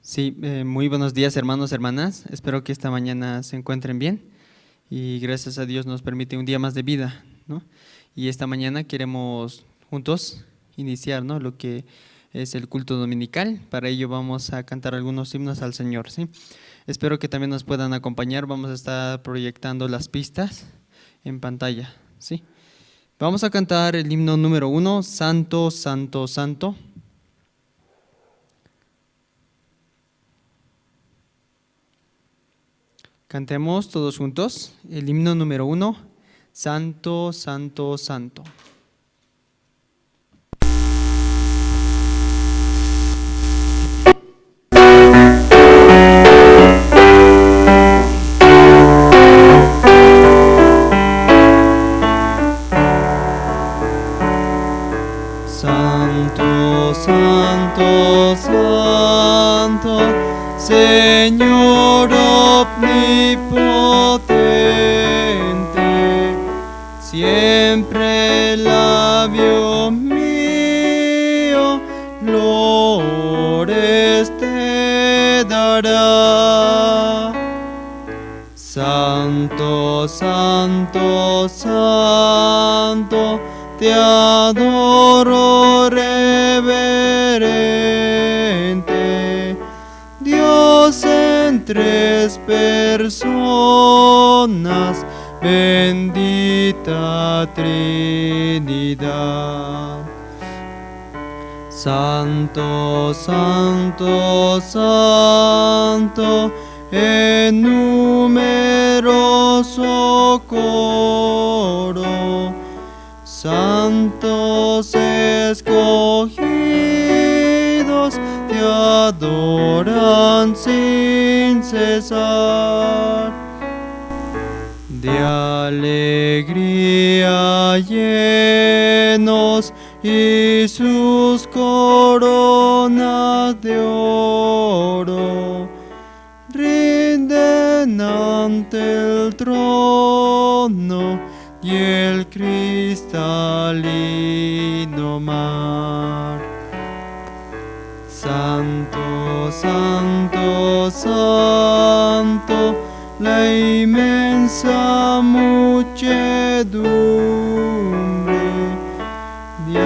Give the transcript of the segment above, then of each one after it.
Sí, muy buenos días hermanos, hermanas. Espero que esta mañana se encuentren bien y gracias a Dios nos permite un día más de vida, ¿no? Y esta mañana queremos juntos iniciar, ¿no?, lo que es el culto dominical. Para ello vamos a cantar algunos himnos al Señor, ¿sí? Espero que también nos puedan acompañar. Vamos a estar proyectando las pistas en pantalla, ¿sí? Vamos a cantar el himno número 1, Santo, Santo, Santo. Cantemos todos juntos el himno número 1, Santo, Santo, Santo. Santo, Santo, Santo, Señor omnipotente, siempre el labio mío flores te dará. Santo, Santo, Santo, te adoro reverente, Dios en tres personas, bendita Trinidad. Santo, Santo, Santo, en numeroso coro, santos escogidos te adoran sin cesar. De alegría llenos y sus coronas de oro rinden ante el trono y el cristalino mar. Santo, Santo, Santo, la inmensa muchedumbre de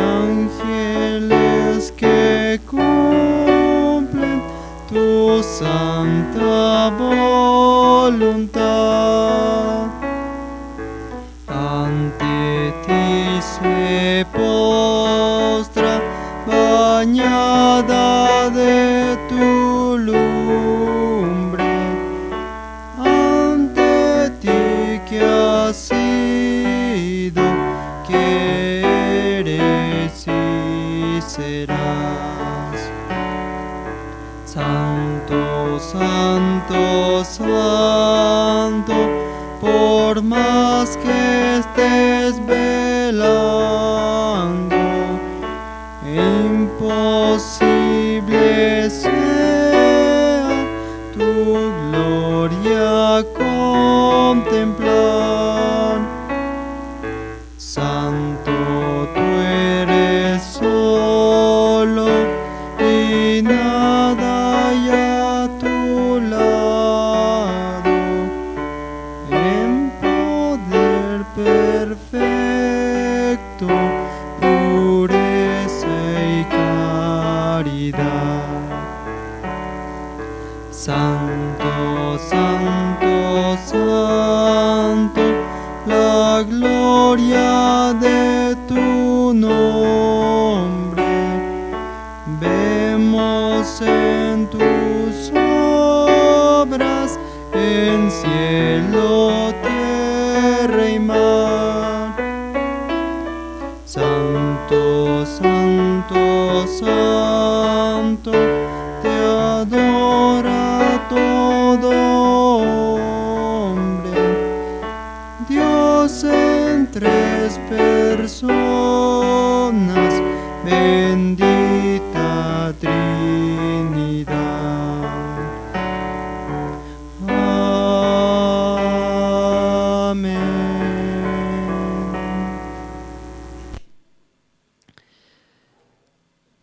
ángeles que cumplen tu santa voluntad. Ante ti se postra, bañada de tu lumbre, ante ti que has sido, que eres y serás. Santo, Santo, Santo, por más que estés velando, imposible sea tu gloria contemplar. Santo, tú eres solo y nada hay a tu lado, en poder perfecto, pureza y caridad. Santo, Santo, Santo, la gloria de tu nombre vemos en tus obras, en cielo, tierra y mar. Santo, Santo, Santo, te adora todo hombre, Dios en tres personas, bendita Trinidad. Amén.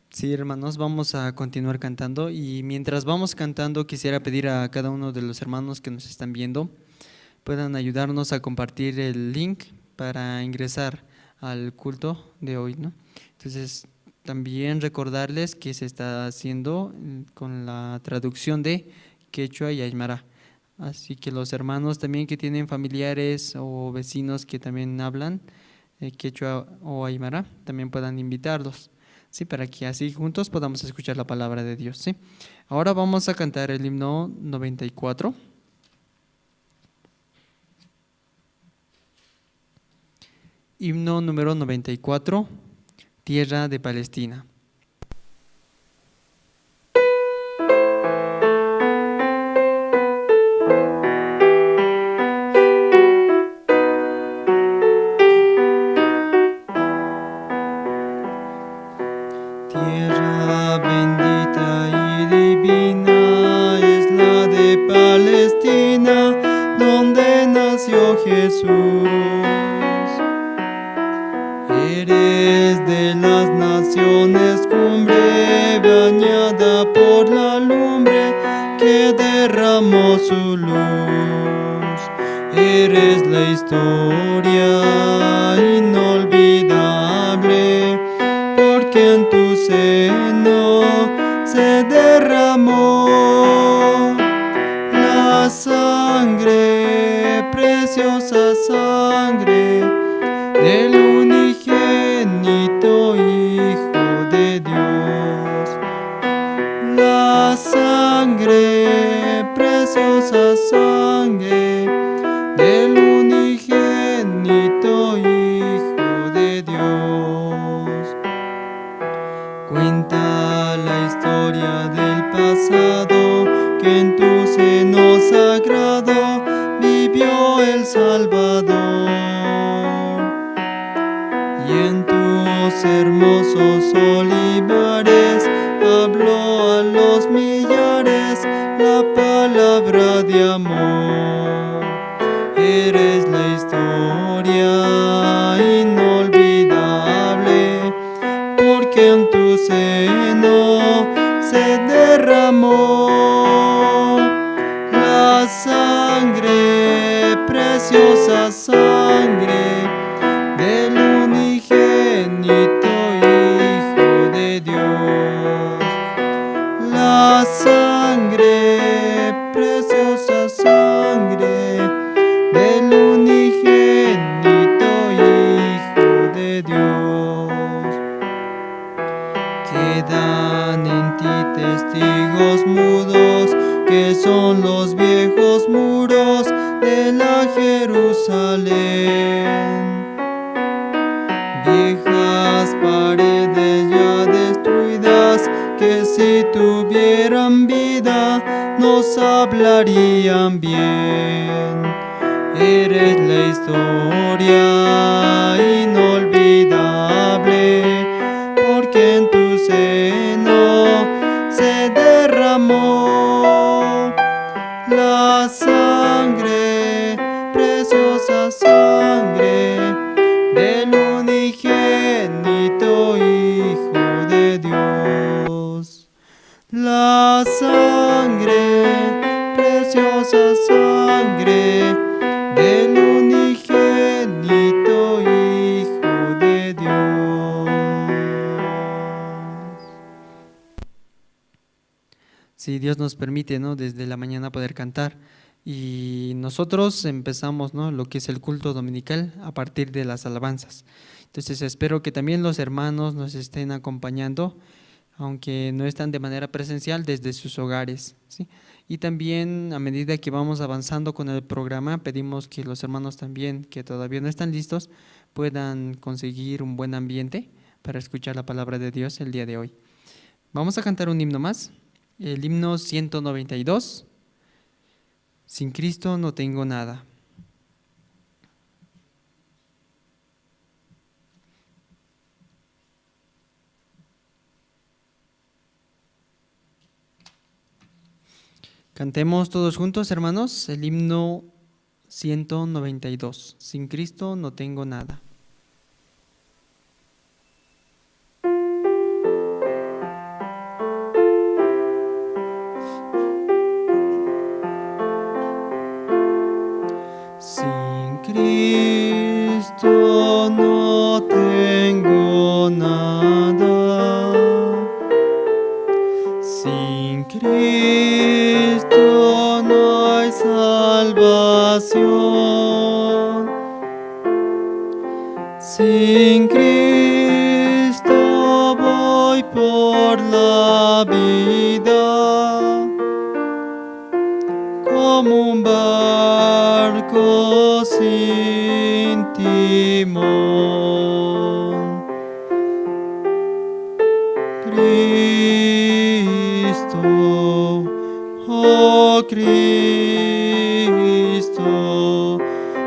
Sí, hermanos, vamos a continuar cantando y mientras vamos cantando quisiera pedir a cada uno de los hermanos que nos están viendo puedan ayudarnos a compartir el link para ingresar al culto de hoy, ¿no? Entonces, también recordarles que se está haciendo con la traducción de quechua y aymara. Así que los hermanos también que tienen familiares o vecinos que también hablan quechua o aymara, también puedan invitarlos, ¿sí? Para que así juntos podamos escuchar la palabra de Dios, ¿sí? Ahora vamos a cantar el himno 94. Himno número 94, Tierra de Palestina. Tierra bendita y divina es la de Palestina, donde nació Jesús. Eres de las naciones cumbre, bañada por la lumbre que derramó su luz. Eres la historia inolvidable, porque en tu seno se derramó la sangre, preciosa sangre del unigénito Hijo de Dios. La sangre, preciosa sangre del unigénito Hijo de Dios. Cuenta la historia del pasado, que en tu seno sagrado vivió el Salvador. Y en tus hermosos olivares habló a los millares la palabra de amor. Eres la historia inolvidable, porque en tu seno se derramó la sangre, preciosa sangre del unigénito Hijo de Dios. La sangre, preciosa sangre del unigénito Hijo de Dios. Quedan en ti testigos mudos, que son los viejos muros de la Jerusalén. Viejas paredes ya destruidas, que si tuvieran vida nos hablarían bien. Eres la historia inolvidable, porque en tu seno se derramó la sangre, preciosa sangre del unigénito Hijo de Dios. La sangre, preciosa sangre del unigénito Hijo de Dios. Si Dios nos permite, ¿no?, desde la mañana poder cantar. Y nosotros empezamos, ¿no?, lo que es el culto dominical a partir de las alabanzas. Entonces espero que también los hermanos nos estén acompañando, aunque no están de manera presencial, desde sus hogares, ¿sí? Y también a medida que vamos avanzando con el programa, pedimos que los hermanos también, que todavía no están listos, puedan conseguir un buen ambiente para escuchar la palabra de Dios el día de hoy. Vamos a cantar un himno más, el himno 192, Sin Cristo no tengo nada. Cantemos todos juntos, hermanos, el himno 192. Sin Cristo no tengo nada. Sin Cristo no hay salvación. Sin Cristo voy por la vida como un barco sin timón. Cristo, oh Cristo,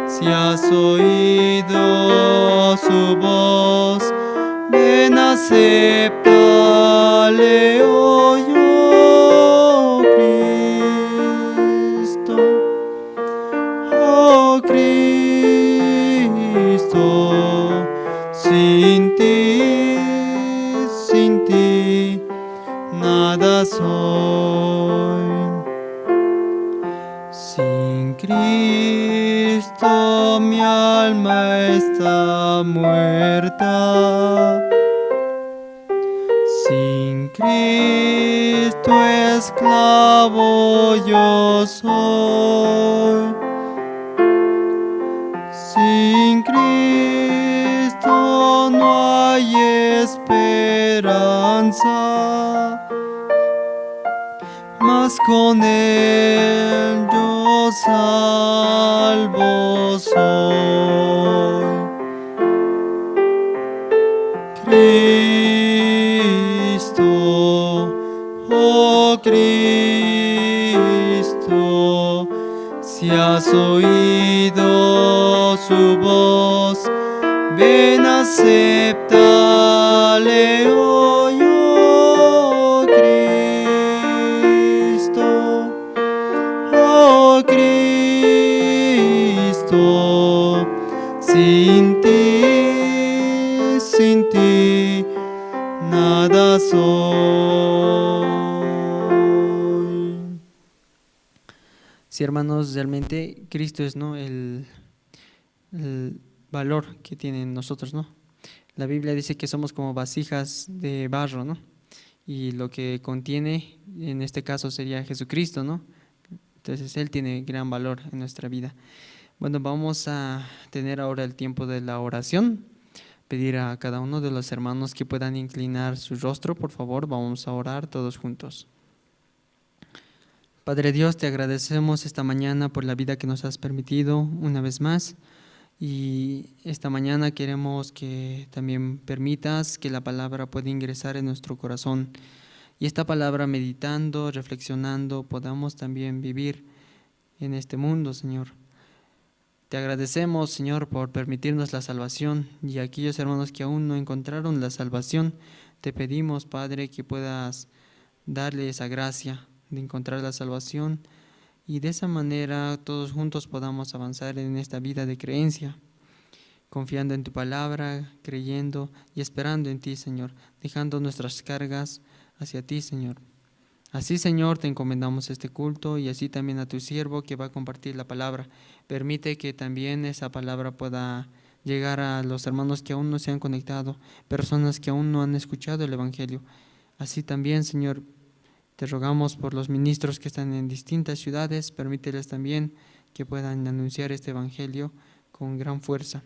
si has oído su voz, ven, acéptale hoy, oh Cristo, oh Cristo, sin ti, nada soy. Sin Cristo mi alma está muerta. Sin Cristo esclavo yo soy. Sin Cristo no hay esperanza, mas con Él yo salvo soy. Cristo, oh Cristo, si has oído su voz, ven, acéptale hoy, oh Cristo, oh Cristo, sin ti, nada soy. Sí, hermanos, realmente Cristo es, ¿no?, el valor que tienen nosotros, ¿no? La Biblia dice que somos como vasijas de barro, ¿no? Y lo que contiene, en este caso, sería Jesucristo, ¿no? Entonces, Él tiene gran valor en nuestra vida. Bueno, vamos a tener ahora el tiempo de la oración. Pedir a cada uno de los hermanos que puedan inclinar su rostro, por favor. Vamos a orar todos juntos. Padre Dios, te agradecemos esta mañana por la vida que nos has permitido una vez más. Y esta mañana queremos que también permitas que la palabra pueda ingresar en nuestro corazón. Y esta palabra, meditando, reflexionando, podamos también vivir en este mundo, Señor. Te agradecemos, Señor, por permitirnos la salvación. Y a aquellos hermanos que aún no encontraron la salvación, te pedimos, Padre, que puedas darle esa gracia de encontrar la salvación. Y de esa manera todos juntos podamos avanzar en esta vida de creencia, confiando en tu palabra, creyendo y esperando en ti, Señor, dejando nuestras cargas hacia ti, Señor. Así, Señor, te encomendamos este culto y así también a tu siervo que va a compartir la palabra. Permite que también esa palabra pueda llegar a los hermanos que aún no se han conectado, personas que aún no han escuchado el Evangelio. Así también, Señor, te rogamos por los ministros que están en distintas ciudades, permíteles también que puedan anunciar este evangelio con gran fuerza.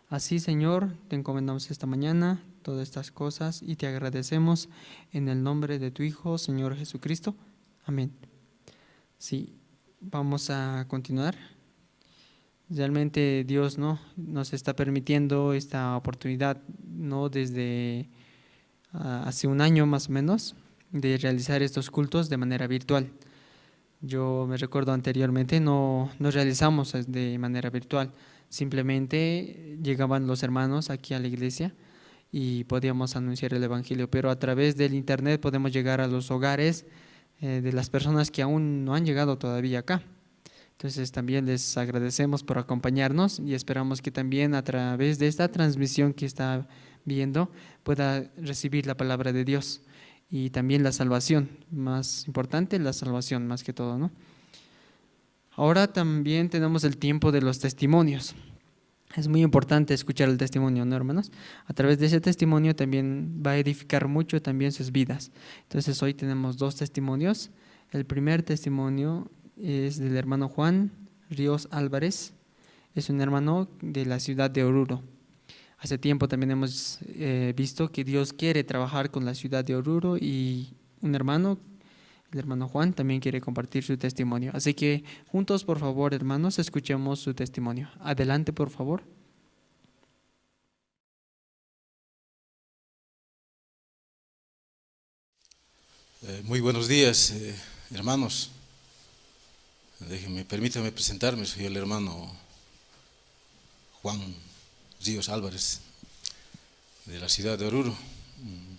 Así, Señor, te encomendamos esta mañana todas estas cosas y te agradecemos en el nombre de tu Hijo, Señor Jesucristo. Amén. Sí, vamos a continuar. Realmente Dios, ¿no?, nos está permitiendo esta oportunidad, ¿no?, desde hace un año más o menos, de realizar estos cultos de manera virtual. Yo me recuerdo anteriormente no realizamos de manera virtual, simplemente llegaban los hermanos aquí a la iglesia y podíamos anunciar el evangelio, pero a través del internet podemos llegar a los hogares de las personas que aún no han llegado todavía acá. Entonces también les agradecemos por acompañarnos y esperamos que también a través de esta transmisión que está viendo pueda recibir la palabra de Dios. Y también la salvación, más importante, la salvación más que todo, ¿no? Ahora también tenemos el tiempo de los testimonios. Es muy importante escuchar el testimonio, ¿no, hermanos? A través de ese testimonio también va a edificar mucho también sus vidas. Entonces hoy tenemos dos testimonios. El primer testimonio es del hermano Juan Ríos Álvarez. Es un hermano de la ciudad de Oruro. Hace tiempo también hemos visto que Dios quiere trabajar con la ciudad de Oruro y un hermano, el hermano Juan, también quiere compartir su testimonio. Así que juntos, por favor, hermanos, escuchemos su testimonio. Adelante, por favor. Muy buenos días, hermanos. Permítanme presentarme, soy el hermano Juan Ríos Álvarez, de la ciudad de Oruro.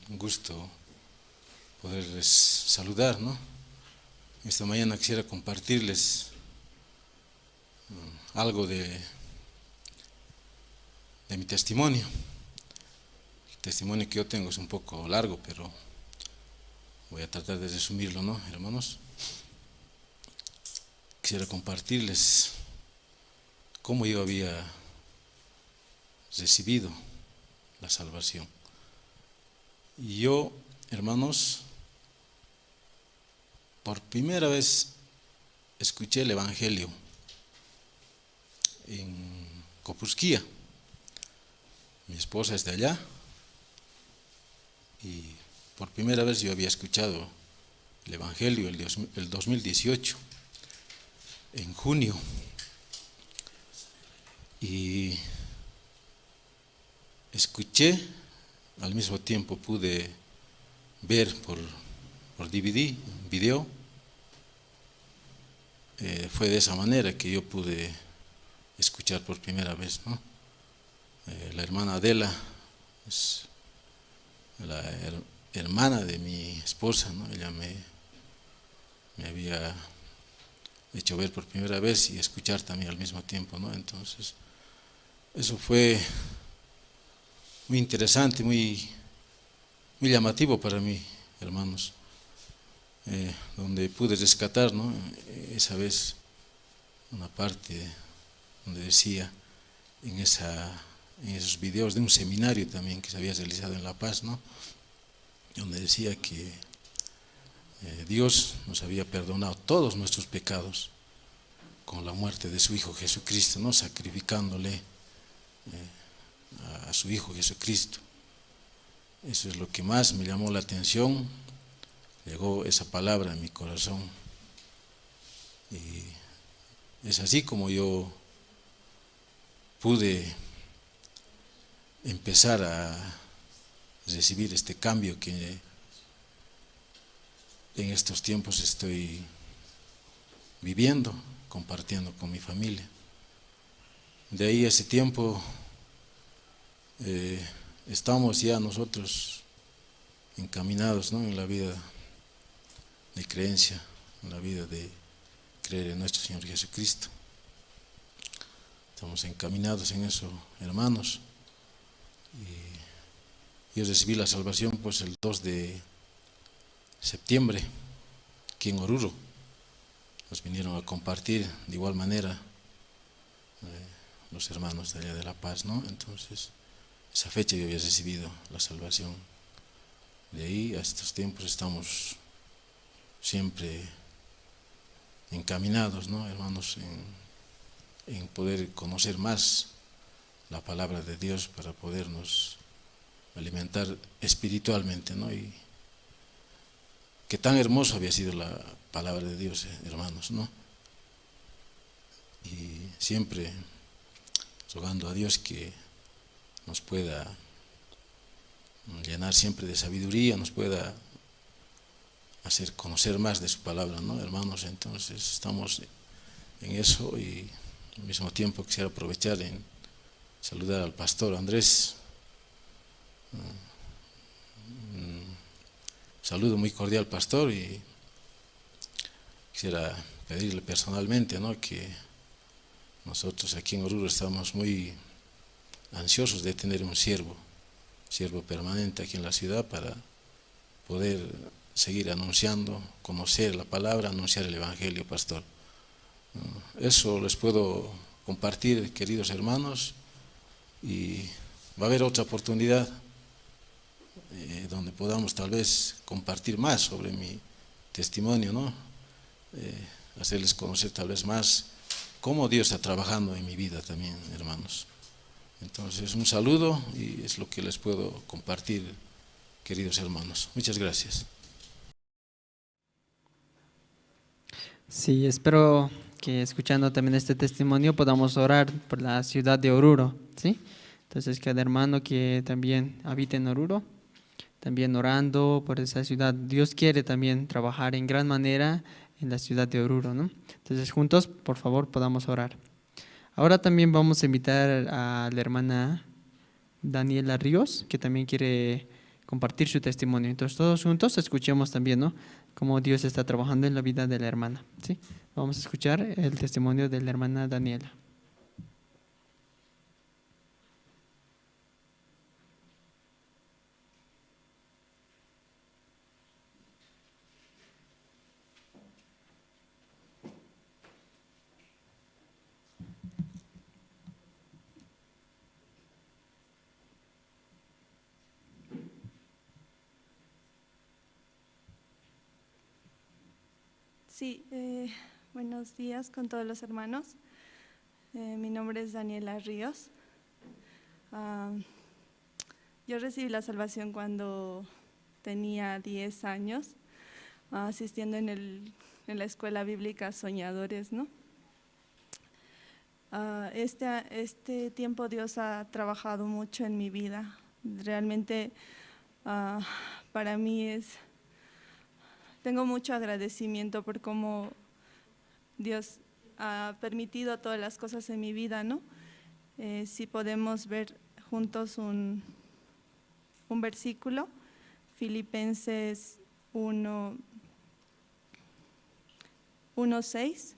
Un gusto poderles saludar, ¿no? Esta mañana quisiera compartirles algo de mi testimonio. El testimonio que yo tengo es un poco largo, pero voy a tratar de resumirlo, ¿no, hermanos? Quisiera compartirles cómo yo había recibido la salvación. Y yo, hermanos, por primera vez escuché el Evangelio en Copusquía. Mi esposa es de allá y por primera vez yo había escuchado el Evangelio el 2018, en junio, y escuché, al mismo tiempo pude ver por DVD, video. Fue de esa manera que yo pude escuchar por primera vez, ¿no? La hermana Adela es la hermana de mi esposa, ¿no? Ella me había hecho ver por primera vez y escuchar también al mismo tiempo, ¿no? Entonces, eso fue muy interesante, muy llamativo para mí, hermanos, donde pude rescatar, ¿no? Esa vez una parte donde decía en esos videos de un seminario también que se había realizado en La Paz, ¿no? Donde decía que Dios nos había perdonado todos nuestros pecados con la muerte de su Hijo Jesucristo, ¿no? Sacrificándole a su Hijo Jesucristo. Eso es lo que más me llamó la atención. Llegó esa palabra en mi corazón y es así como yo pude empezar a recibir este cambio que en estos tiempos estoy viviendo, compartiendo con mi familia. De ahí a ese tiempo estamos ya nosotros encaminados, ¿no? En la vida de creencia, en la vida de creer en nuestro Señor Jesucristo. Estamos encaminados en eso, hermanos. Y yo recibí la salvación pues el 2 de septiembre, aquí en Oruro. Nos vinieron a compartir de igual manera los hermanos de allá de La Paz, ¿no? Entonces, esa fecha yo había recibido la salvación. De ahí a estos tiempos estamos siempre encaminados, ¿no, hermanos, en poder conocer más la palabra de Dios para podernos alimentar espiritualmente, ¿no? Y que tan hermoso había sido la palabra de Dios, hermanos, ¿no? Y siempre rogando a Dios que nos pueda llenar siempre de sabiduría, nos pueda hacer conocer más de su palabra, ¿no, hermanos? Entonces estamos en eso y al mismo tiempo quisiera aprovechar en saludar al pastor Andrés. Saludo muy cordial, pastor, y quisiera pedirle personalmente, ¿no? Que nosotros aquí en Oruro estamos muy ansiosos de tener un siervo permanente aquí en la ciudad para poder seguir anunciando, conocer la palabra, anunciar el Evangelio, pastor. Eso les puedo compartir, queridos hermanos, y va a haber otra oportunidad donde podamos tal vez compartir más sobre mi testimonio, ¿no? Hacerles conocer tal vez más cómo Dios está trabajando en mi vida también, hermanos. Entonces, un saludo y es lo que les puedo compartir, queridos hermanos. Muchas gracias. Sí, espero que escuchando también este testimonio podamos orar por la ciudad de Oruro, ¿sí? Entonces, cada hermano que también habita en Oruro, también orando por esa ciudad. Dios quiere también trabajar en gran manera en la ciudad de Oruro, ¿no? Entonces, juntos, por favor, podamos orar. Ahora también vamos a invitar a la hermana Daniela Ríos, que también quiere compartir su testimonio. Entonces, todos juntos escuchemos también, ¿no?, cómo Dios está trabajando en la vida de la hermana, ¿sí? Vamos a escuchar el testimonio de la hermana Daniela. Sí, buenos días con todos los hermanos. Mi nombre es Daniela Ríos. Yo recibí la salvación cuando tenía 10 años, asistiendo en la escuela bíblica Soñadores, ¿no? Este tiempo Dios ha trabajado mucho en mi vida. Realmente para mí tengo mucho agradecimiento por cómo Dios ha permitido todas las cosas en mi vida, ¿no? Si podemos ver juntos un versículo, Filipenses 1:6,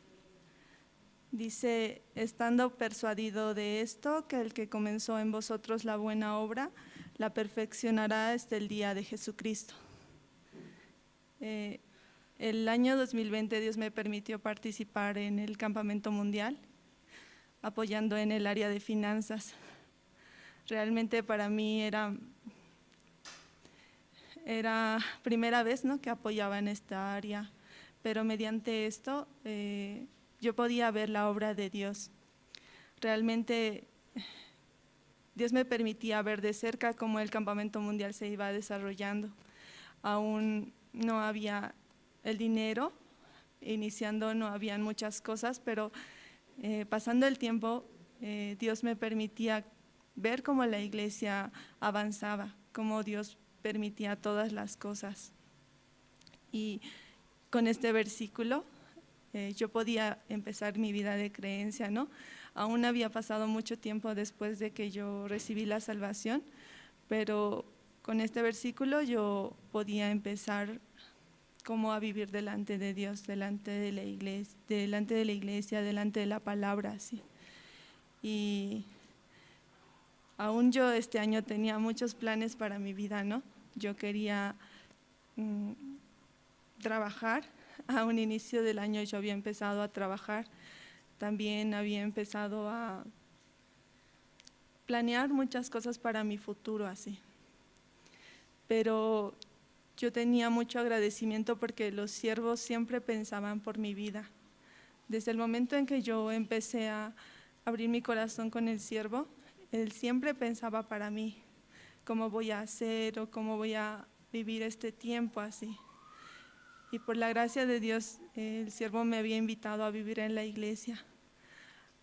dice: estando persuadido de esto, que el que comenzó en vosotros la buena obra, la perfeccionará hasta el día de Jesucristo. El año 2020 Dios me permitió participar en el campamento mundial, apoyando en el área de finanzas. Realmente para mí era primera vez, ¿no?, que apoyaba en esta área, pero mediante esto yo podía ver la obra de Dios. Realmente Dios me permitía ver de cerca cómo el campamento mundial se iba desarrollando. Aún no había el dinero, iniciando no habían muchas cosas, pero pasando el tiempo, Dios me permitía ver cómo la iglesia avanzaba, cómo Dios permitía todas las cosas. Y con este versículo yo podía empezar mi vida de creencia, ¿no? Aún había pasado mucho tiempo después de que yo recibí la salvación, pero con este versículo yo podía empezar como a vivir delante de Dios, delante de la iglesia, delante de la palabra, ¿sí? Y aún yo este año tenía muchos planes para mi vida, ¿no? Yo quería trabajar. A un inicio del año yo había empezado a trabajar, también había empezado a planear muchas cosas para mi futuro, así. Pero yo tenía mucho agradecimiento porque los siervos siempre pensaban por mi vida. Desde el momento en que yo empecé a abrir mi corazón con el siervo, él siempre pensaba para mí, cómo voy a hacer o cómo voy a vivir este tiempo así. Y por la gracia de Dios, el siervo me había invitado a vivir en la iglesia.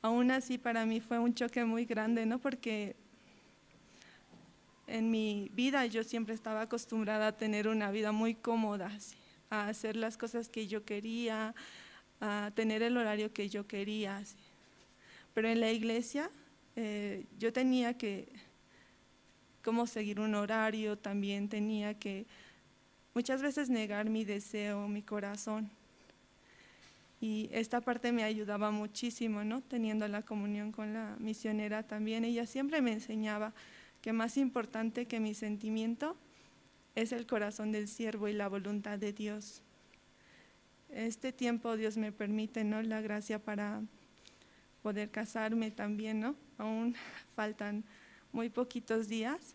Aún así, para mí fue un choque muy grande, ¿no? Porque en mi vida yo siempre estaba acostumbrada a tener una vida muy cómoda, así, a hacer las cosas que yo quería, a tener el horario que yo quería, así. Pero en la iglesia yo tenía que como seguir un horario, también tenía que muchas veces negar mi deseo, mi corazón. Y esta parte me ayudaba muchísimo, ¿no? Teniendo la comunión con la misionera también, ella siempre me enseñaba que más importante que mi sentimiento es el corazón del siervo y la voluntad de Dios. Este tiempo Dios me permite, ¿no?, la gracia para poder casarme también, ¿no? Aún faltan muy poquitos días,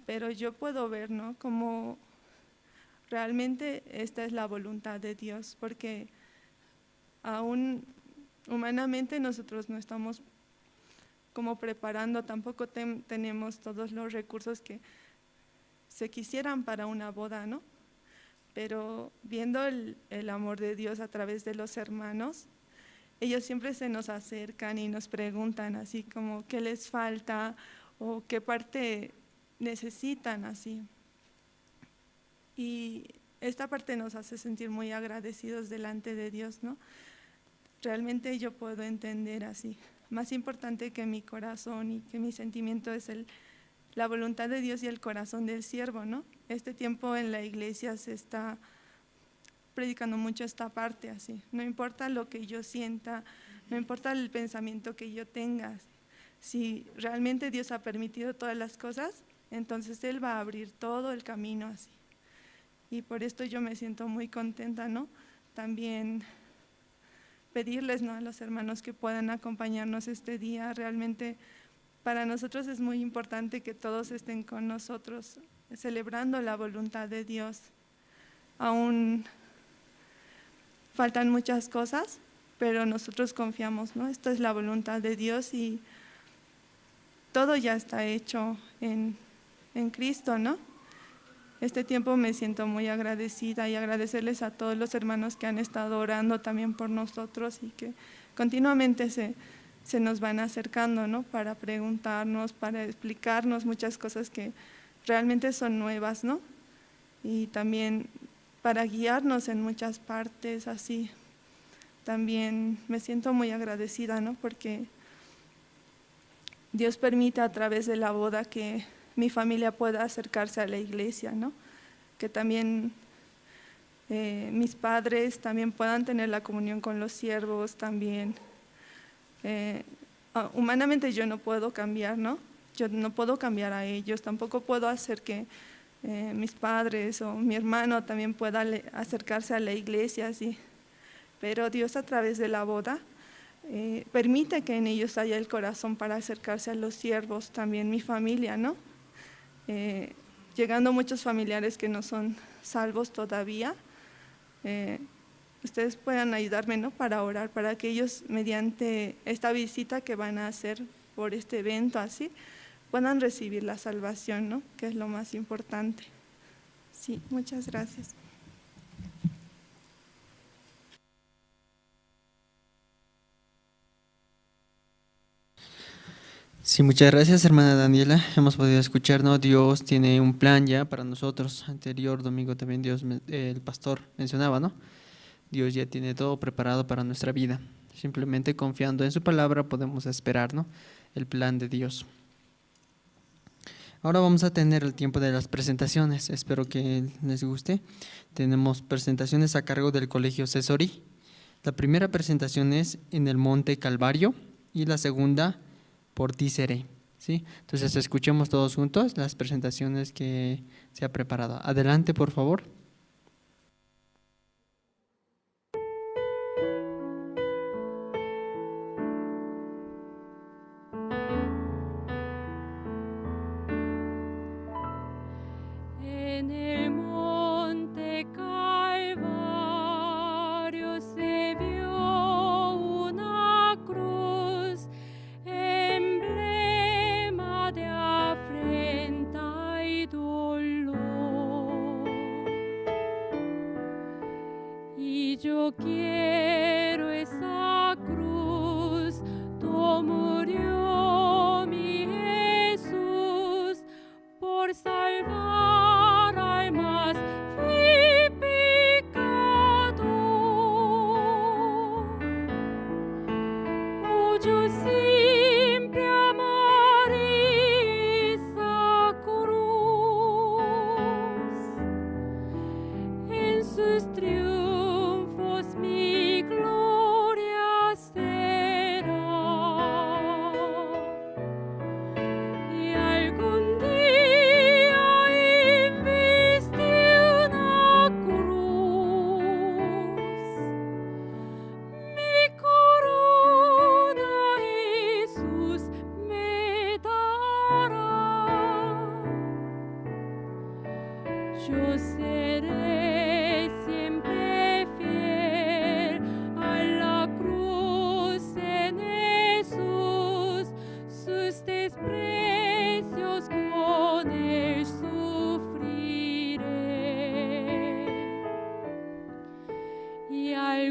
pero yo puedo ver, ¿no?, como realmente esta es la voluntad de Dios, porque aún humanamente nosotros no estamos como preparando, tampoco tenemos todos los recursos que se quisieran para una boda, ¿no? Pero viendo el amor de Dios a través de los hermanos, ellos siempre se nos acercan y nos preguntan así como qué les falta o qué parte necesitan así. Y esta parte nos hace sentir muy agradecidos delante de Dios, ¿no? Realmente yo puedo entender así. Más importante que mi corazón y que mi sentimiento es la voluntad de Dios y el corazón del siervo, ¿no? Este tiempo en la iglesia se está predicando mucho esta parte así. No importa lo que yo sienta, no importa el pensamiento que yo tenga. Si realmente Dios ha permitido todas las cosas, entonces Él va a abrir todo el camino así. Y por esto yo me siento muy contenta, ¿no? También pedirles, ¿no?, a los hermanos que puedan acompañarnos este día. Realmente para nosotros es muy importante que todos estén con nosotros celebrando la voluntad de Dios. Aún faltan muchas cosas, pero nosotros confiamos, ¿no? Esta es la voluntad de Dios y todo ya está hecho en Cristo, ¿no? Este tiempo me siento muy agradecida y agradecerles a todos los hermanos que han estado orando también por nosotros y que continuamente se nos van acercando, ¿no?, para preguntarnos, para explicarnos muchas cosas que realmente son nuevas, ¿no? Y también para guiarnos en muchas partes así. También me siento muy agradecida, ¿no?, porque Dios permite a través de la boda que mi familia pueda acercarse a la iglesia, ¿no? Que también mis padres también puedan tener la comunión con los siervos también. Humanamente yo no puedo cambiar, ¿no? Yo no puedo cambiar a ellos, tampoco puedo hacer que mis padres o mi hermano también pueda acercarse a la iglesia, así. Pero Dios a través de la boda permite que en ellos haya el corazón para acercarse a los siervos, también mi familia, ¿no? Llegando muchos familiares que no son salvos todavía, ustedes puedan ayudarme, ¿no?, para orar, para que ellos mediante esta visita que van a hacer por este evento así, puedan recibir la salvación, ¿no?, que es lo más importante. Sí, muchas gracias. Sí, muchas gracias, hermana Daniela. Hemos podido escuchar, ¿no? Dios tiene un plan ya para nosotros. Anterior domingo también el pastor mencionaba, ¿no? Dios ya tiene todo preparado para nuestra vida. Simplemente confiando en su palabra podemos esperar, ¿no?, el plan de Dios. Ahora vamos a tener el tiempo de las presentaciones. Espero que les guste. Tenemos presentaciones a cargo del Colegio Cesorí. La primera presentación es en el Monte Calvario y la segunda por ti seré, ¿sí? Entonces escuchemos todos juntos las presentaciones que se ha preparado. Adelante, por favor. En el monte Calvario se vio una cruz, emblema de afrenta y dolor. Y yo quiero esa cruz, tú murió mi Jesús por salvar almas, fui pecador. Oh, yo siempre amaré esa cruz, en sus triunfos mi gloria será. Y algún día en vez de una cruz, mi corona Jesús me dará.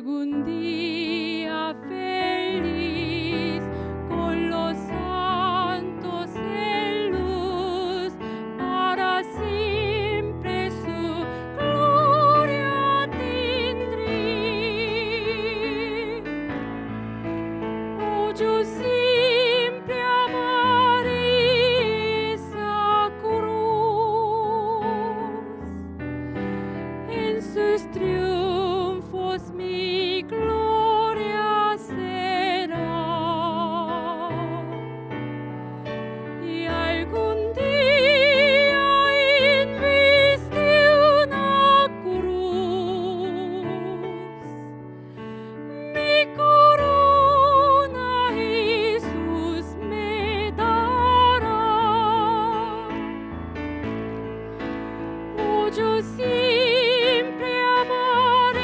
algún día feliz con los santos en luz, para siempre su gloria tendré. Oh, yo siempre amaré esa cruz, en sus triunfos mi gloria será. Y algún día en vez de una cruz, mi corona Jesús me dará. Oh, yo siempre amaré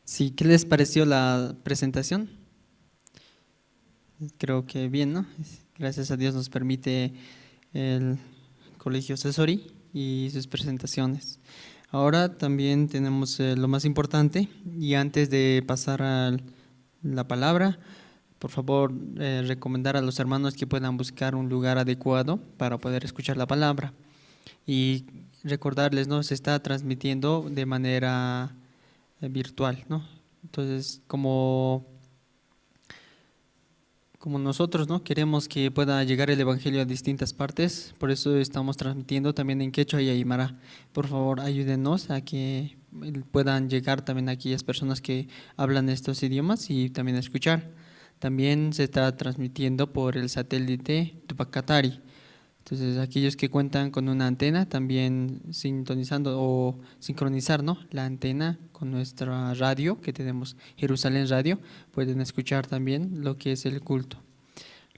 Sí, ¿qué les pareció la presentación? Creo que bien, ¿no? Gracias a Dios nos permite el Colegio Cesori y sus presentaciones. Ahora también tenemos lo más importante, y antes de pasar a la palabra, por favor, recomendar a los hermanos que puedan buscar un lugar adecuado para poder escuchar la palabra. Y recordarles, ¿no? Se está transmitiendo de manera virtual, ¿no? Entonces, como nosotros, ¿no? Queremos que pueda llegar el Evangelio a distintas partes, por eso estamos transmitiendo también en quechua y aymara. Por favor, ayúdenos a que puedan llegar también a aquellas personas que hablan estos idiomas y también escuchar. También se está transmitiendo por el satélite Tupac Katari. Entonces, aquellos que cuentan con una antena, también sintonizando o sincronizar, ¿no? La antena con nuestra radio que tenemos, Jerusalén Radio, pueden escuchar también lo que es el culto.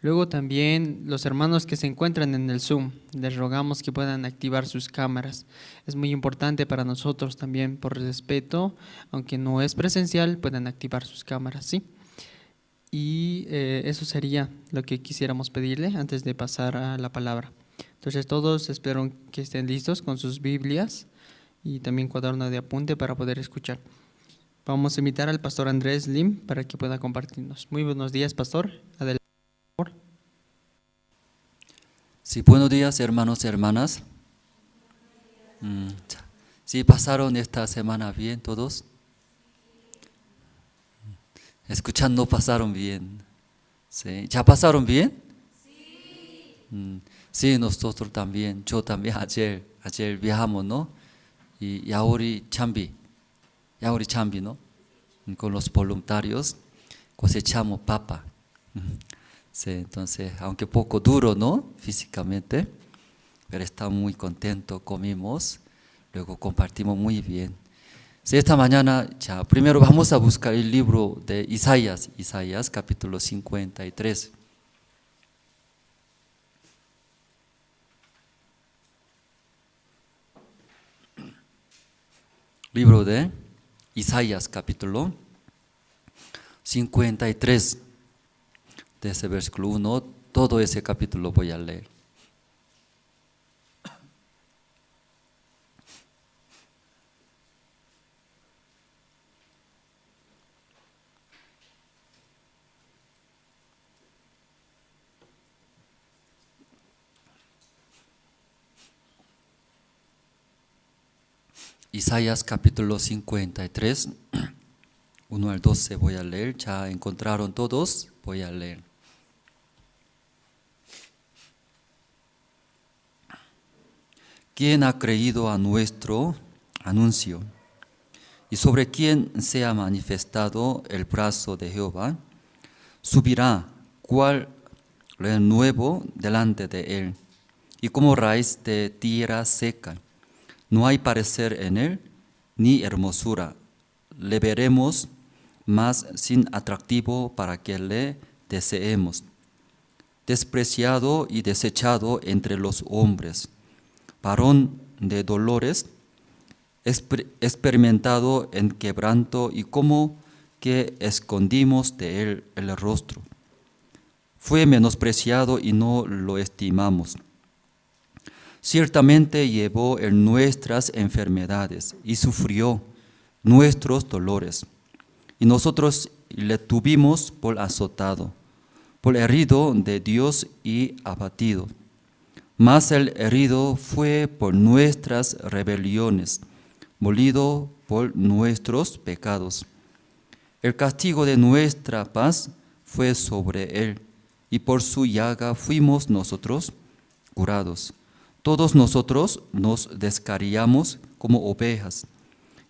Luego también los hermanos que se encuentran en el Zoom, les rogamos que puedan activar sus cámaras. Es muy importante para nosotros también, por respeto, aunque no es presencial, puedan activar sus cámaras, ¿sí? Y eso sería lo que quisiéramos pedirle antes de pasar a la palabra. Entonces todos espero que estén listos con sus Biblias y también cuaderno de apunte para poder escuchar. Vamos a invitar al pastor Andrés Lim para que pueda compartirnos. Muy buenos días, pastor. Adelante, por favor. Sí, buenos días, hermanos y hermanas. Sí, pasaron esta semana bien todos. Escuchando, pasaron bien. ¿Sí? ¿Ya pasaron bien? Sí. Sí, nosotros también. Yo también ayer viajamos, ¿no? Y Yauri Chambi, ¿no? Con los voluntarios cosechamos papa. Sí, entonces, aunque poco duro, ¿no? Físicamente, pero estamos muy contentos, comimos, luego compartimos muy bien. Sí, esta mañana, ya, primero vamos a buscar el libro de Isaías, capítulo 53. Libro de Isaías, capítulo 53. De ese versículo 1, todo ese capítulo voy a leer. Isaías capítulo 53, 1 al 12 voy a leer. ¿Ya encontraron todos? Voy a leer. ¿Quién ha creído a nuestro anuncio? ¿Y sobre quién se ha manifestado el brazo de Jehová? Subirá cual renuevo delante de él, y como raíz de tierra seca. No hay parecer en él, ni hermosura. Le veremos, mas sin atractivo para que le deseemos. Despreciado y desechado entre los hombres, varón de dolores, experimentado en quebranto, y como que escondimos de él el rostro. Fue menospreciado y no lo estimamos. Ciertamente llevó en nuestras enfermedades y sufrió nuestros dolores. Y nosotros le tuvimos por azotado, por herido de Dios y abatido. Mas el herido fue por nuestras rebeliones, molido por nuestros pecados. El castigo de nuestra paz fue sobre él, y por su llaga fuimos nosotros curados. Todos nosotros nos descarriamos como ovejas,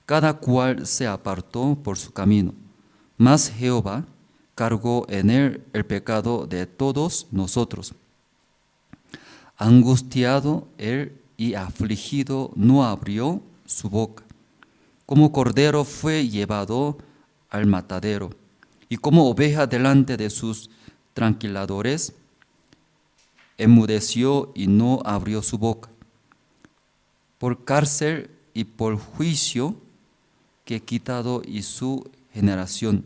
cada cual se apartó por su camino. Mas Jehová cargó en él el pecado de todos nosotros. Angustiado él y afligido, no abrió su boca. Como cordero fue llevado al matadero, y como oveja delante de sus tranquiladores, enmudeció y no abrió su boca. Por cárcel y por juicio que quitado, y su generación.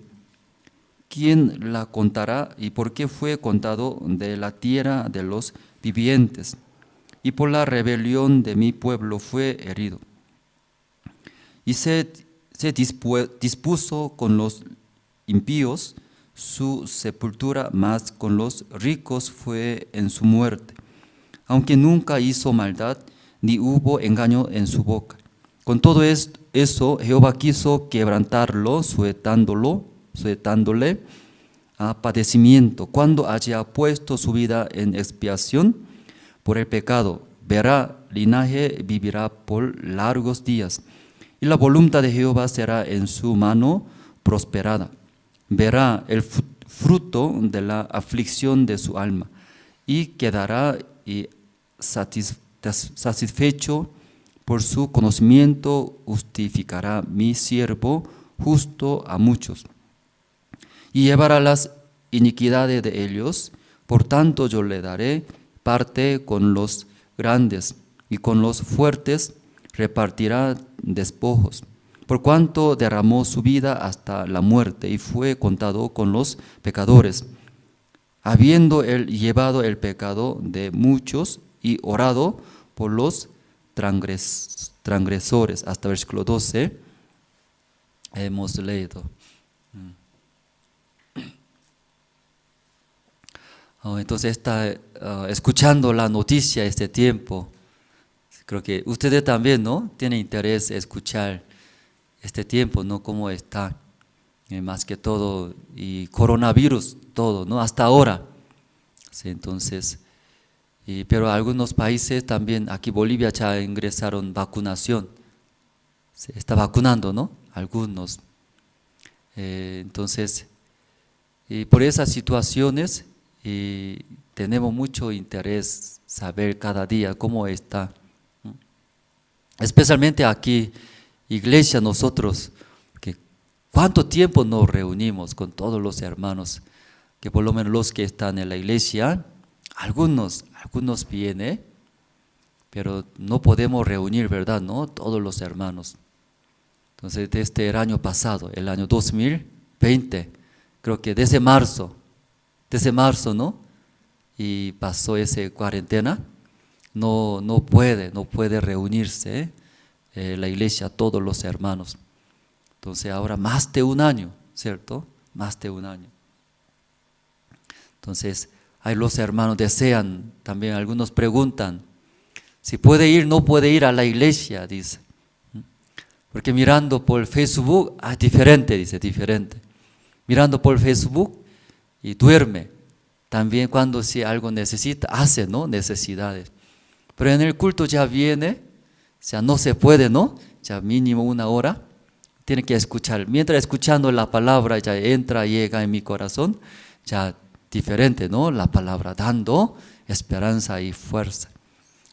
¿Quién la contará y por qué fue contado de la tierra de los vivientes? Y por la rebelión de mi pueblo fue herido. Y se dispuso con los impíos su sepultura, mas con los ricos fue en su muerte, aunque nunca hizo maldad, ni hubo engaño en su boca. Con todo eso, Jehová quiso quebrantarlo, sujetándole a padecimiento. Cuando haya puesto su vida en expiación por el pecado, verá linaje, vivirá por largos días. Y la voluntad de Jehová será en su mano prosperada. Verá el fruto de la aflicción de su alma y quedará satisfecho por su conocimiento. Justificará mi siervo justo a muchos y llevará las iniquidades de ellos. Por tanto yo le daré parte con los grandes y con los fuertes repartirá despojos, por cuanto derramó su vida hasta la muerte y fue contado con los pecadores, habiendo él llevado el pecado de muchos y orado por los transgresores. Hasta versículo 12 hemos leído. Entonces está escuchando la noticia este tiempo. Creo que ustedes también, ¿no? Tienen interés en escuchar este tiempo, ¿no? Cómo está, más que todo, y coronavirus, todo, ¿no? Hasta ahora. Sí, entonces, pero algunos países también, aquí Bolivia ya ingresaron vacunación. Se está vacunando, ¿no? Algunos. Entonces, y por esas situaciones, tenemos mucho interés saber cada día cómo está. Especialmente aquí, iglesia, nosotros, que cuánto tiempo nos reunimos con todos los hermanos, que por lo menos los que están en la iglesia, algunos vienen, pero no podemos reunir, ¿verdad? ¿No? Todos los hermanos. Entonces, desde el año pasado, el año 2020, creo que desde marzo, ¿no? Y pasó esa cuarentena. No puede reunirse la iglesia, todos los hermanos. Entonces ahora más de un año, ¿cierto? Más de un año. Entonces, ahí los hermanos desean, también algunos preguntan, si puede ir, no puede ir a la iglesia, dice. Porque mirando por Facebook, diferente, dice, diferente. Mirando por Facebook y duerme. También cuando si algo necesita, hace, ¿no? Necesidades. Pero en el culto ya viene, ya no se puede, ¿no? Ya mínimo una hora, tiene que escuchar. Mientras escuchando la palabra ya entra, llega en mi corazón, ya diferente, ¿no? La palabra dando esperanza y fuerza.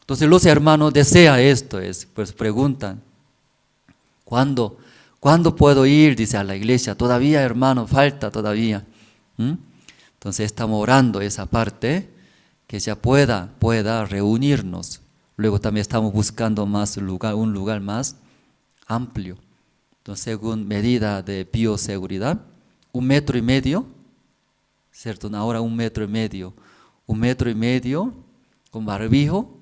Entonces los hermanos desean esto, pues preguntan, ¿cuándo puedo ir? Dice, a la iglesia. Todavía, hermano, falta todavía. Entonces estamos orando esa parte, que ya pueda reunirnos. Luego también estamos buscando un lugar más amplio. Entonces, según medida de bioseguridad, 1,5 metros, ¿cierto? Ahora 1,5 metros, 1,5 metros con barbijo.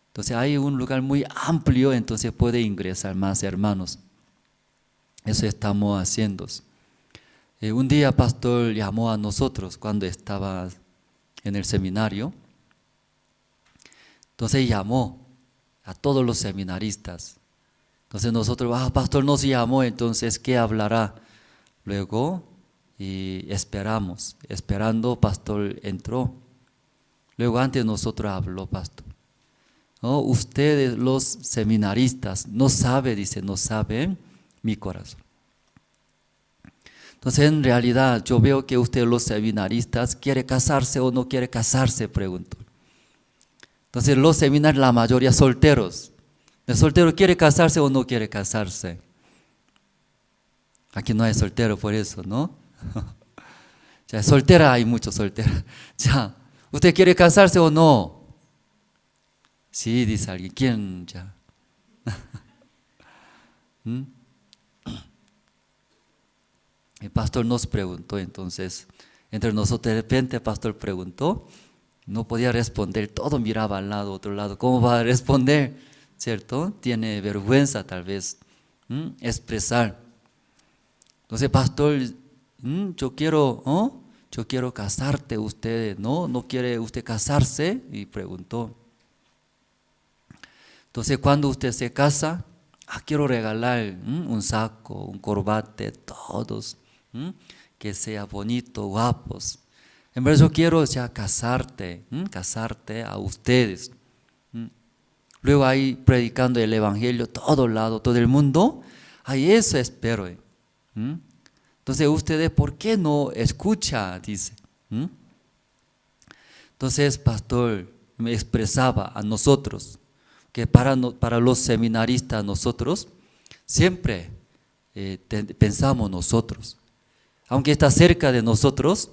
Entonces hay un lugar muy amplio, entonces puede ingresar más hermanos. Eso estamos haciendo. Un día pastor llamó a nosotros cuando estaba en el seminario. Entonces llamó a todos los seminaristas. Entonces nosotros, pastor nos llamó, entonces ¿qué hablará? Luego y esperando, pastor entró. Luego antes nosotros habló, pastor. ¿No? Ustedes los seminaristas no saben mi corazón. Entonces en realidad yo veo que ustedes los seminaristas quiere casarse o no quiere casarse, pregunto. Entonces los seminarios, la mayoría solteros. ¿El soltero quiere casarse o no quiere casarse? Aquí no hay soltero por eso, ¿no? Ya, soltera hay muchos solteros. Ya, ¿usted quiere casarse o no? Sí, dice alguien. ¿Quién ya? El pastor nos preguntó, entonces, entre nosotros, de repente el pastor preguntó, no podía responder, todo miraba al lado, otro lado, ¿cómo va a responder? ¿Cierto? Tiene vergüenza tal vez expresar. Entonces, pastor, yo quiero casarte, usted, ¿no quiere usted casarse? Y preguntó. Entonces, cuando usted se casa, quiero regalar un saco, un corbate, todos, que sea bonito, guapos. En verdad yo quiero ya casarte a ustedes. Luego ahí predicando el evangelio, todo lado, todo el mundo, ahí eso espero. Entonces ustedes, ¿por qué no escucha? Dice. Entonces, pastor me expresaba a nosotros que para los seminaristas nosotros siempre pensamos nosotros, aunque está cerca de nosotros,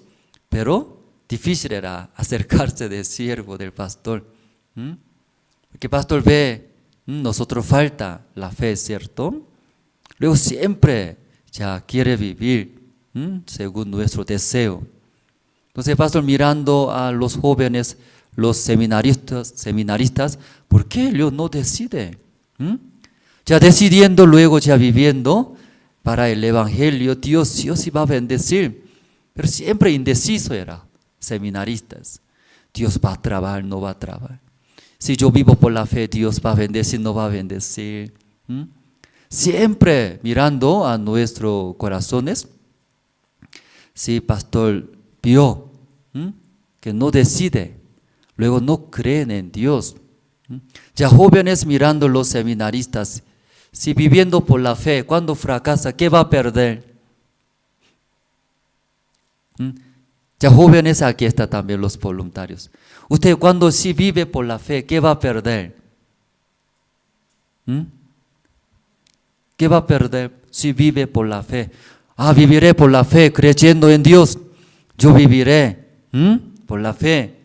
pero difícil era acercarse del siervo, del pastor, porque el pastor ve, nosotros falta la fe, ¿cierto? Luego siempre ya quiere vivir según nuestro deseo. Entonces el pastor mirando a los jóvenes, los seminaristas, ¿por qué ellos no deciden? Ya decidiendo, luego ya viviendo para el evangelio, Dios sí o sí va a bendecir, pero siempre indeciso era, seminaristas. Dios va a trabajar, no va a trabajar. Si yo vivo por la fe, Dios va a bendecir, no va a bendecir. Siempre mirando a nuestros corazones. Si pastor vio que no decide, luego no creen en Dios. Ya jóvenes mirando los seminaristas, si viviendo por la fe, cuando fracasa, ¿qué va a perder? Ya jóvenes, aquí están también los voluntarios. Usted cuando sí vive por la fe, ¿qué va a perder? ¿Qué va a perder si vive por la fe? Viviré por la fe, creyendo en Dios. Yo viviré por la fe.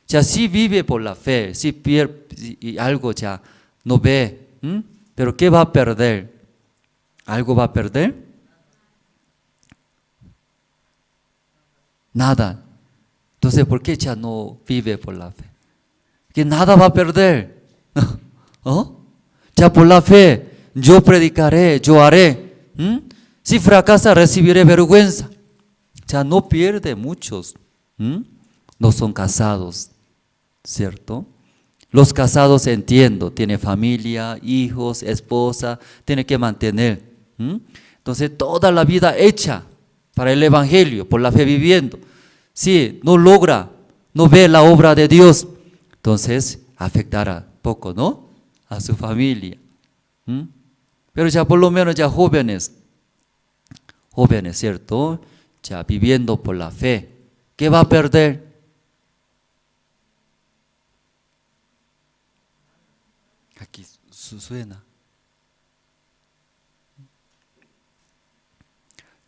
Ya sí vive por la fe, sí pierde y algo ya no ve, pero ¿qué va a perder? ¿Algo va a perder? Nada. Entonces, ¿por qué ya no vive por la fe? Que nada va a perder. Ya por la fe, yo predicaré, yo haré. Si fracasa, recibiré vergüenza. Ya no pierde muchos. No son casados, ¿cierto? Los casados entiendo, tiene familia, hijos, esposa, tiene que mantener. Entonces, toda la vida hecha para el evangelio, por la fe viviendo. Si no logra, no ve la obra de Dios, entonces afectará poco, ¿no? A su familia. Pero ya por lo menos ya jóvenes, ¿cierto? Ya viviendo por la fe, ¿qué va a perder? Aquí suena.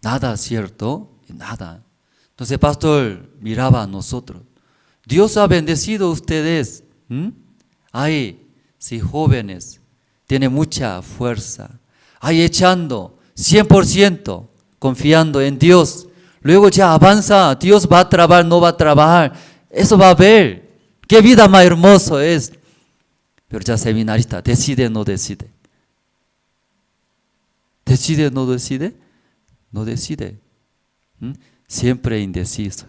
Nada, ¿cierto? Nada. Entonces, pastor, miraba a nosotros. Dios ha bendecido a ustedes. Si jóvenes, tiene mucha fuerza. Echando 100%, confiando en Dios. Luego ya avanza, Dios va a trabajar, no va a trabajar. Eso va a ver. Qué vida más hermosa es. Pero ya seminarista, ¿decide no decide? ¿Decide no decide? No decide. Siempre indeciso.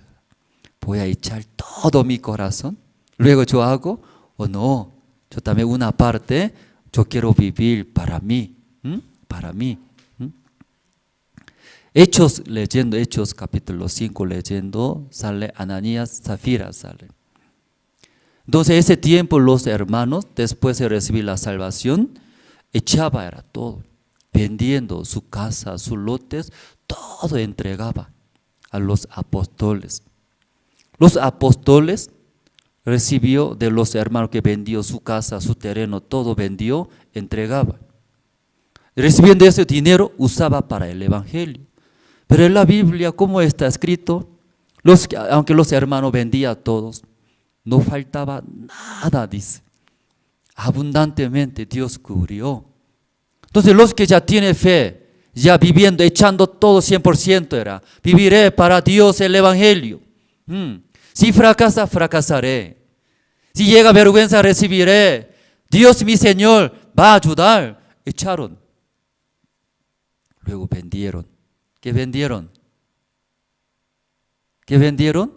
Voy a echar todo mi corazón. Luego yo hago o no. Yo también una parte, yo quiero vivir para mí. Para mí. Leyendo Hechos capítulo 5, leyendo, sale Ananías, Zafira, sale. Entonces ese tiempo los hermanos, después de recibir la salvación, echaba era todo, vendiendo su casa, sus lotes, todo entregaba a los apóstoles. Los apóstoles recibió de los hermanos que vendió su casa, su terreno, todo vendió, entregaba. Recibiendo ese dinero, usaba para el evangelio. Pero en la Biblia, ¿cómo está escrito? Aunque los hermanos vendían a todos, no faltaba nada, dice. Abundantemente Dios cubrió. Entonces los que ya tienen fe, ya viviendo, echando todo 100% era. Viviré para Dios el Evangelio. Si fracasa, fracasaré. Si llega vergüenza, recibiré. Dios mi Señor va a ayudar. Echaron. Luego vendieron. ¿Qué vendieron? ¿Qué vendieron?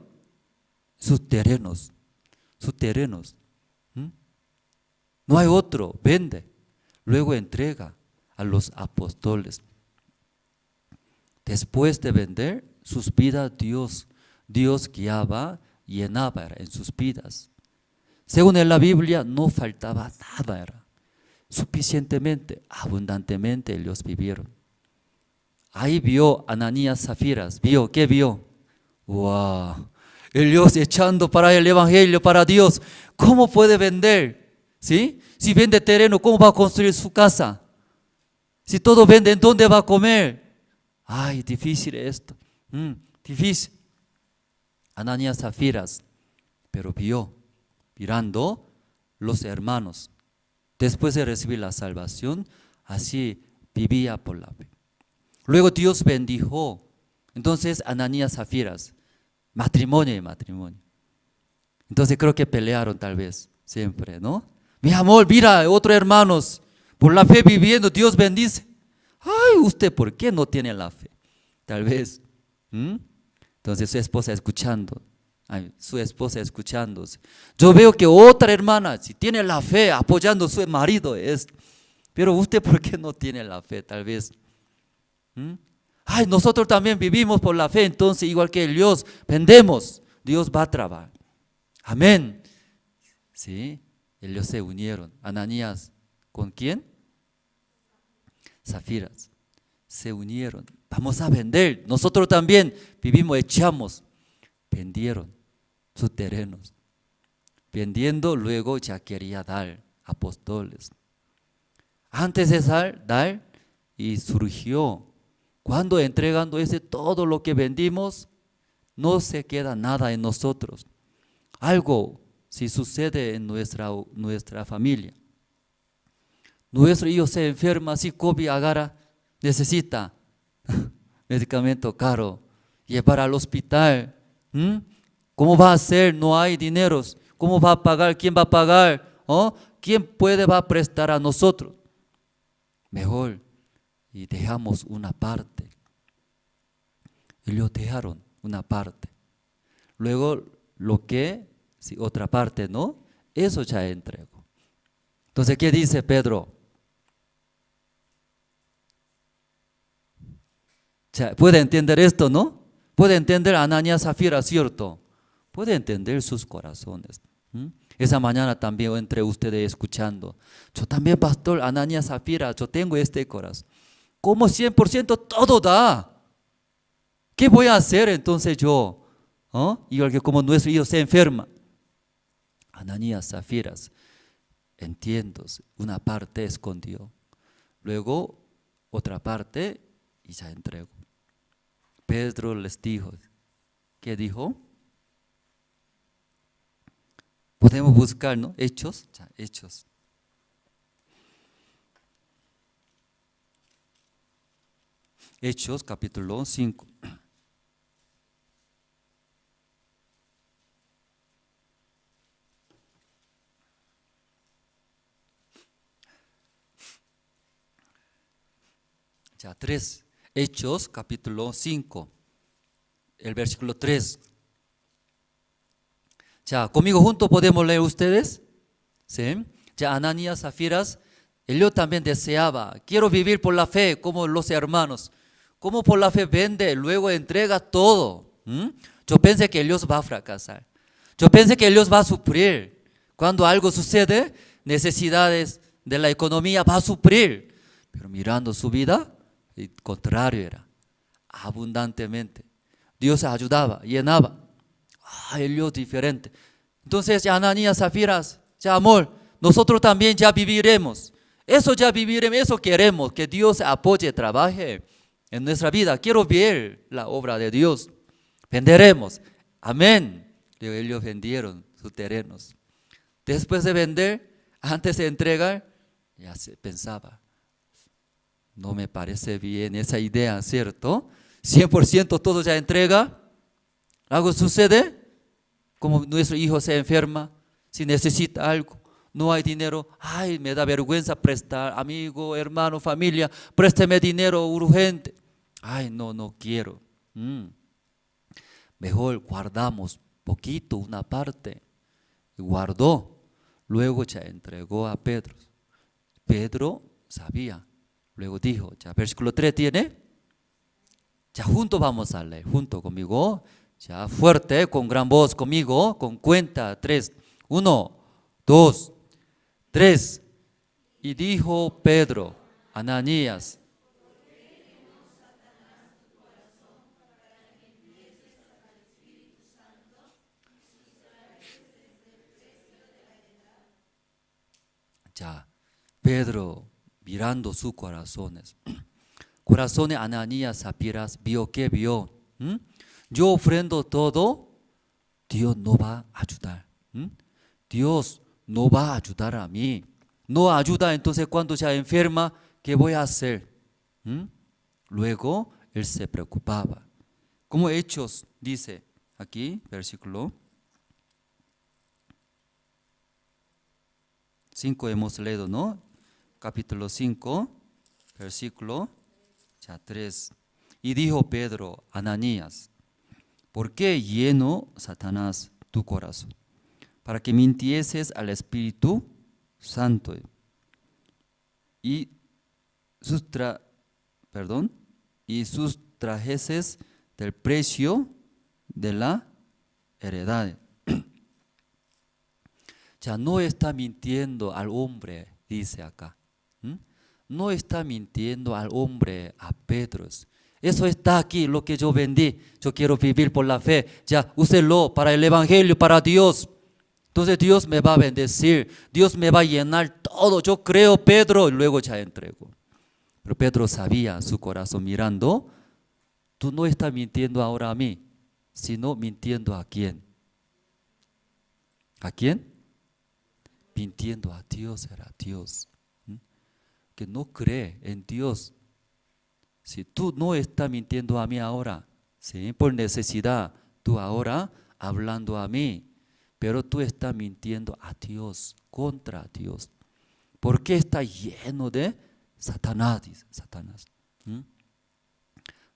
Sus terrenos. Sus terrenos. No hay otro. Vende. Luego entrega a los apóstoles. Después de vender sus vidas, Dios guiaba, llenaba en sus vidas. Según en la Biblia, no faltaba nada, era suficientemente, abundantemente ellos vivieron. Ahí vio Ananías, Zafiras, ¿qué vio? ¡Wow! Ellos echando para el Evangelio, para Dios. ¿Cómo puede vender? ¿Sí? Si vende terreno, ¿cómo va a construir su casa? Si todo vende, ¿en dónde va a comer? Ay, difícil esto. Difícil. Ananías, Zafiras, pero mirando los hermanos. Después de recibir la salvación, así vivía por la fe. Luego Dios bendijo. Entonces Ananías, Zafiras, matrimonio y matrimonio. Entonces creo que pelearon tal vez, siempre, ¿no? Mi amor, mira, otros hermanos, por la fe viviendo, Dios bendice. Ay, usted, ¿por qué no tiene la fe? Tal vez. Entonces su esposa escuchándose. Yo veo que otra hermana, si tiene la fe, apoyando a su marido, pero usted, ¿por qué no tiene la fe? Tal vez. Ay, nosotros también vivimos por la fe, entonces igual que Dios, vendemos, Dios va a trabajar. Amén. Sí, ellos se unieron. Ananías, ¿con quién? Zafiras. Se unieron. Vamos a vender. Nosotros también vivimos, echamos. Vendieron sus terrenos. Vendiendo, luego ya quería dar apóstoles. Antes de dar, y surgió. Cuando entregando todo lo que vendimos, no se queda nada en nosotros. Algo si sucede en nuestra familia. Nuestro hijo se enferma, si COVID agarra, necesita medicamento caro, llevar al hospital. ¿Cómo va a hacer? No hay dineros. ¿Cómo va a pagar? ¿Quién va a pagar? ¿Quién va a prestar a nosotros? Mejor, y dejamos una parte. Ellos dejaron una parte. Luego, otra parte, ¿no? Eso ya entregó. Entonces, ¿qué dice Pedro? ¿Puede entender esto, no? Puede entender a Ananías, Zafira, ¿cierto? Puede entender sus corazones. Esa mañana también entre ustedes escuchando. Yo también, pastor Ananías, Zafira, yo tengo este corazón. ¿Cómo 100% todo da? ¿Qué voy a hacer entonces yo? Igual que como nuestro hijo se enferma. Ananías, Zafiras, entiendo, una parte escondió. Luego, otra parte, y ya entregó. Pedro les dijo, ¿qué dijo? Podemos buscar, ¿no? Hechos, Hechos. Hechos, capítulo 5. Ya 3. Hechos, capítulo 5, el versículo 3. Ya, conmigo juntos podemos leer ustedes. ¿Sí? Ya, Ananías, Zafiras, ellos también deseaba, quiero vivir por la fe como los hermanos. Como por la fe vende, luego entrega todo. Yo pensé que ellos va a fracasar. Yo pensé que ellos va a suplir. Cuando algo sucede, necesidades de la economía va a suplir. Pero mirando su vida, el contrario era, abundantemente. Dios ayudaba, llenaba. Ellos diferente. Entonces, ya Ananías, Zafiras, ya amor, nosotros también ya viviremos. Eso ya viviremos, eso queremos, que Dios apoye, trabaje en nuestra vida. Quiero ver la obra de Dios. Venderemos. Amén. Ellos vendieron sus terrenos. Después de vender, antes de entregar, ya se pensaba, No me parece bien esa idea, ¿cierto? 100% todo ya entrega. Algo sucede, como nuestro hijo se enferma, si necesita algo, no hay dinero, ay, me da vergüenza prestar, amigo, hermano, familia, présteme dinero urgente. Ay, no quiero. Mejor guardamos poquito, una parte. Y guardó, luego ya entregó a Pedro. Pedro sabía, luego dijo, ya versículo 3 tiene, ya juntos vamos a leer, junto conmigo, ya fuerte, con gran voz conmigo, con cuenta, 3, 1, 2, 3. Y dijo Pedro, Ananías, ya, Pedro mirando sus corazones. Corazones Ananías, Zapiras, vio que vio. Yo ofrendo todo, Dios no va a ayudar. Dios no va a ayudar a mí. No ayuda, entonces cuando ya enferma, ¿qué voy a hacer? Luego él se preocupaba. Como Hechos dice aquí, versículo 5 hemos leído, ¿no? Capítulo 5, versículo 3. Y dijo Pedro, Ananías, ¿por qué llenó Satanás tu corazón? Para que mintieses al Espíritu Santo y sustrajeses del precio de la heredad. Ya no está mintiendo al hombre, dice acá. No está mintiendo al hombre, a Pedro. Eso está aquí, lo que yo vendí. Yo quiero vivir por la fe. Ya, úselo para el evangelio, para Dios. Entonces Dios me va a bendecir. Dios me va a llenar todo. Yo creo, Pedro, y luego ya entrego. Pero Pedro sabía su corazón mirando. Tú no estás mintiendo ahora a mí, sino mintiendo a quién. ¿A quién? Mintiendo a Dios, era Dios. Que no cree en Dios. Si tú no estás mintiendo a mí ahora, ¿sí? Por necesidad, tú ahora hablando a mí, pero tú estás mintiendo a Dios, contra Dios. ¿Por qué está lleno de Satanás? Dice Satanás.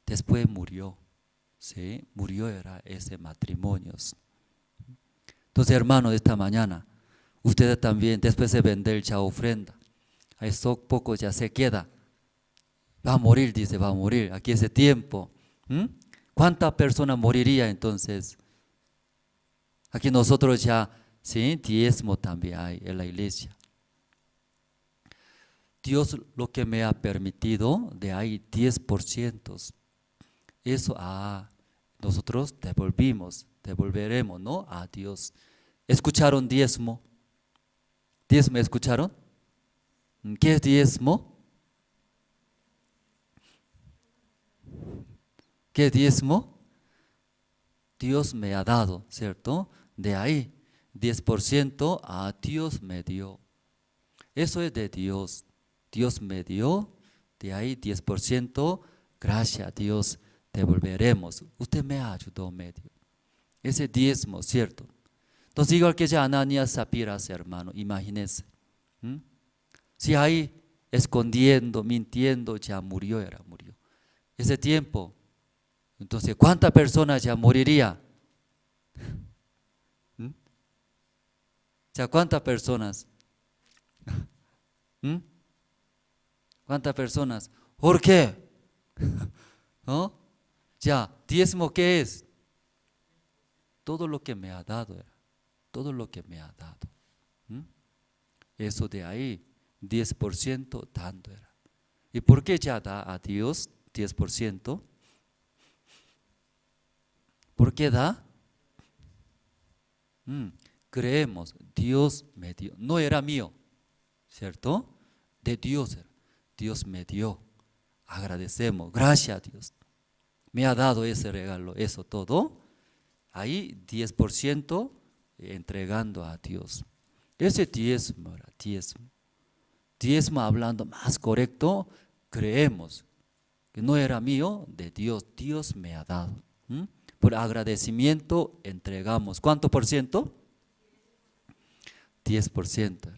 Después murió, ¿sí? Murió era ese matrimonio. Entonces, hermano, de esta mañana, ustedes también, después de vender ya ofrenda, a eso poco ya se queda. Va a morir, dice, va a morir. Aquí ese tiempo. ¿Cuántas personas moriría entonces? Aquí nosotros ya, sí, diezmo también hay en la iglesia. Dios lo que me ha permitido, de ahí 10%. Eso nosotros devolveremos, ¿no? A Dios. ¿Escucharon diezmo? ¿Diezmo escucharon? ¿Qué es diezmo? ¿Qué es diezmo? Dios me ha dado, ¿cierto? De ahí, 10% a Dios me dio. Eso es de Dios. Dios me dio, de ahí 10%, gracias a Dios, devolveremos. Usted me ayudó, me dio. Ese diezmo, ¿cierto? Entonces, igual que ya Ananías, Zapiras, hermano, imagínense. Si ahí escondiendo, mintiendo, ya murió. Ese tiempo, entonces, ¿cuántas personas ya moriría? ¿Ya cuántas personas? ¿Cuántas personas? ¿Por qué? ¿No? Ya, diezmo, ¿qué es? Todo lo que me ha dado, todo lo que me ha dado. Eso de ahí, 10% dando era. ¿Y por qué ya da a Dios 10%? ¿Por qué da? Creemos, Dios me dio. No era mío, ¿cierto? De Dios era. Dios me dio. Agradecemos, gracias a Dios. Me ha dado ese regalo, eso todo. Ahí 10% entregando a Dios. Ese diezmo era diezmo. Diezmo hablando más correcto, creemos que no era mío, de Dios, Dios me ha dado. Por agradecimiento entregamos. ¿Cuánto por ciento? 10%.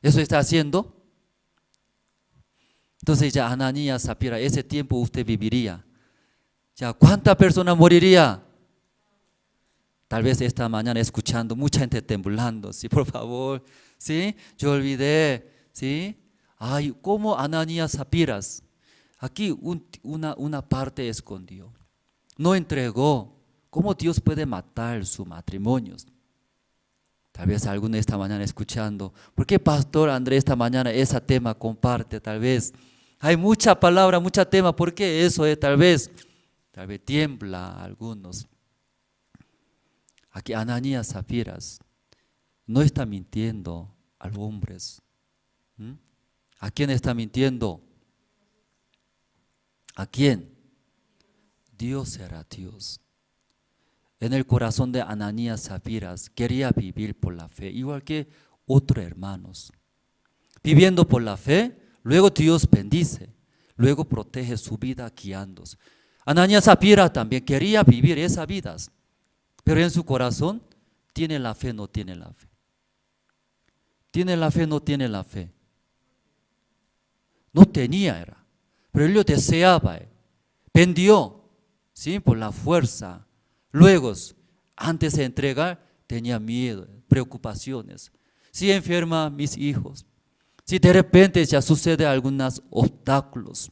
¿Eso está haciendo? Entonces ya Ananías, Zafira, ese tiempo usted viviría. Ya, ¿cuánta persona moriría? Tal vez esta mañana escuchando, mucha gente temblando, sí, por favor, sí, yo olvidé, sí. Ay, ¿cómo Ananías, Zafiras? Aquí una parte escondió, no entregó. ¿Cómo Dios puede matar sus matrimonios? Tal vez alguno esta mañana escuchando, ¿por qué Pastor Andrés esta mañana ese tema comparte? Tal vez hay mucha palabra, mucha tema, ¿por qué eso es? Tal vez tiembla a algunos. Aquí Ananías, Zafiras no está mintiendo a los hombres. ¿A quién está mintiendo? ¿A quién? Dios era Dios. En el corazón de Ananías, Zafiras quería vivir por la fe, igual que otros hermanos. Viviendo por la fe, luego Dios bendice, luego protege su vida guiándose. Ananías, Zafira también quería vivir esas vidas, pero en su corazón, ¿tiene la fe o no tiene la fe? ¿Tiene la fe o no tiene la fe? No tenía, era, pero él lo deseaba, vendió, ¿sí? Por la fuerza. Luego, antes de entregar, tenía miedo, preocupaciones. Si enferma mis hijos, si de repente ya sucede algunos obstáculos,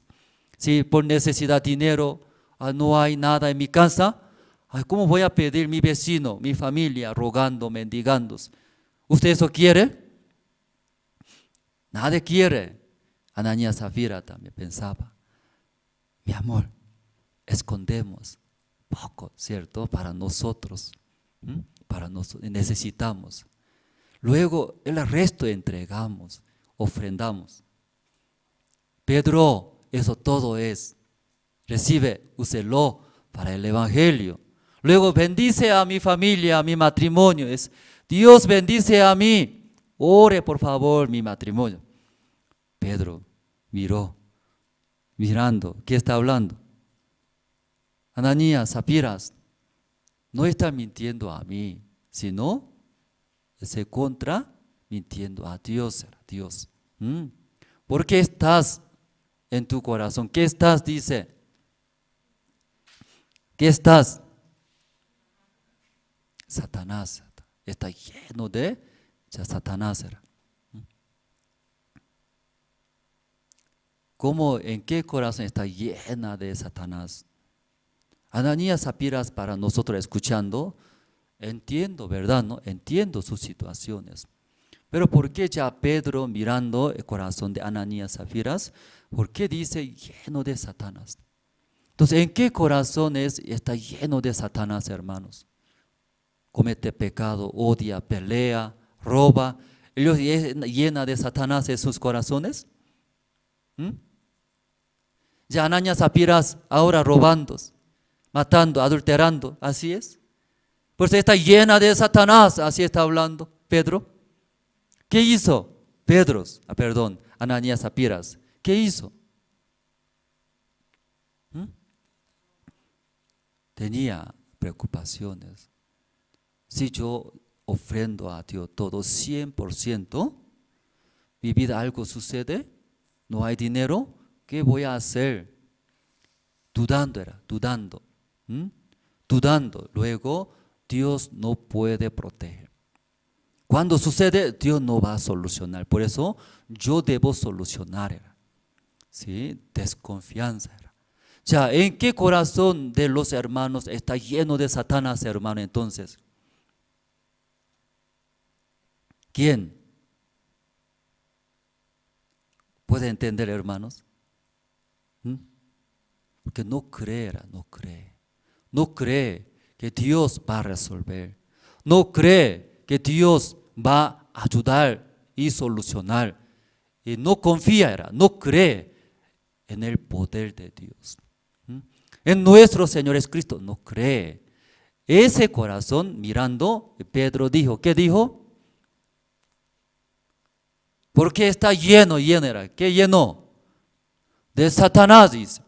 si por necesidad de dinero no hay nada en mi casa, ¿cómo voy a pedir mi vecino, mi familia, rogando, mendigando? ¿Usted eso quiere? Nadie quiere. Ananías, Zafira también pensaba, mi amor, escondemos poco, ¿cierto? Para nosotros, necesitamos. Luego el resto entregamos, ofrendamos. Pedro, eso todo es. Recibe, úselo para el evangelio. Luego bendice a mi familia, a mi matrimonio. Dios bendice a mí. Ore por favor mi matrimonio. Pedro mirando, ¿qué está hablando? Ananías, Zafiras, no está mintiendo a mí, sino se contra mintiendo a Dios. ¿Por qué estás en tu corazón? ¿Qué estás? Dice. ¿Qué estás? Satanás. Está lleno de Satanás. ¿Cómo, en qué corazón está llena de Satanás? Ananías, Zafiras, para nosotros escuchando, entiendo, ¿verdad? ¿No? Entiendo sus situaciones. Pero ¿por qué ya Pedro mirando el corazón de Ananías, Zafiras? ¿Por qué dice lleno de Satanás? Entonces, ¿en qué corazón está lleno de Satanás, hermanos? Comete pecado, odia, pelea, roba. ¿Ellos llena de Satanás en sus corazones? Ya Ananías, Zafiras ahora robando, matando, adulterando, así es. Pues está llena de Satanás, así está hablando Pedro. ¿Qué hizo? Ananías, Zafiras, ¿qué hizo? Tenía preocupaciones. Si yo ofrendo a Dios todo 100%, mi vida algo sucede, no hay dinero, ¿qué voy a hacer? Dudando. Luego Dios no puede proteger. Cuando sucede, Dios no va a solucionar. Por eso yo debo solucionar. ¿Sí? Desconfianza. Ya, ¿en qué corazón de los hermanos está lleno de Satanás, hermano? Entonces, ¿quién? ¿Puede entender, hermanos? Porque no cree que Dios va a resolver, no cree que Dios va a ayudar y solucionar, y no confía, no cree en el poder de Dios, en nuestro Señor Jesucristo, no cree. Ese corazón mirando, Pedro dijo, ¿qué dijo? Porque está lleno, ¿qué llenó? de Satanás, dice.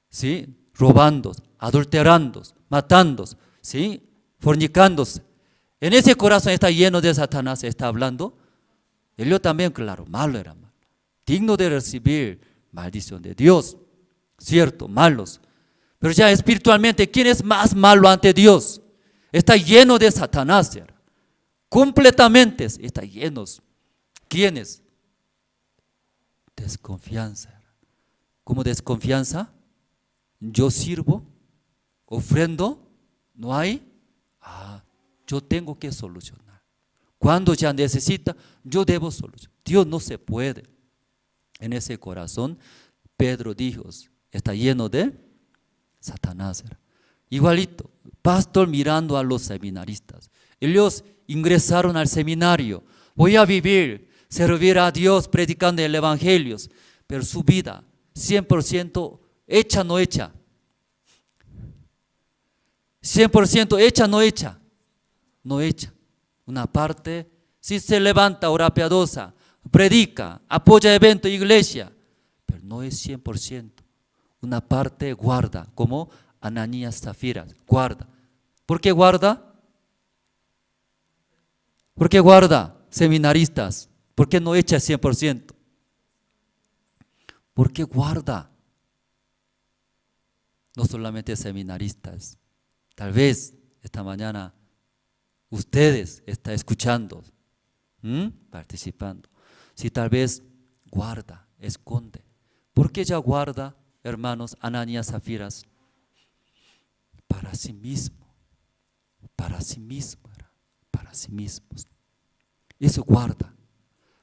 ¿Sí? Robando, adulterando, matando, ¿sí? Fornicándose. En ese corazón está lleno de Satanás, está hablando. Ellos también, claro, malo era malo. Digno de recibir maldición de Dios. Cierto, malos. Pero ya espiritualmente, ¿quién es más malo ante Dios? Está lleno de Satanás. Completamente está llenos. ¿Quiénes? Desconfianza. ¿Cómo desconfianza? Yo sirvo, ofrendo, no hay. Yo tengo que solucionar. Cuando ya necesita, yo debo solucionar. Dios no se puede. En ese corazón, Pedro dijo, está lleno de Satanás. Igualito, pastor mirando a los seminaristas. Ellos ingresaron al seminario. Voy a vivir, servir a Dios predicando el evangelio. Pero su vida, 100% hecha, no hecha. 100% hecha, no hecha. No hecha. Una parte, si se levanta hora piadosa, predica, apoya evento, iglesia, pero no es 100%. Una parte guarda, como Ananías, Zafira, guarda. ¿Por qué guarda? ¿Por qué guarda, seminaristas? ¿Por qué no echa 100%? ¿Por qué guarda? No solamente seminaristas, tal vez esta mañana ustedes están escuchando, participando. Si tal vez guarda, esconde. ¿Por qué ya guarda, hermanos, Ananías, Zafiras? Para sí mismo, para sí mismo, para sí mismos. Eso guarda.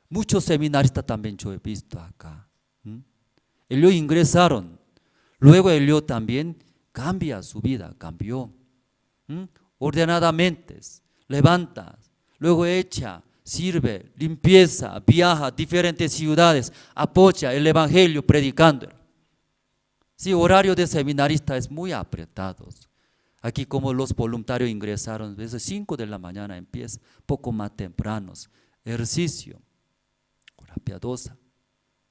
Muchos seminaristas también yo he visto acá. Ellos ingresaron, luego ellos también cambia su vida, cambió. Ordenadamente, levanta, luego echa, sirve, limpieza, viaja a diferentes ciudades, apoya el evangelio predicando. Sí, horario de seminarista es muy apretado. Aquí como los voluntarios ingresaron, desde 5 de la mañana empieza, poco más tempranos, ejercicio, hora piadosa.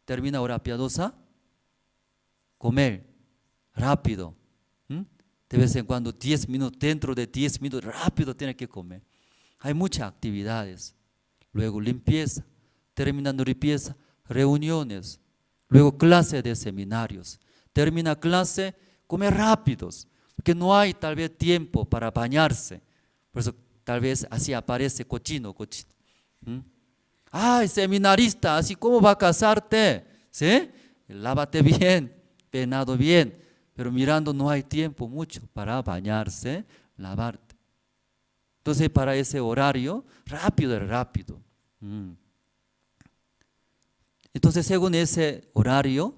Termina hora piadosa, comer, rápido. De vez en cuando 10 minutos, dentro de 10 minutos, rápido tiene que comer. Hay muchas actividades. Luego limpieza, terminando limpieza, reuniones, luego clase de seminarios. Termina clase, come rápidos, porque no hay tal vez tiempo para bañarse. Por eso tal vez así aparece cochino. Ay, seminarista, así cómo va a casarte, ¿sí? Lávate bien, peinado bien, pero mirando no hay tiempo mucho para bañarse, lavarte. Entonces para ese horario, rápido. Entonces según ese horario,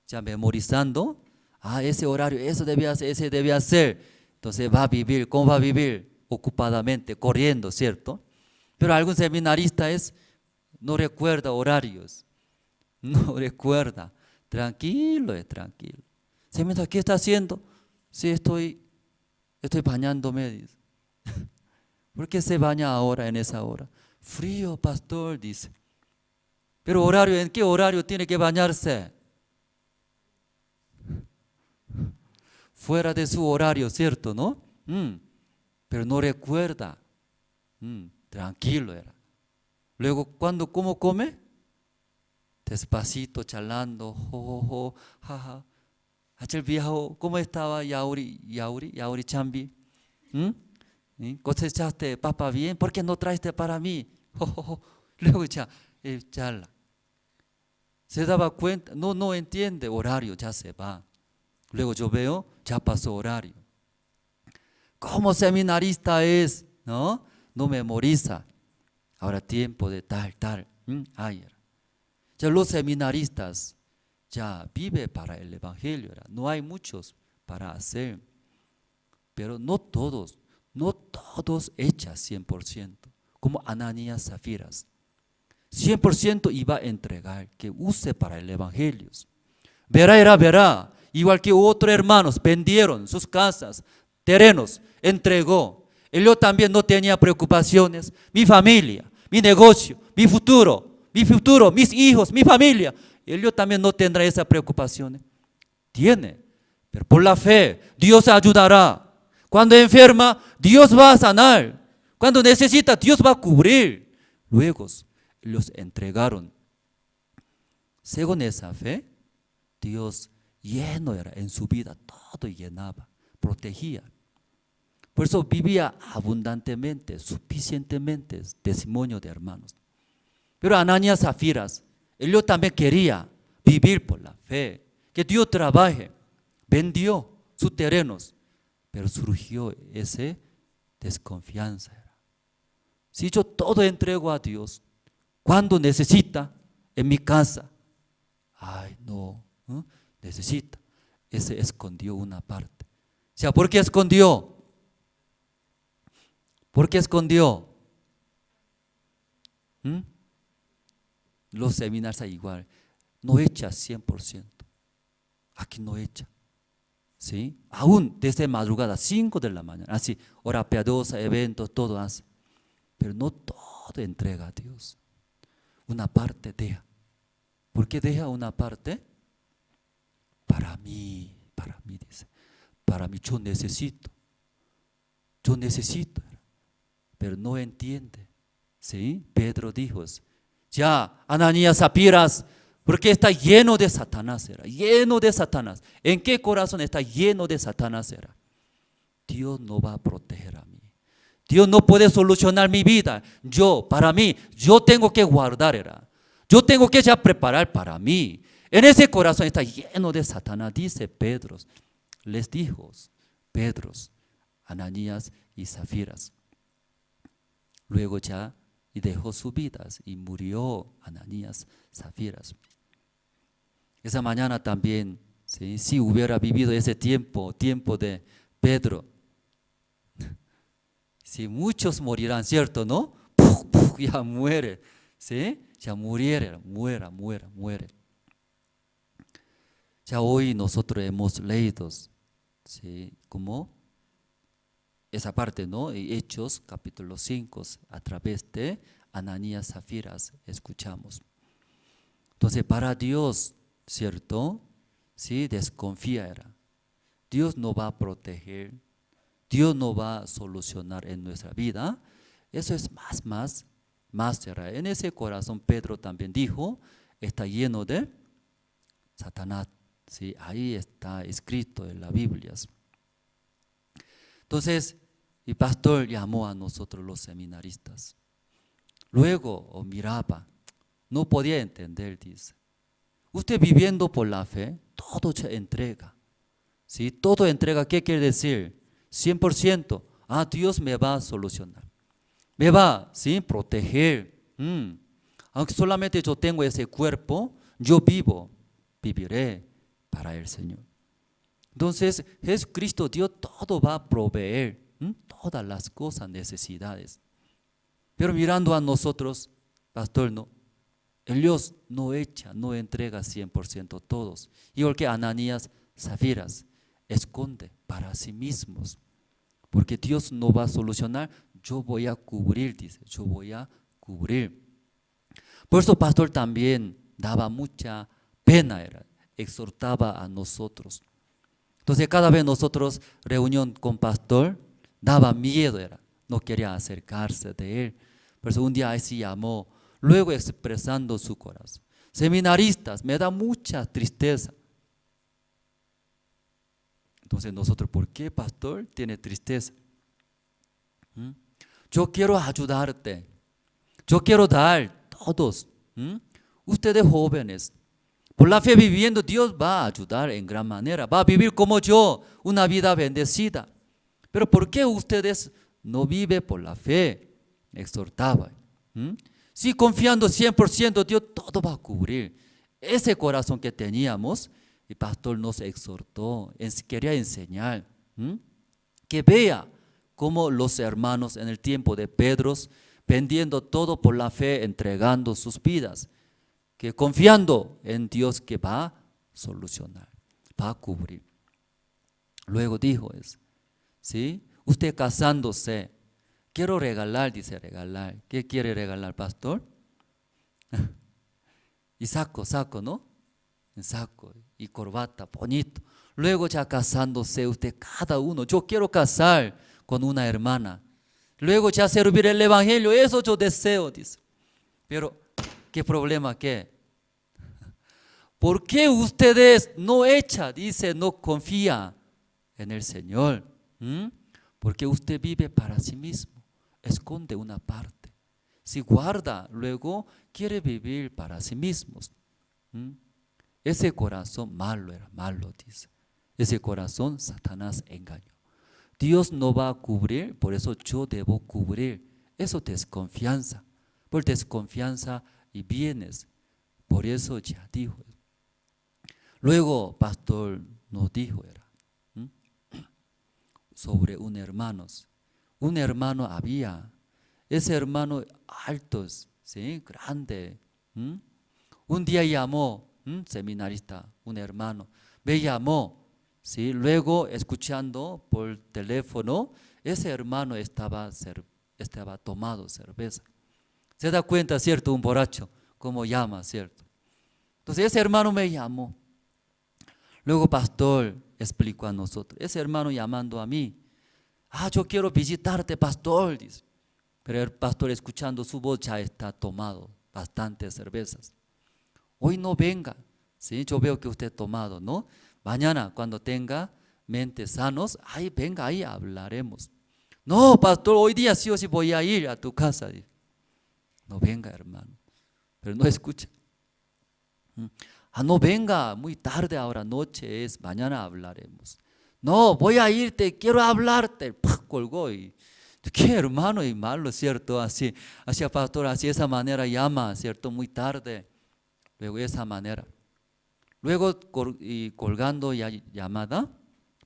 ya memorizando, ese horario, eso debía hacer, ese debía hacer. Entonces va a vivir, ¿cómo va a vivir? Ocupadamente, corriendo, ¿cierto? Pero algún seminarista no recuerda horarios, no recuerda, tranquilo. Seminarista, ¿qué está haciendo? Sí, estoy bañándome, dice. ¿Por qué se baña ahora, en esa hora? Frío, pastor, dice. Pero horario, ¿en qué horario tiene que bañarse? Fuera de su horario, ¿cierto, no? Pero no recuerda. Tranquilo era. Luego, ¿cómo come? Despacito, charlando, jaja. Ayer viejo, ¿cómo estaba Yauri Chambi? ¿Cosechaste papa bien? ¿Por qué no traiste para mí? Luego ya, charla. Se daba cuenta, no entiende horario, ya se va. Luego yo veo, ya pasó horario. ¿Cómo seminarista es? No memoriza. Ahora tiempo de tal. Ayer. Ya los seminaristas ya vive para el evangelio. No hay muchos para hacer. Pero no todos echan 100%. Como Ananías, Zafiras. 100% iba a entregar, que use para el evangelio. Verá. Igual que otros hermanos vendieron sus casas, terrenos, entregó. Él también no tenía preocupaciones. Mi familia, mi negocio, mi futuro, mis hijos, mi familia. Ellos también no tendrán esa preocupación. Tiene, pero por la fe Dios ayudará. Cuando enferma, Dios va a sanar. Cuando necesita, Dios va a cubrir. Luego los entregaron. Según esa fe, Dios lleno era en su vida, todo llenaba, protegía. Por eso vivía abundantemente, suficientemente, testimonio de hermanos. Pero Ananías, Zafiras, ellos también quería vivir por la fe, que Dios trabaje, vendió sus terrenos, pero surgió esa desconfianza. Si yo todo entrego a Dios, cuando necesita, en mi casa, ay no, necesita, ese escondió una parte. O sea, ¿por qué escondió? ¿Por qué escondió? Los seminarios igual, no echa 100%, aquí no echa, ¿sí? Aún desde madrugada, 5 de la mañana, así, hora piadosa, eventos, todo hace, pero no todo entrega a Dios, una parte deja. ¿Por qué deja una parte? Para mí dice, para mí yo necesito, pero no entiende, ¿sí? Pedro dijo, ya, Ananías, Zafiras, porque está lleno de Satanás, era lleno de Satanás. ¿En qué corazón está lleno de Satanás? Era Dios no va a proteger a mí. Dios no puede solucionar mi vida. Para mí, yo tengo que guardar, era. Yo tengo que ya preparar para mí. En ese corazón está lleno de Satanás, dice Pedro. Les dijo, Pedro, Ananías y Zafiras. Luego ya y dejó sus vidas y murió Ananías, Zafiras. Esa mañana también, ¿sí? Si hubiera vivido ese tiempo de Pedro, si muchos morirán, ¿cierto? ¿No? Ya muere, ¿sí? Ya muere. Ya hoy nosotros hemos leído, ¿sí? Como esa parte, ¿no? Hechos capítulo 5, a través de Ananías, Zafiras, escuchamos. Entonces para Dios, ¿cierto? Sí, desconfía era. Dios no va a proteger, Dios no va a solucionar en nuestra vida. Eso es más era. En ese corazón Pedro también dijo, está lleno de Satanás. Sí, ahí está escrito en la Biblia. Entonces, el pastor llamó a nosotros los seminaristas. Luego miraba, no podía entender, dice. Usted viviendo por la fe, todo se entrega. ¿Sí? Todo entrega, ¿qué quiere decir? 100%. Dios me va a solucionar. Me va, ¿sí? Proteger. Aunque solamente yo tengo ese cuerpo, yo viviré para el Señor. Entonces, Jesucristo, Dios todo va a proveer, todas las cosas, necesidades. Pero mirando a nosotros, pastor, no, Dios no entrega 100% todos. Igual que Ananías, Zafiras, esconde para sí mismos. Porque Dios no va a solucionar, yo voy a cubrir, dice, yo voy a cubrir. Por eso pastor también daba mucha pena, exhortaba a nosotros. Entonces cada vez nosotros, reunión con pastor, daba miedo, no quería acercarse de él. Por eso un día así llamó, luego expresando su corazón. Seminaristas, me da mucha tristeza. Entonces nosotros, ¿por qué pastor tiene tristeza? Yo quiero ayudarte, yo quiero dar todos. Ustedes jóvenes, por la fe viviendo, Dios va a ayudar en gran manera, va a vivir como yo, una vida bendecida. Pero ¿por qué ustedes no viven por la fe? Exhortaba. Si confiando 100%, Dios todo va a cubrir. Ese corazón que teníamos, el pastor nos exhortó, quería enseñar, que vea cómo los hermanos en el tiempo de Pedro, vendiendo todo por la fe, entregando sus vidas, que confiando en Dios que va a solucionar, va a cubrir. Luego dijo, ¿sí? Usted casándose, quiero regalar, dice regalar. ¿Qué quiere regalar, pastor? Y saco, ¿no? en saco y corbata, bonito. Luego ya casándose usted, cada uno, yo quiero casar con una hermana. Luego ya servir el evangelio, eso yo deseo, dice. Pero, ¿qué problema qué? ¿Por qué ustedes no echa, dice, no confía en el Señor? Porque usted vive para sí mismo, esconde una parte. Si guarda, luego quiere vivir para sí mismos. Ese corazón malo era malo, dice. Ese corazón Satanás engañó. Dios no va a cubrir, por eso yo debo cubrir. Eso desconfianza. Por desconfianza y bienes. Por eso ya dijo. Luego, pastor nos dijo, era sobre un hermano. Un hermano había. Ese hermano alto, ¿sí? Grande. Un día llamó, seminarista, un hermano. Me llamó. ¿Sí? Luego, escuchando por teléfono, ese hermano estaba tomado cerveza. Se da cuenta, ¿cierto? Un borracho, como llama, ¿cierto? Entonces ese hermano me llamó. Luego pastor explicó a nosotros, ese hermano llamando a mí, yo quiero visitarte, pastor, dice. Pero el pastor, escuchando su voz, ya está tomado bastantes cervezas. Hoy no venga, ¿sí? Yo veo que usted ha tomado, ¿no? Mañana, cuando tenga mentes sanos, venga, ahí hablaremos. No, pastor, hoy día sí o sí voy a ir a tu casa. No venga, hermano, pero no escucha. No venga, muy tarde ahora, noche es, mañana hablaremos. No, voy a irte, quiero hablarte. ¡Pah! Colgó y, ¿qué hermano? Y malo, ¿cierto? Así el pastor, así esa manera llama, ¿cierto? Muy tarde. Luego de esa manera. Luego colgando ya llamada,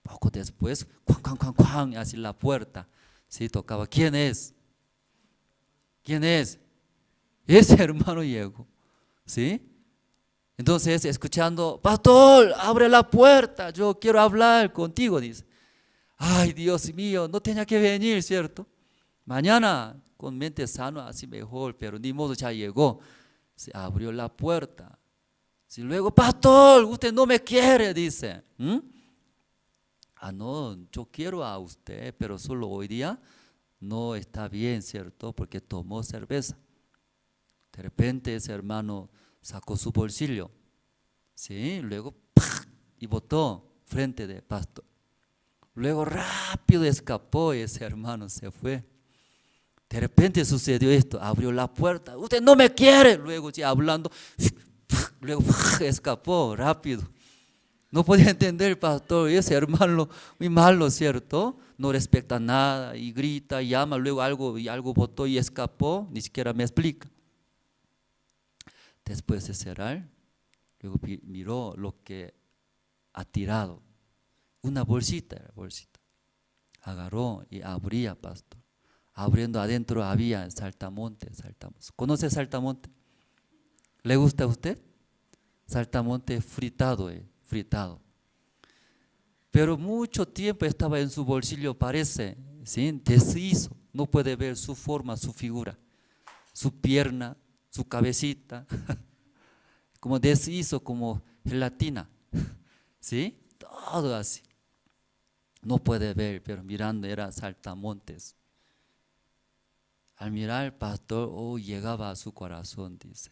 poco después, cuan, así la puerta, ¿sí? Tocaba, ¿quién es? ¿Quién es? Ese hermano llegó, ¿sí? Entonces, escuchando, pastor, abre la puerta, yo quiero hablar contigo, dice. Ay, Dios mío, no tenía que venir, ¿cierto? Mañana, con mente sana, así mejor, pero ni modo, ya llegó. Se abrió la puerta. Si luego, pastor, usted no me quiere, dice. No, yo quiero a usted, pero solo hoy día no está bien, ¿cierto? Porque tomó cerveza. De repente ese hermano sacó su bolsillo, ¿sí? Luego, ¡pah! Y botó frente del pastor. Luego rápido escapó y ese hermano se fue. De repente sucedió esto, abrió la puerta, usted no me quiere. Luego ya hablando, luego escapó rápido. No podía entender el pastor, y ese hermano muy malo, ¿cierto? No respeta nada y grita, y llama, luego algo botó y escapó, ni siquiera me explica. Después de cerrar, luego miró lo que ha tirado, una bolsita, agarró y abría, pastor. Abriendo adentro había saltamontes. ¿Conoce saltamonte? ¿Le gusta a usted? Saltamonte fritado, fritado. Pero mucho tiempo estaba en su bolsillo, parece, ¿sí? Deshizo, no puede ver su forma, su figura, su pierna, su cabecita, como deshizo, como gelatina, ¿sí? Todo así. No puede ver, pero mirando era saltamontes. Al mirar al pastor, llegaba a su corazón, dice,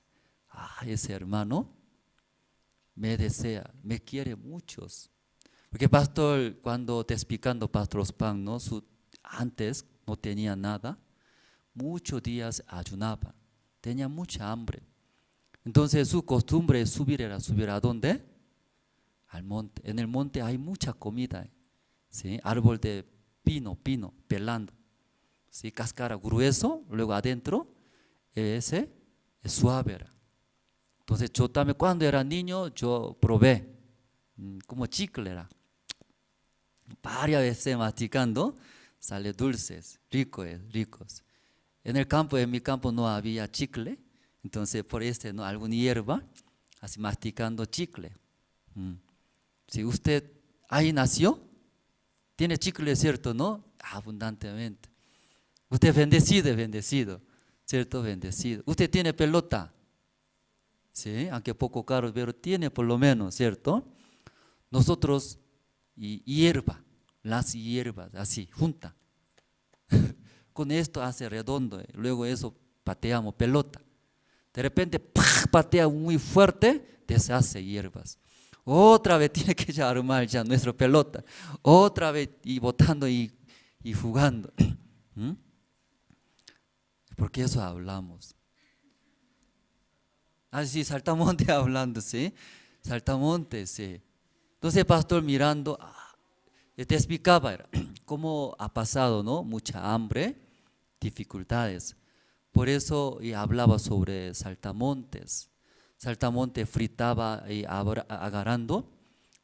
ese hermano me desea, me quiere muchos. Porque pastor, cuando te explicando pastor Ospan, ¿no? Antes no tenía nada, muchos días ayunaba, tenía mucha hambre. Entonces su costumbre es subir ¿a dónde? Al monte. En el monte hay mucha comida, ¿sí? Árbol de pino, pelando. ¿Sí? Cáscara grueso, luego adentro, ese es suave. Era. Entonces yo también cuando era niño, yo probé, como chicle era. Varias veces masticando, sale dulces, ricos. En mi campo no había chicle, entonces por no alguna hierba, así masticando chicle. Si usted ahí nació, tiene chicle, ¿cierto? ¿No? Abundantemente. Usted es bendecido, ¿cierto? Bendecido. Usted tiene pelota. ¿sí? Aunque poco caro, pero tiene por lo menos, ¿cierto? Nosotros, y hierba, las hierbas, así, junta. Con esto hace redondo, luego eso pateamos pelota. De repente, ¡pah!, patea muy fuerte, deshace hierbas. Otra vez tiene que ya armar ya nuestra pelota. Otra vez y botando y jugando. ¿Mm? Porque eso hablamos. Así, saltamonte hablando, ¿sí? Saltamonte, sí. Entonces el pastor mirando, te explicaba cómo ha pasado, ¿no? Mucha hambre, dificultades. Por eso y hablaba sobre saltamontes. Saltamonte fritaba y agarrando,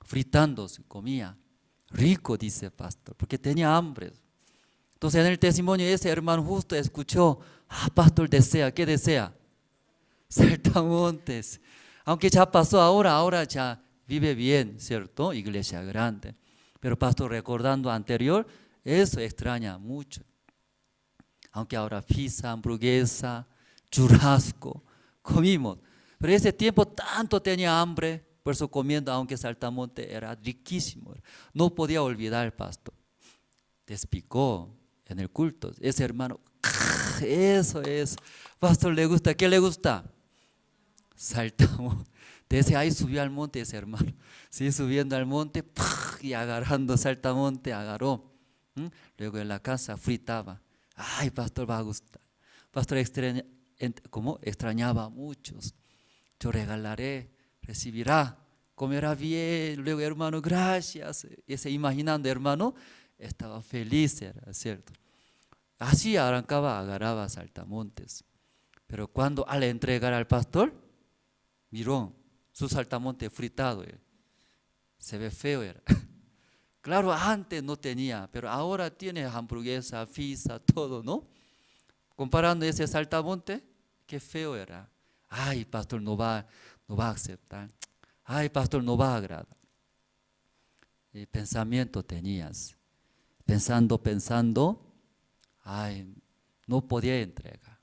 fritando, comía. Rico, dice el pastor, porque tenía hambre. Entonces en el testimonio ese hermano justo escuchó, pastor desea, ¿qué desea? Saltamontes. Aunque ya pasó ahora ya vive bien, ¿cierto? Iglesia grande. Pero pastor recordando anterior, eso extraña mucho. Aunque ahora pizza, hamburguesa, churrasco, comimos. Pero ese tiempo tanto tenía hambre, por eso comiendo, aunque saltamonte era riquísimo. No podía olvidar el pastor. Te explicó en el culto, ese hermano, eso es. Pastor, ¿le gusta? ¿Qué le gusta? Saltamonte. Desde ahí subió al monte ese hermano. Sí, subiendo al monte y agarrando saltamonte, agarró. Luego en la casa fritaba. Ay, pastor, va a gustar. Pastor extrañaba a muchos. Yo regalaré, recibirá, comerá bien. Luego, hermano, gracias. Ese imaginando, hermano, estaba feliz, era cierto. Así arrancaba, agarraba saltamontes. Pero cuando al entregar al pastor, miró su saltamonte fritado. Se ve feo, era. Claro, antes no tenía, pero ahora tiene hamburguesa, pizza, todo, ¿no? Comparando ese saltamonte, qué feo era. Ay, pastor, no va a aceptar. Ay, pastor, no va a agradar. Y pensamiento tenías. Pensando, ay, no podía entregar.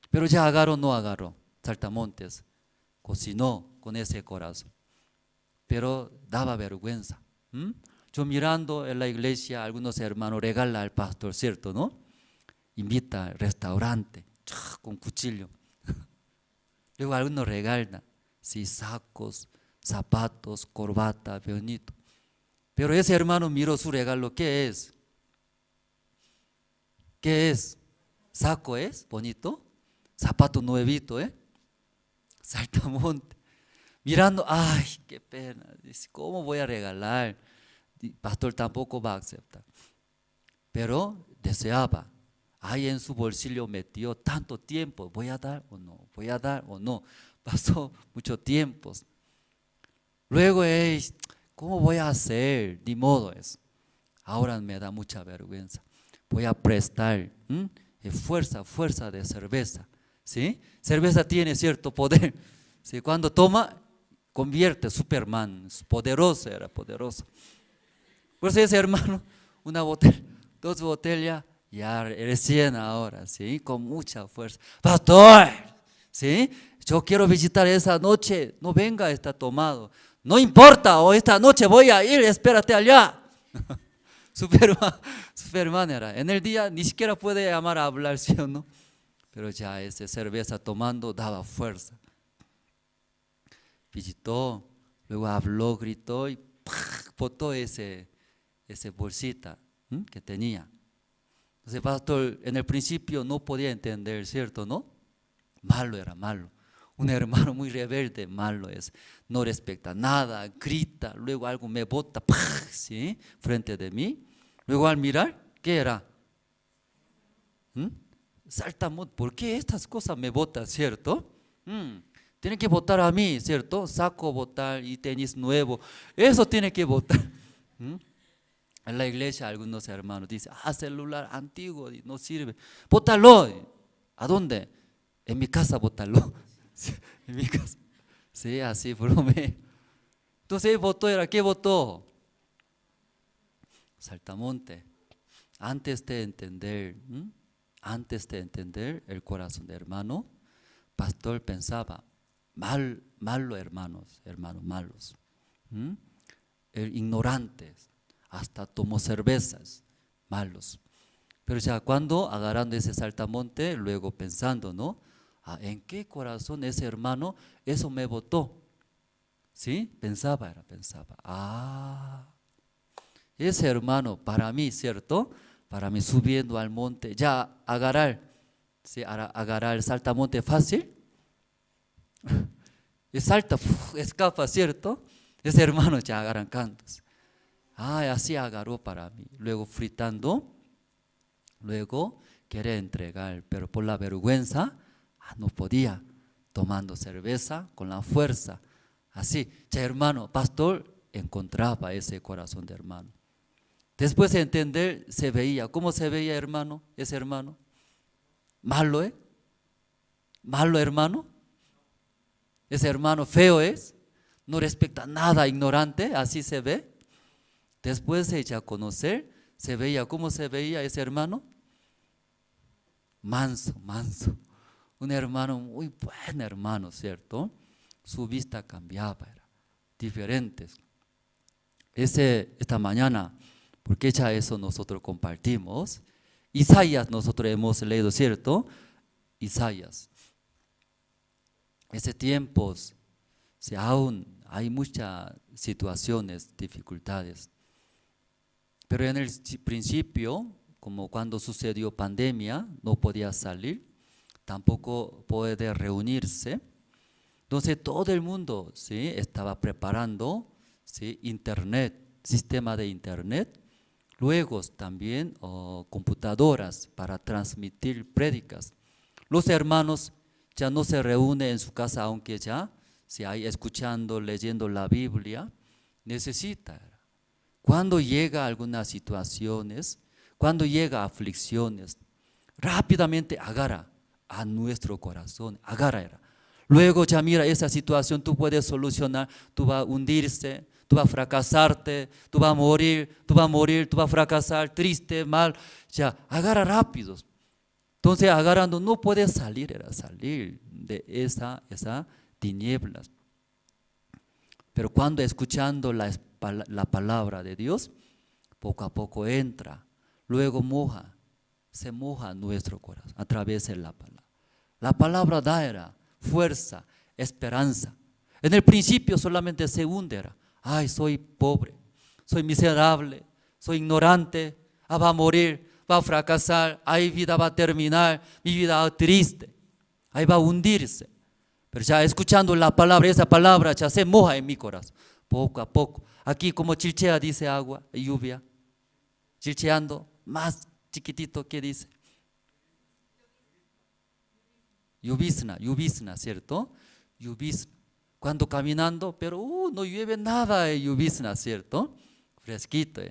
Pero ya no agarró saltamontes. Cocinó con ese corazón. Pero daba vergüenza. Yo mirando en la iglesia, algunos hermanos regalan al pastor, ¿cierto, no? Invita al restaurante, con cuchillo. Luego algunos regalan, sí, sacos, zapatos, corbata, bonito. Pero ese hermano miró su regalo, ¿qué es? ¿Qué es? ¿Saco es? Bonito. Zapato nuevito, Saltamonte. Mirando, ay, qué pena. Dice, ¿cómo voy a regalar? Pastor tampoco va a aceptar. Pero deseaba. Ahí en su bolsillo metió tanto tiempo. ¿Voy a dar o no? ¿Voy a dar o no? Pasó mucho tiempo. Luego, ¿cómo voy a hacer? Ni modo es. Ahora me da mucha vergüenza. Voy a prestar fuerza de cerveza. ¿Sí? Cerveza tiene cierto poder. ¿Sí? Cuando toma, convierte Superman. Poderoso, era poderoso. Por eso ese hermano, una botella, 2 botellas, ya recién ahora, ¿sí? Con mucha fuerza. Pastor, ¿sí? Yo quiero visitar esa noche, no venga, está tomado. No importa, o esta noche voy a ir, espérate allá. Superman era. En el día ni siquiera puede llamar a hablar, ¿sí o no? Pero ya esa cerveza tomando daba fuerza. Visitó, luego habló, gritó y botó ese bolsita que tenía. Entonces, pastor, en el principio no podía entender, ¿cierto, no? Malo era malo. Un hermano muy rebelde, malo es. No respeta nada, grita, luego algo me bota, ¿sí? Frente de mí. Luego al mirar, ¿qué era? Saltamonte, ¿por qué estas cosas me botan, cierto? Tiene que votar a mí, ¿cierto? Saco botar y tenis nuevo. Eso tiene que votar. En la iglesia algunos hermanos dicen, celular antiguo, no sirve. Bótalo. ¿A dónde? En mi casa bótalo. En mi casa. Sí, así bromé. Entonces votó, ¿qué votó? Saltamonte. Antes de entender el corazón de hermano, pastor pensaba, malo hermanos, malos. Ignorantes, hasta tomó cervezas, malos. Pero ya cuando agarrando ese saltamonte, luego pensando, ¿no? ¿En qué corazón ese hermano eso me votó? ¿Sí? Pensaba. Ese hermano para mí, ¿cierto? Para mí subiendo al monte, ya agarrar, ¿sí? Agarrar el saltamonte fácil. Y salta, escapa, ¿cierto? Ese hermano ya agarran cantos. Así agarró para mí. Luego fritando, luego quiere entregar, pero por la vergüenza no podía, tomando cerveza con la fuerza. Así, ya hermano, pastor, encontraba ese corazón de hermano. Después de entender, se veía. ¿Cómo se veía hermano? Ese hermano. Malo, ¿eh? Malo hermano. Ese hermano feo es. No respeta nada, ignorante, así se ve. Después de ya conocer, se veía. ¿Cómo se veía ese hermano? Manso. Un hermano muy buen hermano, ¿cierto? Su vista cambiaba, era diferentes. Esta mañana, porque ya eso nosotros compartimos, Isaías nosotros hemos leído, ¿cierto? Isaías. Ese tiempo, si aún hay muchas situaciones, dificultades, pero en el principio, como cuando sucedió pandemia, no podía salir, tampoco puede reunirse. Entonces todo el mundo, ¿sí?, estaba preparando, ¿sí?, internet, sistema de internet, luego también computadoras para transmitir prédicas. Los hermanos ya no se reúnen en su casa, aunque ya si hay escuchando, leyendo la Biblia, necesita. Cuando llega algunas situaciones, cuando llega aflicciones, rápidamente agarra a nuestro corazón, agarra. Luego ya mira esa situación, tú puedes solucionar, tú vas a hundirse, tú vas a fracasarte, tú vas a morir, tú vas a fracasar, triste, mal, ya agarra rápido. Entonces agarrando no puedes salir de esa tinieblas. Pero cuando escuchando la palabra de Dios, poco a poco entra, luego se moja nuestro corazón a través de la palabra. La palabra da fuerza, esperanza. En el principio solamente se hunde, soy pobre, soy miserable, soy ignorante, va a morir, va a fracasar, mi vida va a terminar, mi vida va triste, ahí va a hundirse. Pero ya escuchando la palabra, esa palabra ya se moja en mi corazón, poco a poco. Aquí como chilchea dice agua, lluvia, chilcheando, más chiquitito que dice. Llovizna, ¿cierto? Llovizna. Cuando caminando, pero no llueve nada, llovizna, ¿cierto? Fresquito,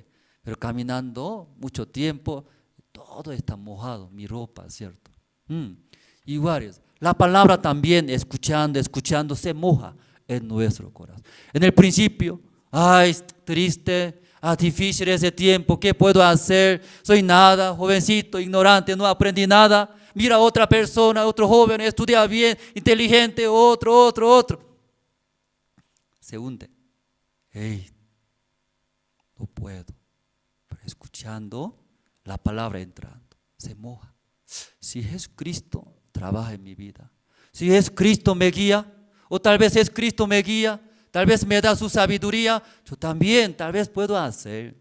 pero caminando mucho tiempo, todo está mojado, mi ropa, ¿cierto? Igual, la palabra también, escuchando, se moja en nuestro corazón. En el principio, triste, difícil ese tiempo, ¿qué puedo hacer? Soy nada, jovencito, ignorante, no aprendí nada. Mira a otra persona, otro joven, estudia bien, inteligente, otro. Se hunde. No puedo. Pero escuchando la palabra entrando, se moja. Si Jesucristo trabaja en mi vida, si Jesucristo me guía, o tal vez Jesucristo me guía, tal vez me da su sabiduría, yo también tal vez puedo hacer.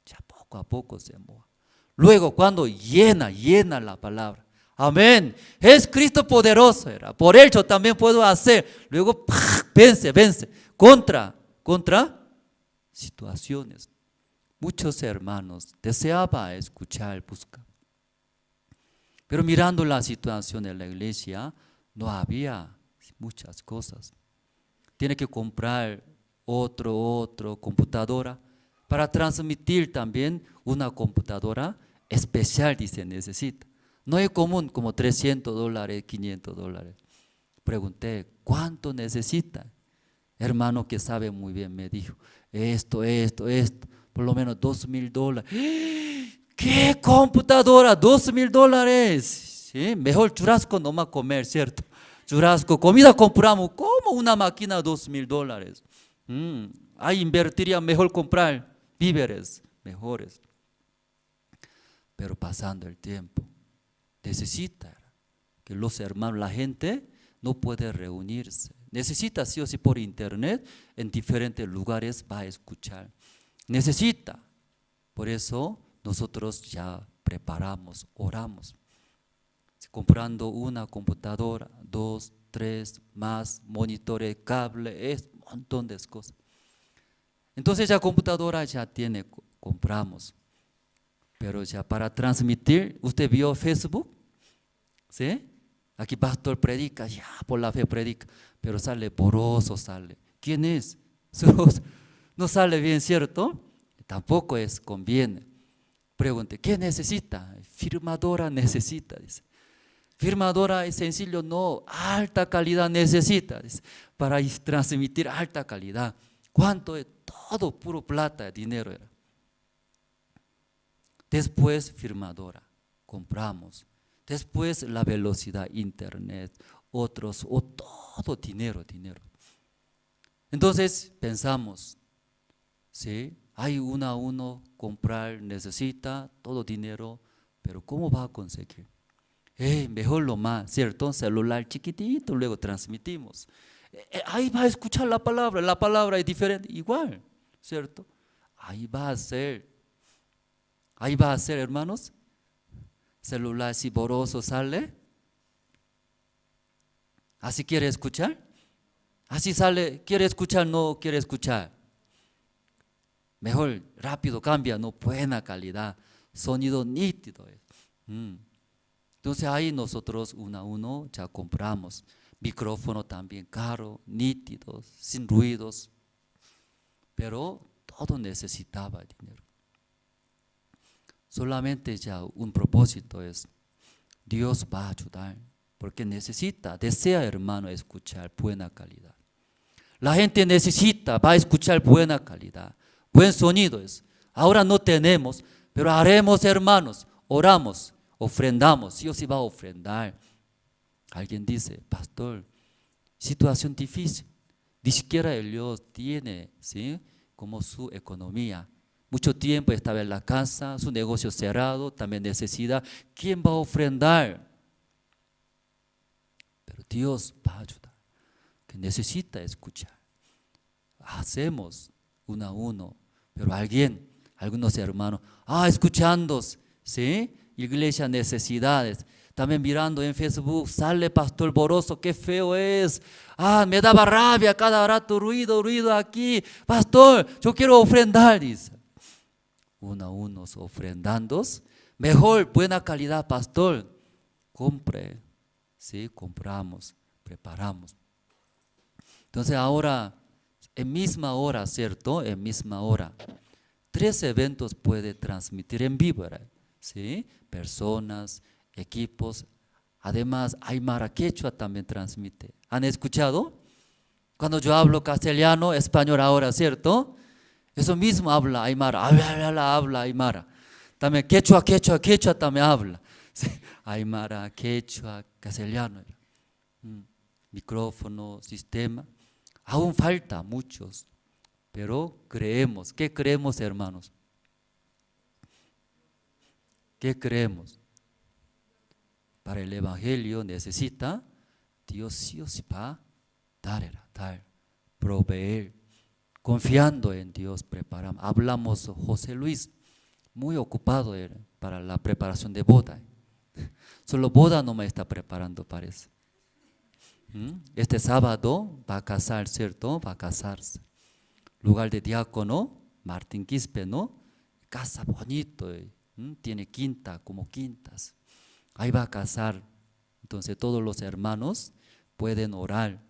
Ya poco a poco se moja. Luego cuando llena la palabra, amén, es Cristo poderoso, por Él yo también puedo hacer. Luego vence contra situaciones. Muchos hermanos deseaban escuchar, buscar, pero mirando la situación en la iglesia no había muchas cosas. Tiene que comprar otro computadora para transmitir también una computadora especial, dice, necesita. No es común, como $300, $500. Pregunté, ¿cuánto necesita? Hermano que sabe muy bien me dijo, esto, por lo menos $2,000. ¿Qué computadora? $2,000. ¿Sí? Mejor churrasco no va a comer, ¿cierto? churrasco, comida compramos, como una máquina $2,000. Ahí invertiría mejor comprar víveres mejores. Pero pasando el tiempo, necesita que los hermanos, la gente no puede reunirse. Necesita sí o sí por internet, en diferentes lugares va a escuchar. Necesita. Por eso nosotros ya preparamos, oramos. Comprando una computadora, 2, 3, más monitores, cable, es un montón de cosas. Entonces ya computadora ya tiene, compramos. Pero ya para transmitir, ¿usted vio Facebook? ¿Sí? Aquí pastor predica, ya por la fe predica, pero sale borroso, sale. ¿Quién es? No sale bien, ¿cierto? Tampoco es conviene. Pregunte, ¿qué necesita? Firmadora necesita, dice. Firmadora es sencillo, no, alta calidad necesita, dice, para transmitir alta calidad. ¿Cuánto es? Todo puro plata, dinero era. Después firmadora, compramos. Después la velocidad, internet, otros, o todo dinero. Entonces pensamos, ¿sí? Hay uno comprar, necesita todo dinero, pero ¿cómo va a conseguir? Mejor lo más, ¿cierto? Celular chiquitito, luego transmitimos. Ahí va a escuchar la palabra es diferente, igual, ¿cierto? Ahí va a ser, hermanos. Celular si borroso sale. ¿Así quiere escuchar? Así sale, quiere escuchar, no quiere escuchar. Mejor, rápido cambia, no, buena calidad, sonido nítido. Entonces ahí nosotros uno a uno ya compramos. Micrófono también caro, nítido, sin ruidos. Pero todo necesitaba dinero. Solamente ya un propósito es, Dios va a ayudar, porque desea hermano escuchar buena calidad. La gente va a escuchar buena calidad, buen sonido es. Ahora no tenemos, pero haremos hermanos, oramos, ofrendamos, Dios sí va a ofrendar. Alguien dice, pastor, situación difícil, ni siquiera Dios tiene, ¿sí?, como su economía. Mucho tiempo estaba en la casa, su negocio cerrado, también necesidad. ¿Quién va a ofrendar? Pero Dios va a ayudar, que necesita escuchar. Hacemos uno a uno, pero algunos hermanos, escuchando, ¿sí? Iglesia, necesidades. También mirando en Facebook, sale pastor Boroso, qué feo es. Me daba rabia cada rato, ruido aquí. Pastor, yo quiero ofrendar, dice. Uno a uno ofrendando, mejor, buena calidad, pastor. Compre, ¿sí? Compramos, preparamos. Entonces ahora, en misma hora, ¿cierto? En misma hora, 3 eventos puede transmitir en vivo, ¿sí? Personas, equipos. Además, Aymara Quechua también transmite. ¿Han escuchado? Cuando yo hablo castellano, español ahora, ¿cierto? Eso mismo habla Aymara, habla Aymara. También quechua también habla. Sí, Aymara, quechua, castellano. Micrófono, sistema. Aún falta muchos, pero creemos. ¿Qué creemos, hermanos? ¿Qué creemos? Para el evangelio necesita, Dios sí o sí va a dar, proveer. Confiando en Dios preparamos. Hablamos José Luis, muy ocupado para la preparación de boda. Solo boda no me está preparando, parece. Este sábado va a casar, ¿cierto? Va a casarse. Lugar de diácono, Martín Quispe, ¿no? Casa bonito, tiene quinta, como quintas. Ahí va a casar. Entonces todos los hermanos pueden orar,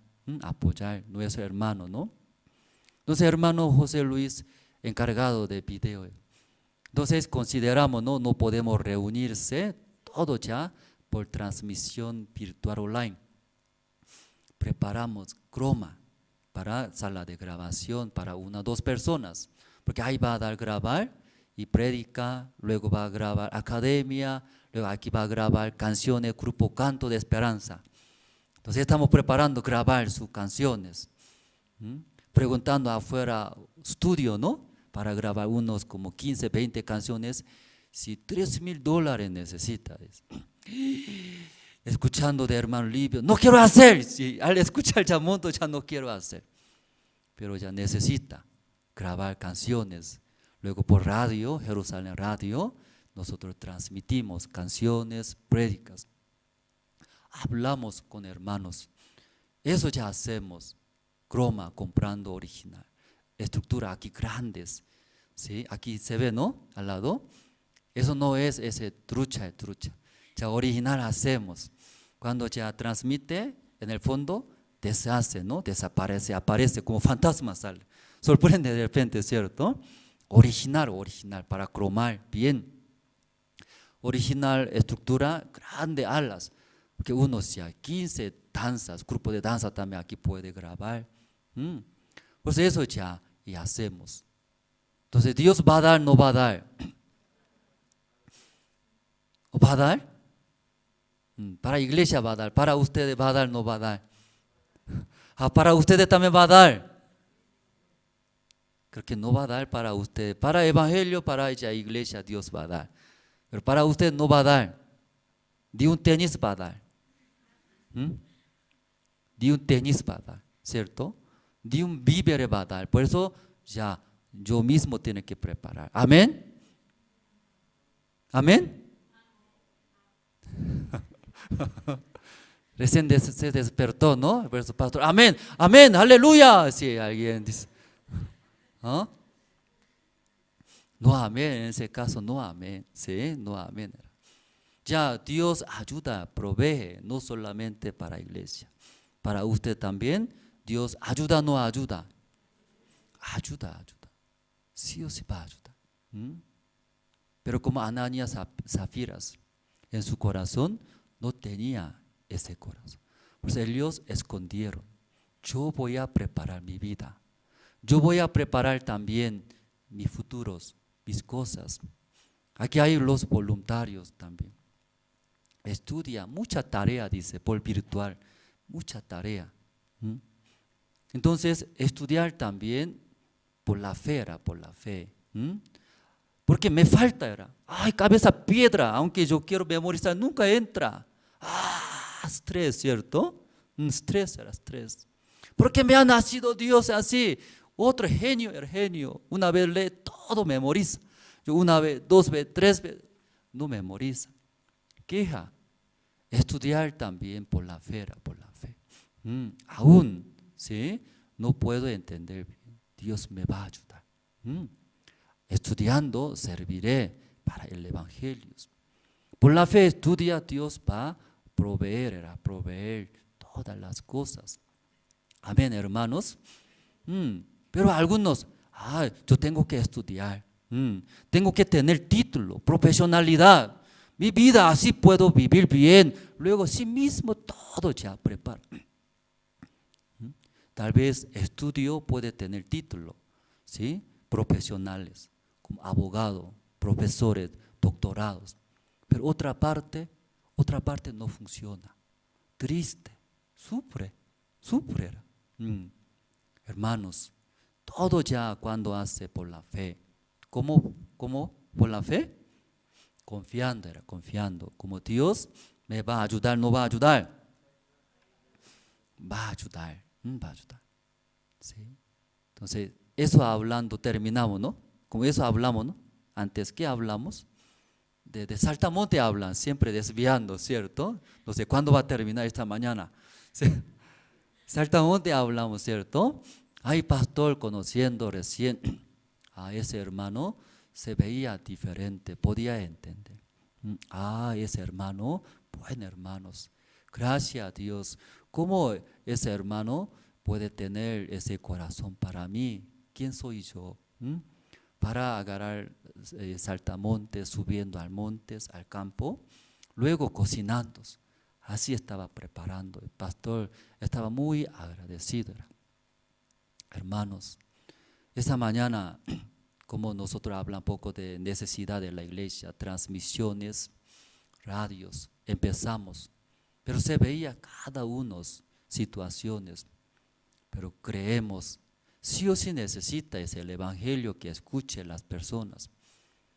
apoyar nuestro hermano, ¿no? Entonces, hermano José Luis, encargado de video. Entonces, consideramos, no podemos reunirse, todo ya por transmisión virtual online. Preparamos croma para sala de grabación para 1 o 2 personas, porque ahí va a dar grabar y predica, luego va a grabar academia, luego aquí va a grabar canciones, grupo Canto de Esperanza. Entonces estamos preparando grabar sus canciones. Preguntando afuera estudio, ¿no? Para grabar unos como 15, 20 canciones. Si $3,000 necesita. Escuchando de hermano Livio, no quiero hacer. Si al escuchar ya monto, ya no quiero hacer. Pero ya necesita grabar canciones. Luego por radio, Jerusalén Radio, nosotros transmitimos canciones, prédicas. Hablamos con hermanos. Eso ya hacemos. Croma, comprando original. Estructura aquí grandes. ¿Sí? Aquí se ve, ¿no? Al lado. Eso no es ese trucha. Ya original hacemos. Cuando ya transmite, en el fondo, deshace, ¿no? Desaparece, aparece como fantasma sale. Sorprende de repente, ¿cierto? Original, para cromar bien. Original, estructura, grande alas. Porque uno ya 15 danzas, grupo de danza también aquí puede grabar. Pues eso ya y hacemos. Entonces, ¿Dios va a dar, no va a dar? ¿O va a dar? Para iglesia va a dar, para ustedes va a dar, no va a dar. Para ustedes también va a dar. Creo que no va a dar para ustedes. Para evangelio, para ella iglesia, Dios va a dar. Pero para ustedes no va a dar. Ni un tenis va a dar. Ni un tenis va a dar, ¿cierto? Ni un víver va a dar. Por eso ya yo mismo tengo que preparar. Amén. Amén. Recién se despertó, ¿no? Por eso, pastor, amén, amén, aleluya. Sí, alguien dice. ¿Ah? No amén, en ese caso no amén. Sí, no amén. Ya Dios ayuda, provee, no solamente para iglesia. Para usted también, Dios ayuda, no ayuda. Ayuda. Sí o sí va a ayudar. Pero como Ananías, Zafiras, en su corazón no tenía ese corazón. Por eso ellos escondieron. Yo voy a preparar mi vida. Yo voy a preparar también mis futuros, mis cosas. Aquí hay los voluntarios también. Estudia, mucha tarea, dice, por virtual, mucha tarea. Entonces, estudiar también por la fe. Porque me falta, cabeza piedra, aunque yo quiero memorizar, nunca entra. Estrés, ¿cierto? Estrés. Porque me ha nacido Dios así. Otro genio, el genio, una vez lee, todo memoriza. Yo una vez, 2 veces, 3 veces, no memoriza. Queja. Estudiar también por la fe. Aún, ¿sí? No puedo entender bien. Dios me va a ayudar. Estudiando serviré para el evangelio. Por la fe estudia, Dios va a proveer todas las cosas. Amén, hermanos. Pero algunos, yo tengo que estudiar, tengo que tener título, profesionalidad. Mi vida así puedo vivir bien. Luego sí mismo todo ya prepara. Tal vez estudio puede tener título, ¿sí? Profesionales, como abogado, profesores, doctorados. Pero otra parte no funciona. Triste, sufre. Hermanos, todo ya cuando hace por la fe. ¿Cómo por la fe? Confiando. Como Dios me va a ayudar, no va a ayudar. Va a ayudar. ¿Sí? Entonces, eso hablando, terminamos, ¿no? Como eso hablamos, ¿no? Antes, ¿qué hablamos? De saltamonte hablan, siempre desviando, ¿cierto? No sé cuándo va a terminar esta mañana. ¿Sí? Saltamonte hablamos, ¿cierto? Ay, pastor, conociendo recién a ese hermano, se veía diferente, podía entender. Ese hermano, buen hermanos. Gracias a Dios. ¿Cómo ese hermano puede tener ese corazón para mí? ¿Quién soy yo? Para agarrar saltamontes, subiendo al monte, al campo, luego cocinando. Así estaba preparando. El pastor estaba muy agradecido. Hermanos, esta mañana, como nosotros hablamos un poco de necesidad de la iglesia, transmisiones, radios, empezamos. pero se veía cada uno situaciones, pero creemos, sí o sí necesita es el evangelio que escuchen las personas.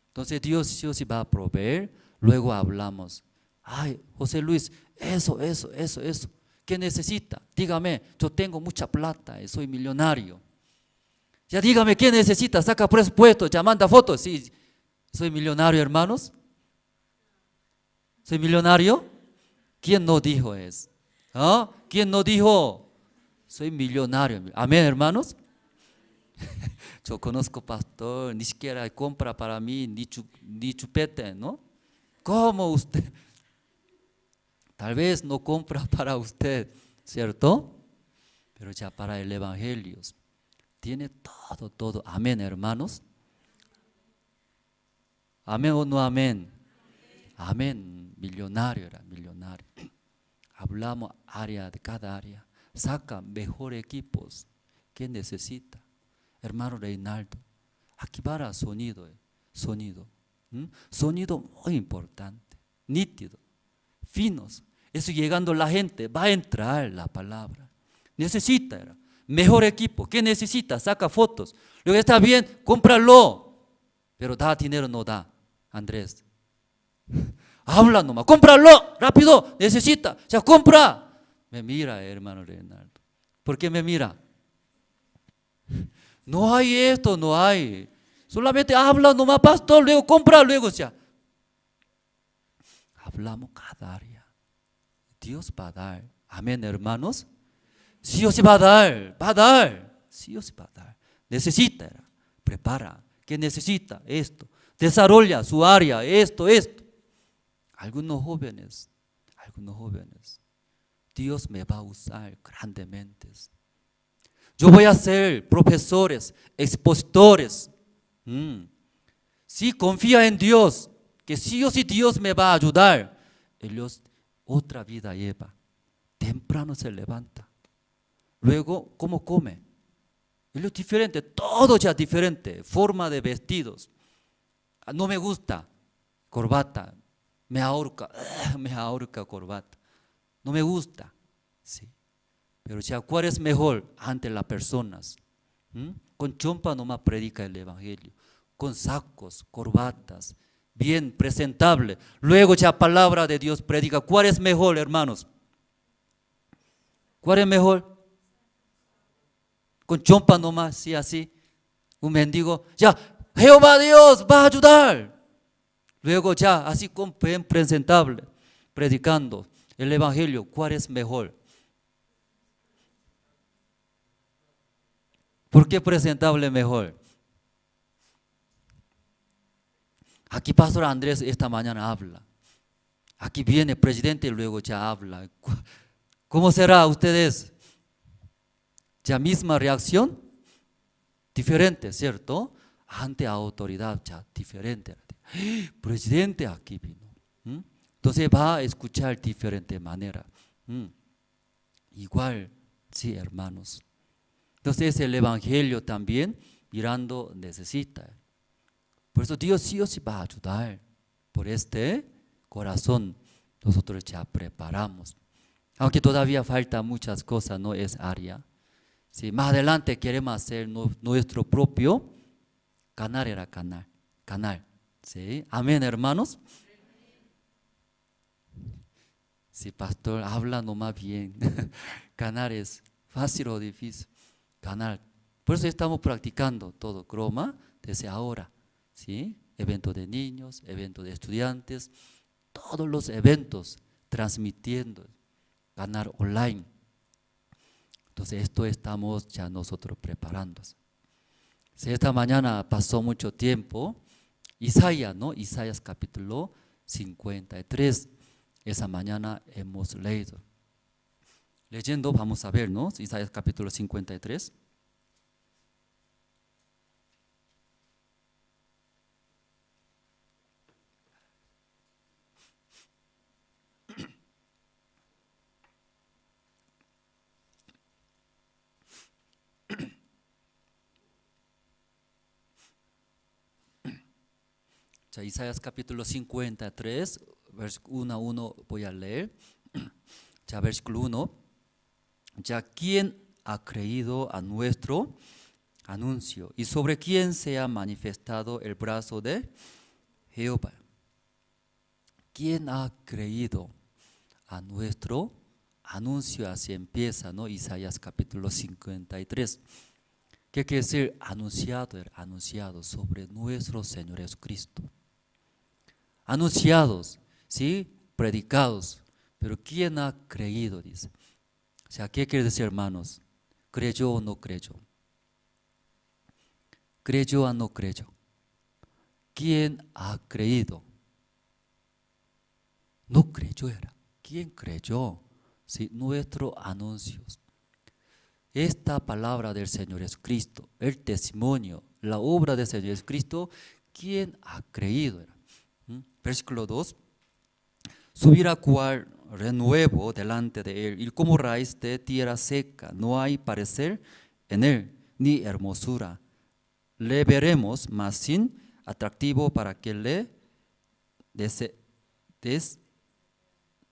Entonces Dios sí o sí va a proveer, luego hablamos, ay, José Luis, eso, ¿qué necesita? Dígame, yo tengo mucha plata, soy millonario. Ya dígame, ¿qué necesita? Saca presupuesto, ya manda fotos, sí, soy millonario, hermanos. ¿Soy millonario? ¿Quién no dijo eso? ¿Ah? ¿Quién no dijo? Soy millonario. Amén, hermanos. Yo conozco pastor, ni siquiera compra para mí, ni chupete, ¿no? ¿Cómo usted? Tal vez no compra para usted, ¿cierto? Pero ya para el evangelio tiene todo. Amén, hermanos. Amén o no amén. Amén, millonario era, millonario. Hablamos de cada área. Saca mejor equipos. ¿Qué necesita? Hermano Reinaldo, aquí para sonido. Sonido muy importante, nítido, finos. Eso llegando la gente, va a entrar la palabra. Necesita mejor equipo. ¿Qué necesita? Saca fotos. Luego está bien, cómpralo. Pero da dinero, no da, Andrés. Habla nomás, cómpralo, rápido, necesita, ya compra. Me mira, hermano Reinaldo. ¿Por qué me mira? No hay esto, no hay. Solamente habla nomás, pastor, luego compra, luego ya. Hablamos cada área. Dios va a dar. Amén, hermanos. Sí o sí va a dar. Sí o sí va a dar. Necesita, prepara. ¿Qué necesita? Esto. Desarrolla su área, esto. Algunos jóvenes, Dios me va a usar grandemente. Yo voy a ser profesores, expositores. Si confía en Dios, que sí o sí Dios me va a ayudar, ellos otra vida lleva. Temprano se levanta. Luego, ¿cómo come? Ellos diferente, todo ya diferente, forma de vestidos. No me gusta corbata, me ahorca corbata. No me gusta, sí. Pero ya, ¿cuál es mejor ante las personas? Con chompa nomás predica el evangelio, con sacos, corbatas, bien presentable. Luego ya palabra de Dios predica. ¿Cuál es mejor, hermanos? ¿Cuál es mejor? Con chompa nomás, sí, así. Un mendigo, ya, Jehová Dios va a ayudar. Luego ya, así con bien presentable, predicando el evangelio. ¿Cuál es mejor? ¿Por qué presentable mejor? Aquí Pastor Andrés esta mañana habla. Aquí viene el presidente y luego ya habla. ¿Cómo será ustedes? ¿Ya misma reacción? Diferente, ¿cierto? Ante autoridad ya diferente. Presidente aquí vino. Entonces va a escuchar diferente manera. Igual, sí, hermanos. Entonces el evangelio también mirando necesita. Por eso Dios sí o sí va a ayudar. Por este corazón nosotros ya preparamos. Aunque todavía falta muchas cosas, no es área. Si más adelante queremos hacer nuestro propio canal, canal. ¿Sí? Amén, hermanos. Sí, pastor, habla nomás bien. Canal es fácil o difícil. Canal. Por eso estamos practicando todo croma desde ahora. ¿Sí? Eventos de niños, eventos de estudiantes, todos los eventos transmitiendo, canal online. Entonces esto estamos ya nosotros preparando. Si esta mañana pasó mucho tiempo, Isaías, ¿no? Isaías capítulo 53, esa mañana hemos leído. Leyendo, vamos a ver, ¿no? Isaías capítulo 53. Isaías capítulo 53, verso 1 a 1 voy a leer. Ya, versículo 1. Ya, ¿quién ha creído a nuestro anuncio? ¿Y sobre quién se ha manifestado el brazo de Jehová? ¿Quién ha creído a nuestro anuncio? Así empieza, ¿no? Isaías capítulo 53. ¿Qué quiere decir anunciado? Anunciado sobre nuestro Señor Jesucristo. Anunciados, ¿sí? Predicados. Pero ¿quién ha creído? Dice. O sea, ¿qué quiere decir, hermanos? ¿Creyó o no creyó? ¿Creyó o no creyó? ¿Quién ha creído? No creyó era. ¿Quién creyó? Sí, nuestros anuncios. Esta palabra del Señor Jesucristo, el testimonio, la obra del Señor Jesucristo, ¿quién ha creído? Versículo 2. Subirá cual renuevo delante de él, y como raíz de tierra seca, no hay parecer en él, ni hermosura. Le veremos, mas sin atractivo, para que le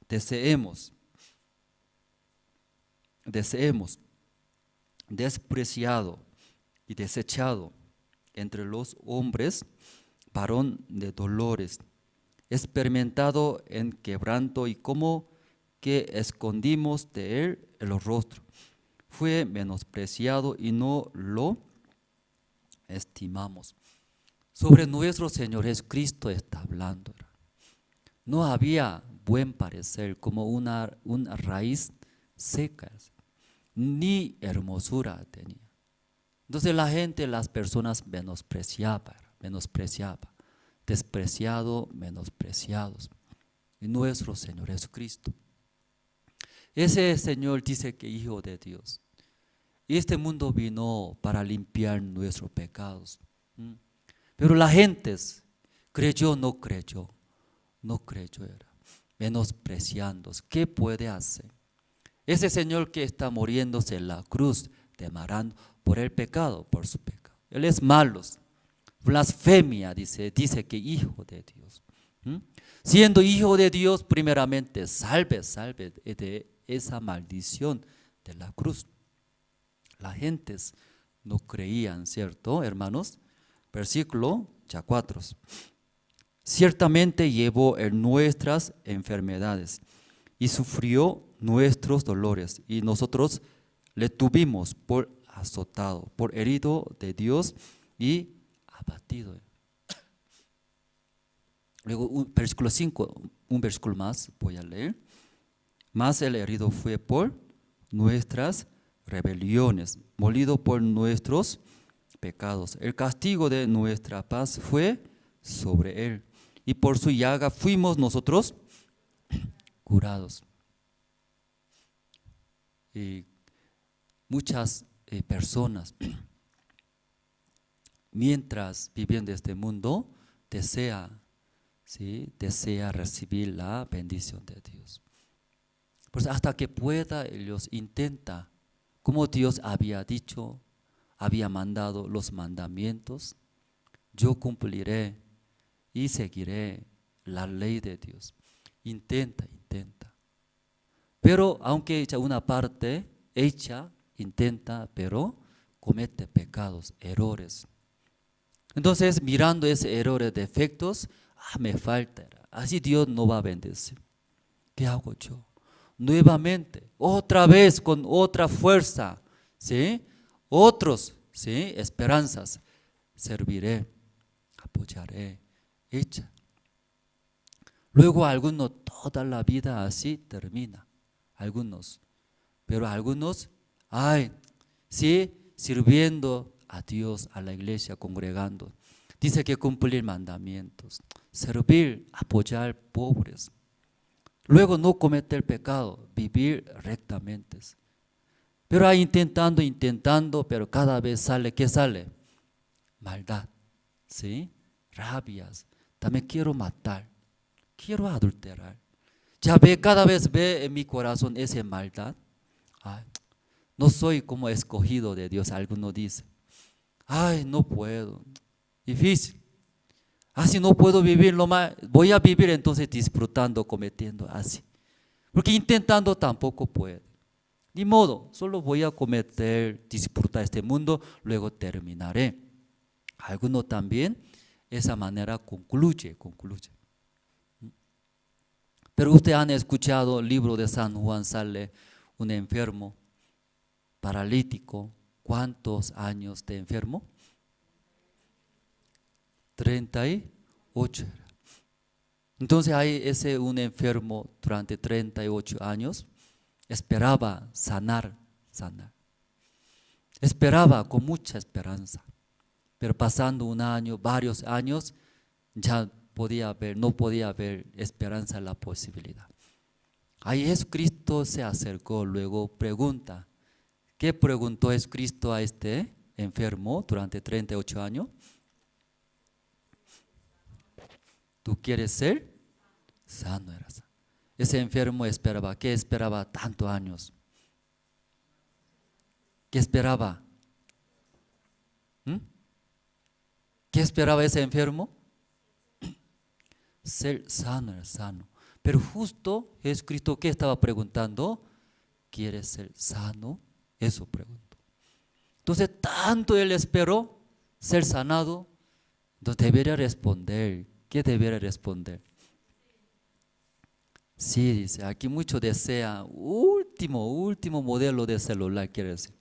deseemos. Despreciado y desechado entre los hombres, varón de dolores, experimentado en quebranto, y como que escondimos de él el rostro. Fue menospreciado y no lo estimamos. Sobre nuestro Señor Jesucristo está hablando. No había buen parecer, como una raíz seca, ni hermosura tenía. Entonces la gente, las personas menospreciaba, despreciado, menospreciados. Y nuestro Señor Jesucristo, ese Señor dice que Hijo de Dios. Y este mundo vino para limpiar nuestros pecados. Pero la gente creyó, no creyó. No creyó, era menospreciando. ¿Qué puede hacer? Ese Señor que está muriéndose en la cruz, demarando por el pecado, por su pecado. Él es malo, blasfemia, dice que Hijo de Dios. Siendo Hijo de Dios, primeramente, salve de esa maldición de la cruz. Las gentes no creían, ¿cierto, hermanos? Versículo 4. Ciertamente llevó en nuestras enfermedades y sufrió nuestros dolores, y nosotros le tuvimos por azotado, por herido de Dios y abatido. Luego, versículo 5, un versículo más voy a leer. Mas el herido fue por nuestras rebeliones, molido por nuestros pecados. El castigo de nuestra paz fue sobre él, y por su llaga fuimos nosotros curados. Y muchas personas, mientras viviendo este mundo, desea recibir la bendición de Dios. Pues hasta que pueda, ellos intentan, como Dios había dicho, había mandado los mandamientos, yo cumpliré y seguiré la ley de Dios. Intenta. Pero aunque hecha una parte, intenta, pero comete pecados, errores. Entonces, mirando esos errores, defectos, me falta. Así Dios no va a bendecir. ¿Qué hago yo? Nuevamente, otra vez, con otra fuerza, ¿sí? Otros, ¿sí? Esperanzas. Serviré, apoyaré, echa. Luego algunos, toda la vida así termina. Pero algunos, sirviendo a Dios, a la iglesia, congregando. Dice que cumplir mandamientos, servir, apoyar pobres. Luego no cometer pecado, vivir rectamente. Pero ahí intentando, pero cada vez sale, ¿qué sale? Maldad, ¿sí? Rabias. También quiero matar, quiero adulterar. Cada vez ve en mi corazón esa maldad. No soy como escogido de Dios, alguno dice. No puedo, difícil. Así no puedo vivir, voy a vivir entonces disfrutando, cometiendo así. Porque intentando tampoco puede. Ni modo, solo voy a cometer, disfrutar este mundo, luego terminaré. Algunos también, esa manera concluye. Pero ustedes han escuchado el libro de San Juan, sale un enfermo, paralítico. ¿Cuántos años de enfermo? 38. Entonces hay un enfermo durante 38 años, esperaba sanar. Esperaba con mucha esperanza. Pero pasando un año, varios años, ya no podía ver esperanza en la posibilidad. Ahí Jesucristo se acercó, luego pregunta. ¿Qué preguntó Jesucristo a este enfermo durante 38 años? ¿Tú quieres ser sano? Ese enfermo esperaba. ¿Qué esperaba tantos años? ¿Qué esperaba? ¿Qué esperaba ese enfermo? Ser sano. Pero justo Jesucristo, ¿qué estaba preguntando? ¿Quieres ser sano? Eso preguntó. Entonces, tanto él esperó ser sanado, entonces debería responder. ¿Qué debería responder? Sí, dice, aquí mucho desea, último modelo de celular, quiere decir.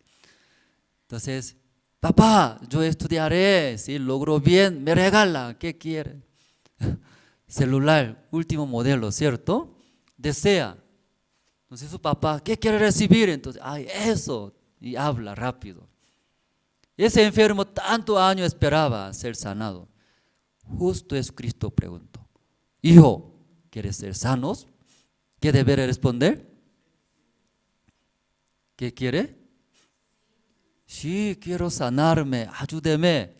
Entonces, papá, yo estudiaré, si logro bien, me regala, ¿qué quiere? Celular, último modelo, ¿cierto? Desea. Entonces su papá, ¿qué quiere recibir? Entonces, ay, eso, y habla rápido. Ese enfermo tanto años esperaba ser sanado. Justo Jesucristo preguntó, hijo, ¿quieres ser sanos? ¿Qué deberé responder? ¿Qué quiere? Sí, quiero sanarme, ayúdeme.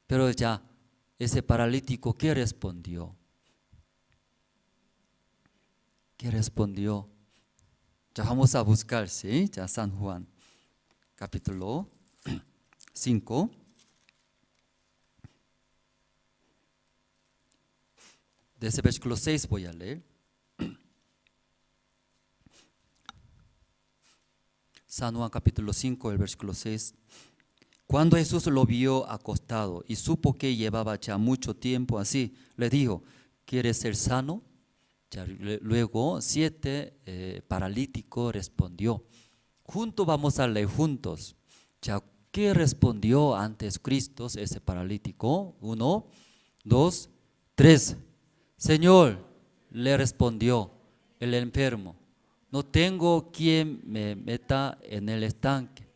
Pero ya, ese paralítico, ¿qué respondió? ¿Qué respondió? Ya vamos a buscar, ¿sí? Ya San Juan, capítulo 5. Desde el versículo 6 voy a leer. San Juan capítulo 5, el versículo 6. Cuando Jesús lo vio acostado y supo que llevaba ya mucho tiempo así, le dijo, ¿quieres ser sano? Ya, luego 7 paralítico respondió. Juntos vamos a leer juntos. Ya, ¿qué respondió antes Cristo ese paralítico? 1, 2, 3. Señor, le respondió el enfermo, no tengo quien me meta en el estanque.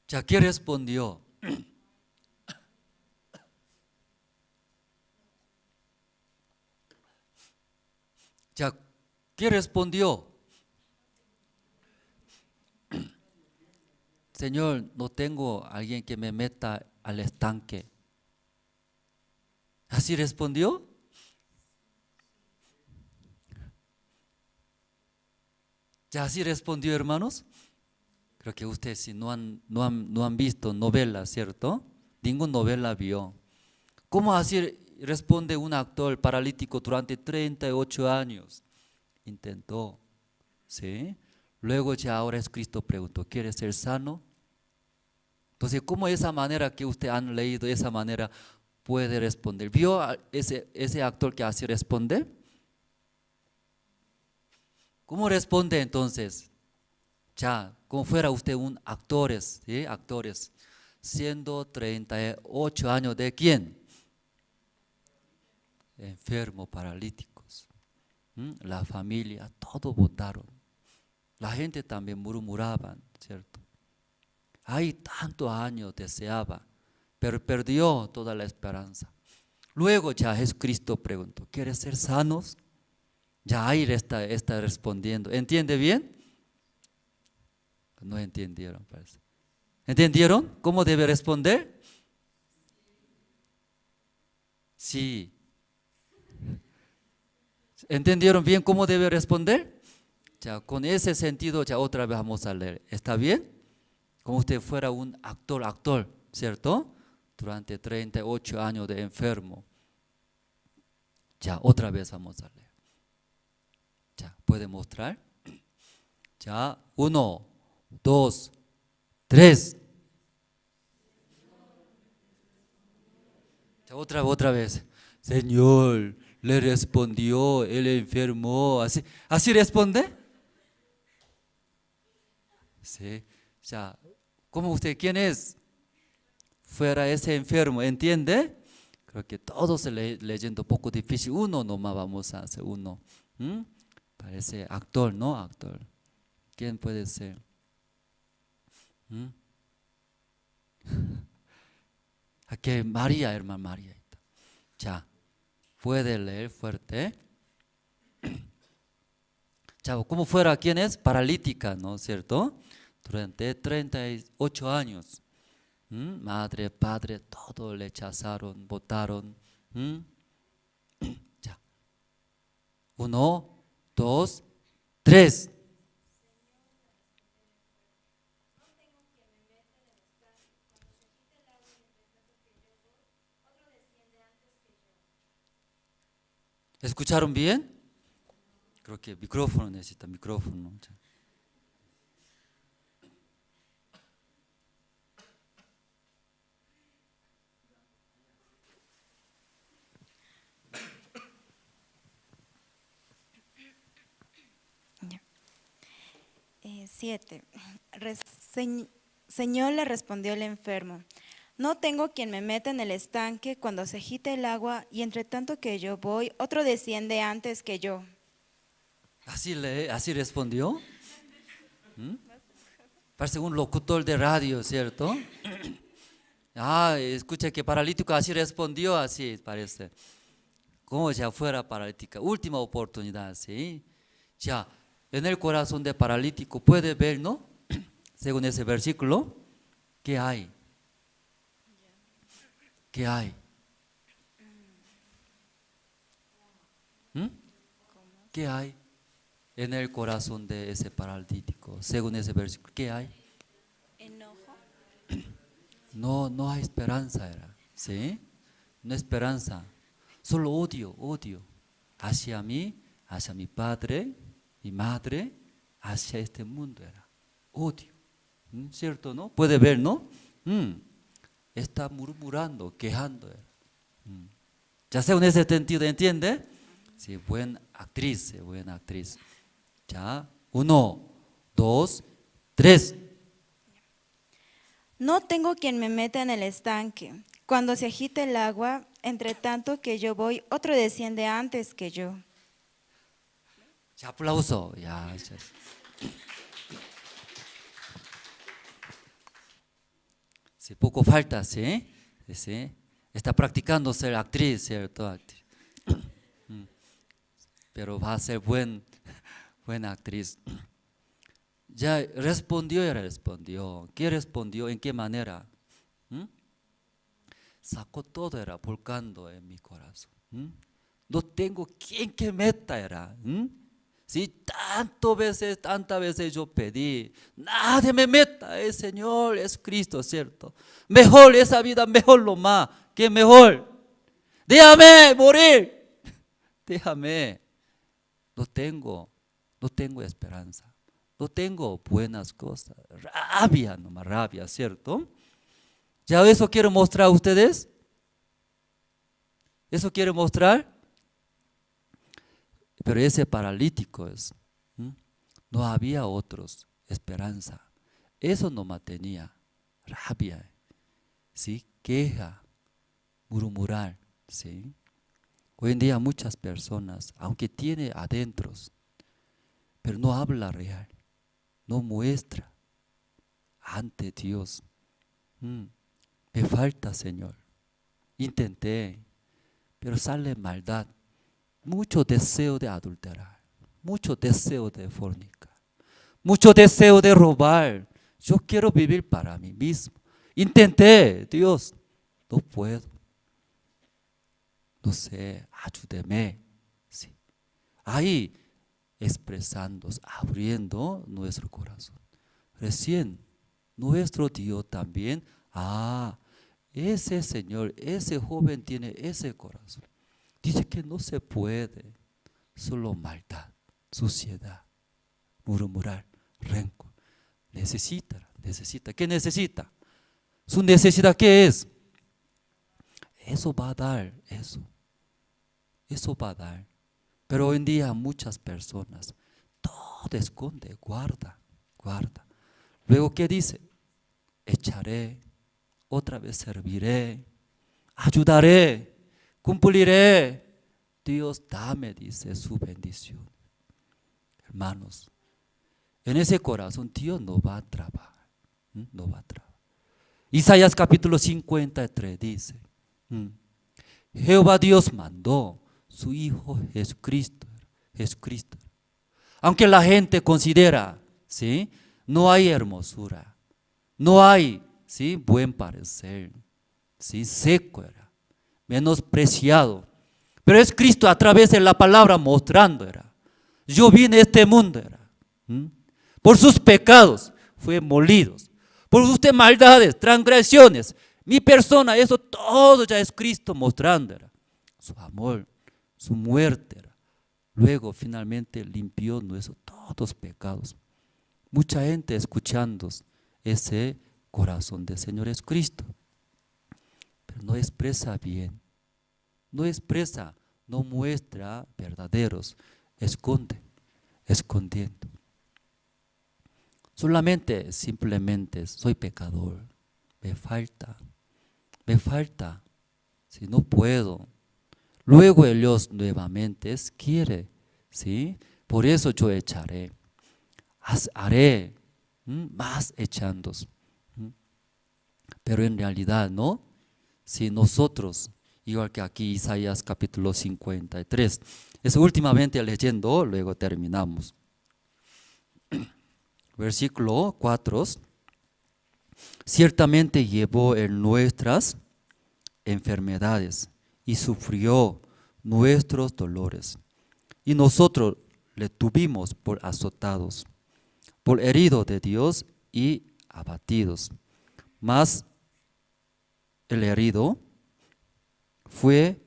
Ya, ¿qué respondió? Ya, ¿qué respondió? Señor, no tengo a alguien que me meta al estanque. ¿Así respondió? ¿Ya así respondió, hermanos? Creo que ustedes si no han visto novelas, ¿cierto? Ninguna novela vio. ¿Cómo así responde un actor paralítico durante 38 años? Intentó, ¿sí? Luego ya ahora es Cristo preguntó, ¿quieres ser sano? Entonces, ¿cómo esa manera que ustedes han leído, esa manera puede responder? ¿Vio ese actor que así responde? ¿Cómo responde entonces? Ya, como fuera usted un actor, ¿sí? Actores, siendo 38 años de quién? Enfermos, paralíticos. La familia, todos votaron. La gente también murmuraba, ¿cierto? Hay tantos años deseaba, pero perdió toda la esperanza. Luego ya Jesucristo preguntó, ¿quieres ser sanos? Ya ahí está respondiendo. ¿Entiende bien? No entendieron, parece. ¿Entendieron cómo debe responder? Sí. ¿Entendieron bien cómo debe responder? Ya con ese sentido ya otra vez vamos a leer. ¿Está bien? Como usted fuera un actor, ¿cierto? durante 38 años de enfermo. Ya, otra vez vamos a leer. Ya, ¿puede mostrar? Ya, 1, 2, 3. Ya, otra vez. Señor, le respondió el enfermo. ¿Así responde? Sí. Ya, ¿cómo usted quién es? Fuera ese enfermo, ¿entiende? Creo que todos leyendo poco difícil. Uno nomás vamos a hacer uno. Parece actor, ¿no? Actor. ¿Quién puede ser? Aquí María, hermana María. Ya, puede leer fuerte. Ya, ¿cómo fuera? ¿Quién es? Paralítica, ¿no es cierto? Durante 38 años. Madre, padre, todo le rechazaron, votaron. Ya. 1, 2, 3. ¿Escucharon bien? Creo que micrófono necesita micrófono. Ya. 7. Señor, le respondió el enfermo, no tengo quien me meta en el estanque cuando se agite el agua, y entre tanto que yo voy, otro desciende antes que yo. ¿Así respondió? Parece un locutor de radio, ¿cierto? Escucha que paralítico así respondió, así parece. Como ya fuera paralítica, última oportunidad, ¿sí? Ya, en el corazón de paralítico puede ver, ¿no? Según ese versículo, ¿qué hay? ¿Qué hay? ¿Qué hay en el corazón de ese paralítico? Según ese versículo, ¿qué hay? Enojo. No hay esperanza, era, ¿sí? No esperanza, solo odio hacia mí, hacia mi padre, mi madre, hacia este mundo, era odio, ¿cierto, no? Puede ver, ¿no? Está murmurando, quejando, era. Ya según ese sentido, ¿entiende? Sí, buena actriz. Ya, 1, 2, 3. No tengo quien me meta en el estanque. Cuando se agite el agua, entre tanto que yo voy, otro desciende antes que yo. Ya, aplauso. Ya. Sí, poco falta, ¿sí? Sí. Está practicando ser actriz, ¿cierto? Pero va a ser buena actriz. Ya respondió. ¿Qué respondió? ¿En qué manera? Sacó todo, era volcando en mi corazón. No tengo quien que meta, era. Sí, tantas veces yo pedí, nadie me meta, el Señor es Cristo, ¿cierto? Mejor esa vida, mejor lo más, ¿qué mejor? Déjame morir, déjame. No tengo esperanza, no tengo buenas cosas, rabia, ¿cierto? ¿Ya eso quiero mostrar a ustedes? ¿Eso quiero mostrar? Pero ese paralítico no había otros, esperanza. Eso no mantenía, rabia, ¿sí? Queja, murmurar, ¿sí? Hoy en día muchas personas, aunque tiene adentros, pero no habla real, no muestra ante Dios. Me falta, Señor. Intenté, pero sale maldad. Mucho deseo de adulterar, mucho deseo de fornicar, mucho deseo de robar. Yo quiero vivir para mí mismo. Intenté, Dios, no puedo. No sé, ayúdeme. Sí. Ahí expresando, abriendo nuestro corazón. Recién nuestro Dios también, ese señor, ese joven tiene ese corazón. Dice que no se puede, solo maldad, suciedad, murmurar, rencor. Necesita. ¿Qué necesita? Su necesidad, ¿qué es? Eso va a dar, eso va a dar. Pero hoy en día muchas personas, todo esconde, guarda. Luego, ¿qué dice? Echaré, otra vez serviré, ayudaré, cumpliré. Dios, dame, dice, su bendición. Hermanos, en ese corazón Dios no va a trabajar, no va a trabajar. Isaías capítulo 53 dice, Jehová Dios mandó su Hijo Jesucristo. Aunque la gente considera, ¿sí?, no hay hermosura, no hay, ¿sí?, buen parecer, ¿sí?, seco era, menospreciado. Pero es Cristo a través de la palabra mostrando era. Yo vine a este mundo era. Por sus pecados fue molido. Por sus maldades, transgresiones, mi persona, eso todo ya es Cristo mostrando era. Su amor, su muerte era. Luego finalmente limpió nuestros todos pecados. Mucha gente escuchando ese corazón del Señor es Cristo, pero no expresa bien, no muestra verdaderos, escondiendo. Simplemente soy pecador, me falta, si no puedo. Luego Dios nuevamente quiere, ¿sí? Por eso yo echaré, haré, más echando. Pero en realidad no, si nosotros, igual que aquí Isaías capítulo 53, es últimamente leyendo, luego terminamos. Versículo 4, ciertamente llevó en nuestras enfermedades y sufrió nuestros dolores. Y nosotros le tuvimos por azotados, por herido de Dios y abatidos. Mas el herido fue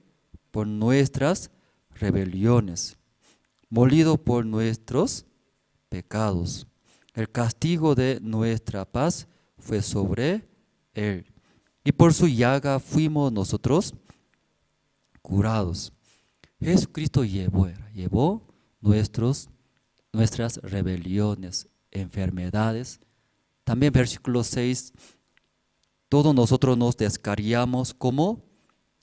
por nuestras rebeliones, molido por nuestros pecados. El castigo de nuestra paz fue sobre él, y por su llaga fuimos nosotros curados. Jesucristo llevó nuestras rebeliones, enfermedades. También versículo 6, todos nosotros nos descarriamos como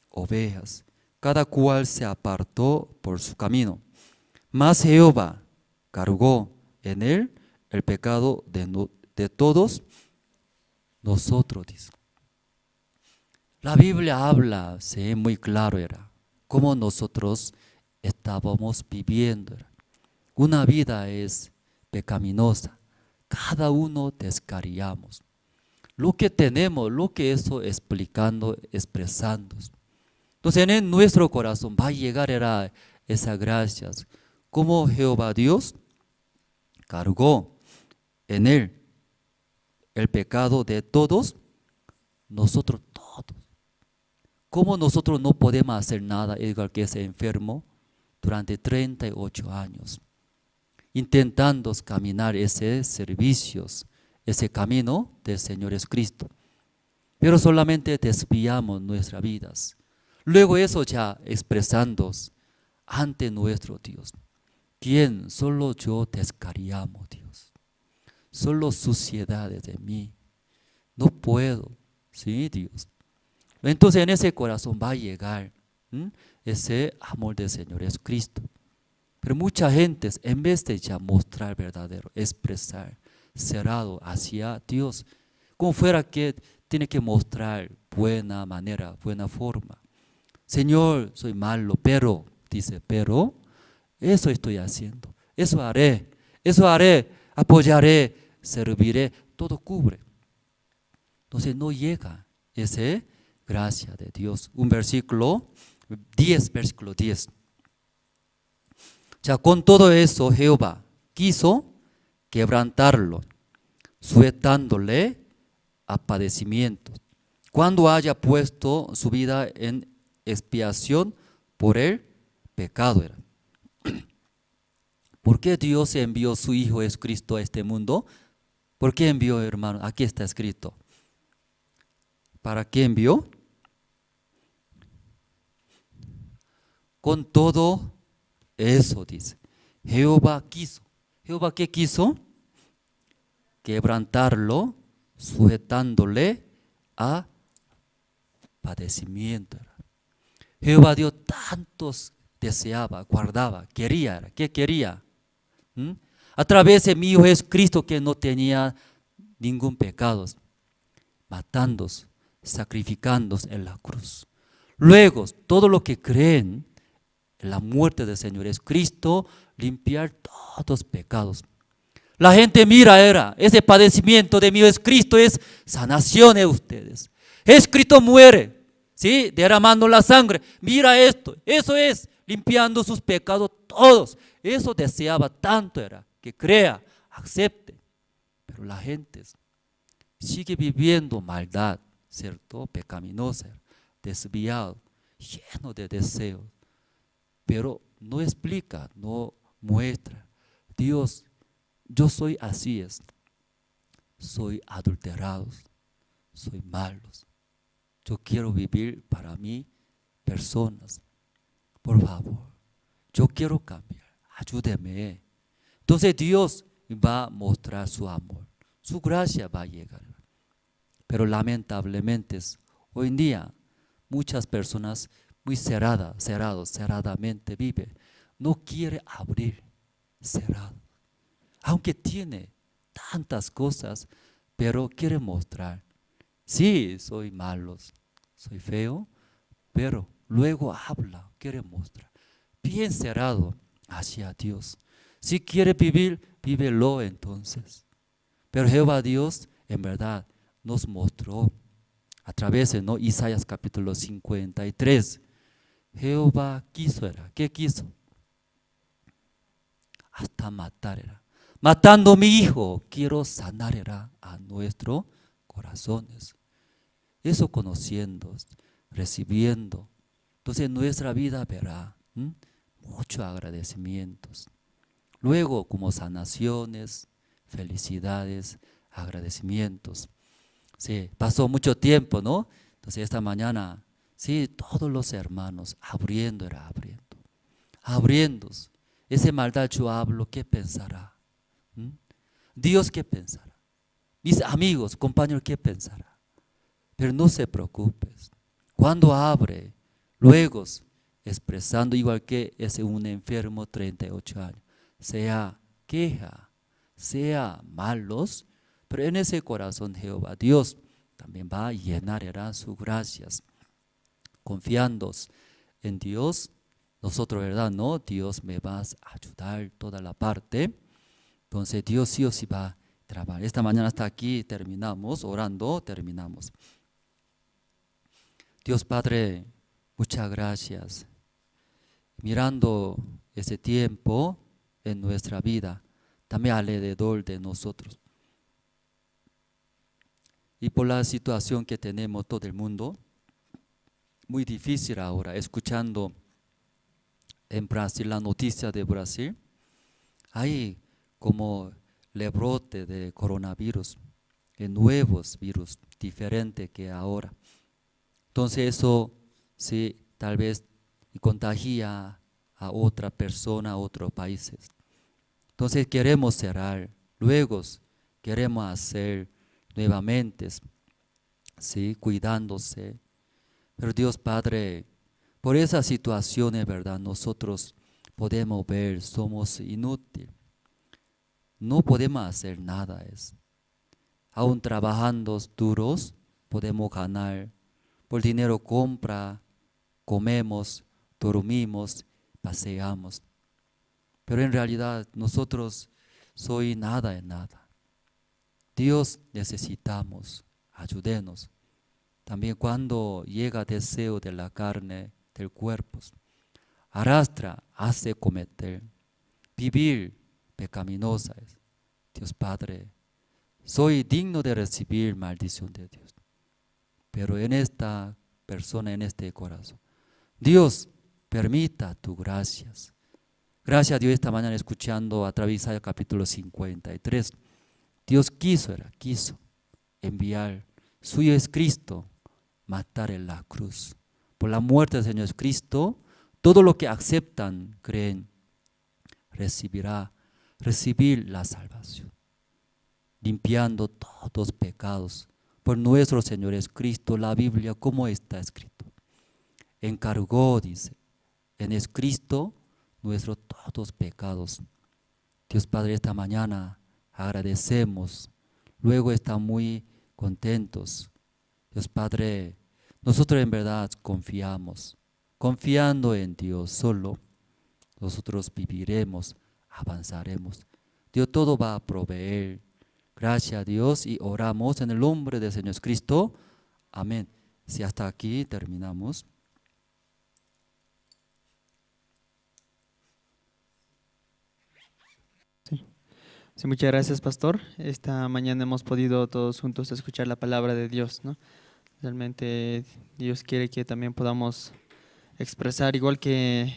ovejas, cada cual se apartó por su camino. Mas Jehová cargó en él el pecado de todos nosotros, dice. La Biblia habla, sí, muy claro era, cómo nosotros estábamos viviendo. Una vida es pecaminosa, cada uno descarriamos. Lo que tenemos, lo que eso explicando, expresando. Entonces en nuestro corazón va a llegar era esa gracia, como Jehová Dios cargó en él el pecado de todos nosotros, todos. Como nosotros no podemos hacer nada, igual que ese enfermo, durante 38 años, intentando caminar ese servicios, ese camino del Señor Jesucristo. Pero solamente desviamos nuestras vidas. Luego eso ya expresando ante nuestro Dios. ¿Quién? Solo yo descarriamos, Dios. Solo suciedades de mí. No puedo, sí, Dios. Entonces en ese corazón va a llegar ese amor del Señor Jesucristo. Pero mucha gente, en vez de ya mostrar verdadero, expresar, cerrado hacia Dios, como fuera que tiene que mostrar buena manera, buena forma. Señor, soy malo, pero, dice, pero eso estoy haciendo, eso haré, apoyaré, serviré, todo cubre. Entonces no llega esa gracia de Dios. Un versículo 10, versículo 10. Ya con todo eso Jehová quiso quebrantarlo, sujetándole a padecimientos. cuando haya puesto su vida en expiación por el pecado. Era. ¿Por qué Dios envió su Hijo Jesucristo a este mundo? ¿Por qué envió, hermano? Aquí está escrito. ¿Para qué envió? Con todo eso, dice. Jehová quiso. ¿Jehová qué quiso? Quebrantarlo, sujetándole a padecimiento. Jehová Dios tantos deseaba, guardaba, quería. ¿Qué quería? A través de mi Hijo Jesucristo, que no tenía ningún pecado, matándose, sacrificándose en la cruz. Luego, todo lo que creen en la muerte del Señor Jesucristo, limpiar todos los pecados. La gente mira, ese padecimiento de mi Hijo Jesucristo es sanación de ustedes. Jesucristo muere, ¿sí? Derramando la sangre. Mira esto, eso es limpiando sus pecados todos. Eso deseaba tanto, que crea, acepte. Pero la gente sigue viviendo maldad, ¿cierto? Pecaminosa, desviado, lleno de deseos. Pero no explica, no muestra. Dios, yo soy así, soy adulterado, soy malo. Yo quiero vivir para mí, personas. Por favor, yo quiero cambiar, ayúdeme. Entonces Dios va a mostrar su amor, su gracia va a llegar. Pero lamentablemente hoy en día muchas personas muy cerradamente viven. No quiere abrir, cerrado. Aunque tiene tantas cosas, pero quiere mostrar. Sí, soy malo, soy feo, pero luego habla, quiere mostrar. Bien cerrado hacia Dios. Si quiere vivir, vívelo entonces. Pero Jehová Dios en verdad nos mostró a través de Isaías capítulo 53. Jehová quiso, ¿qué quiso? Hasta matar, matando a mi hijo, quiero sanar a nuestros corazones. Eso conociendo, recibiendo. Entonces nuestra vida verá muchos agradecimientos. Luego como sanaciones, felicidades, agradecimientos. Sí, pasó mucho tiempo, ¿no? Entonces esta mañana, sí, todos los hermanos abriendo. Esa maldad yo hablo, ¿qué pensará? Dios, ¿qué pensará? Mis amigos, compañeros, ¿qué pensará? Pero no se preocupes. Cuando abre, luego expresando igual que es un enfermo 38 años, sea queja, sea malos, pero en ese corazón Jehová Dios también va a llenar sus gracias, confiando en Dios. Nosotros, ¿verdad? No, Dios me va a ayudar toda la parte. Entonces Dios sí o sí va a trabajar. Esta mañana hasta aquí terminamos, orando, terminamos. Dios Padre, muchas gracias. Mirando ese tiempo en nuestra vida, también alrededor de nosotros. Y por la situación que tenemos todo el mundo, muy difícil ahora, escuchando en Brasil la noticia de Brasil, hay como rebrote de coronavirus, de nuevos virus diferentes que ahora. Entonces eso sí, tal vez contagia a otra persona, a otros países. Entonces queremos cerrar, luego queremos hacer nuevamente, ¿sí? Cuidándose. Pero Dios Padre, por esa situación, es verdad, nosotros podemos ver, somos inútiles. No podemos hacer nada. Aún trabajando duros, podemos ganar. Por dinero compra, comemos, dormimos, paseamos. Pero en realidad nosotros soy nada en nada. Dios necesitamos, ayúdenos. También cuando llega deseo de la carne, del cuerpo, arrastra, hace cometer, vivir pecaminosa. Dios Padre, soy digno de recibir maldición de Dios. pero en esta persona, en este corazón. Dios, permita tu gracias. Gracias a Dios esta mañana escuchando a través de Isaías capítulo 53. Dios quiso enviar, suyo es Cristo, matar en la cruz. Por la muerte del Señor Cristo, todo lo que aceptan, creen, recibir la salvación, limpiando todos pecados. Por nuestro Señor Jesucristo, la Biblia, como está escrito, encargó, dice, en Cristo nuestros todos pecados. Dios Padre, esta mañana agradecemos, luego estamos muy contentos. Dios Padre, nosotros en verdad confiamos, confiando en Dios solo, nosotros viviremos, avanzaremos. Dios todo va a proveer. Gracias a Dios y oramos en el nombre del Señor Cristo. Amén. Si hasta aquí terminamos. Sí, muchas gracias, pastor. Esta mañana hemos podido todos juntos escuchar la palabra de Dios, ¿no? Realmente Dios quiere que también podamos expresar, igual que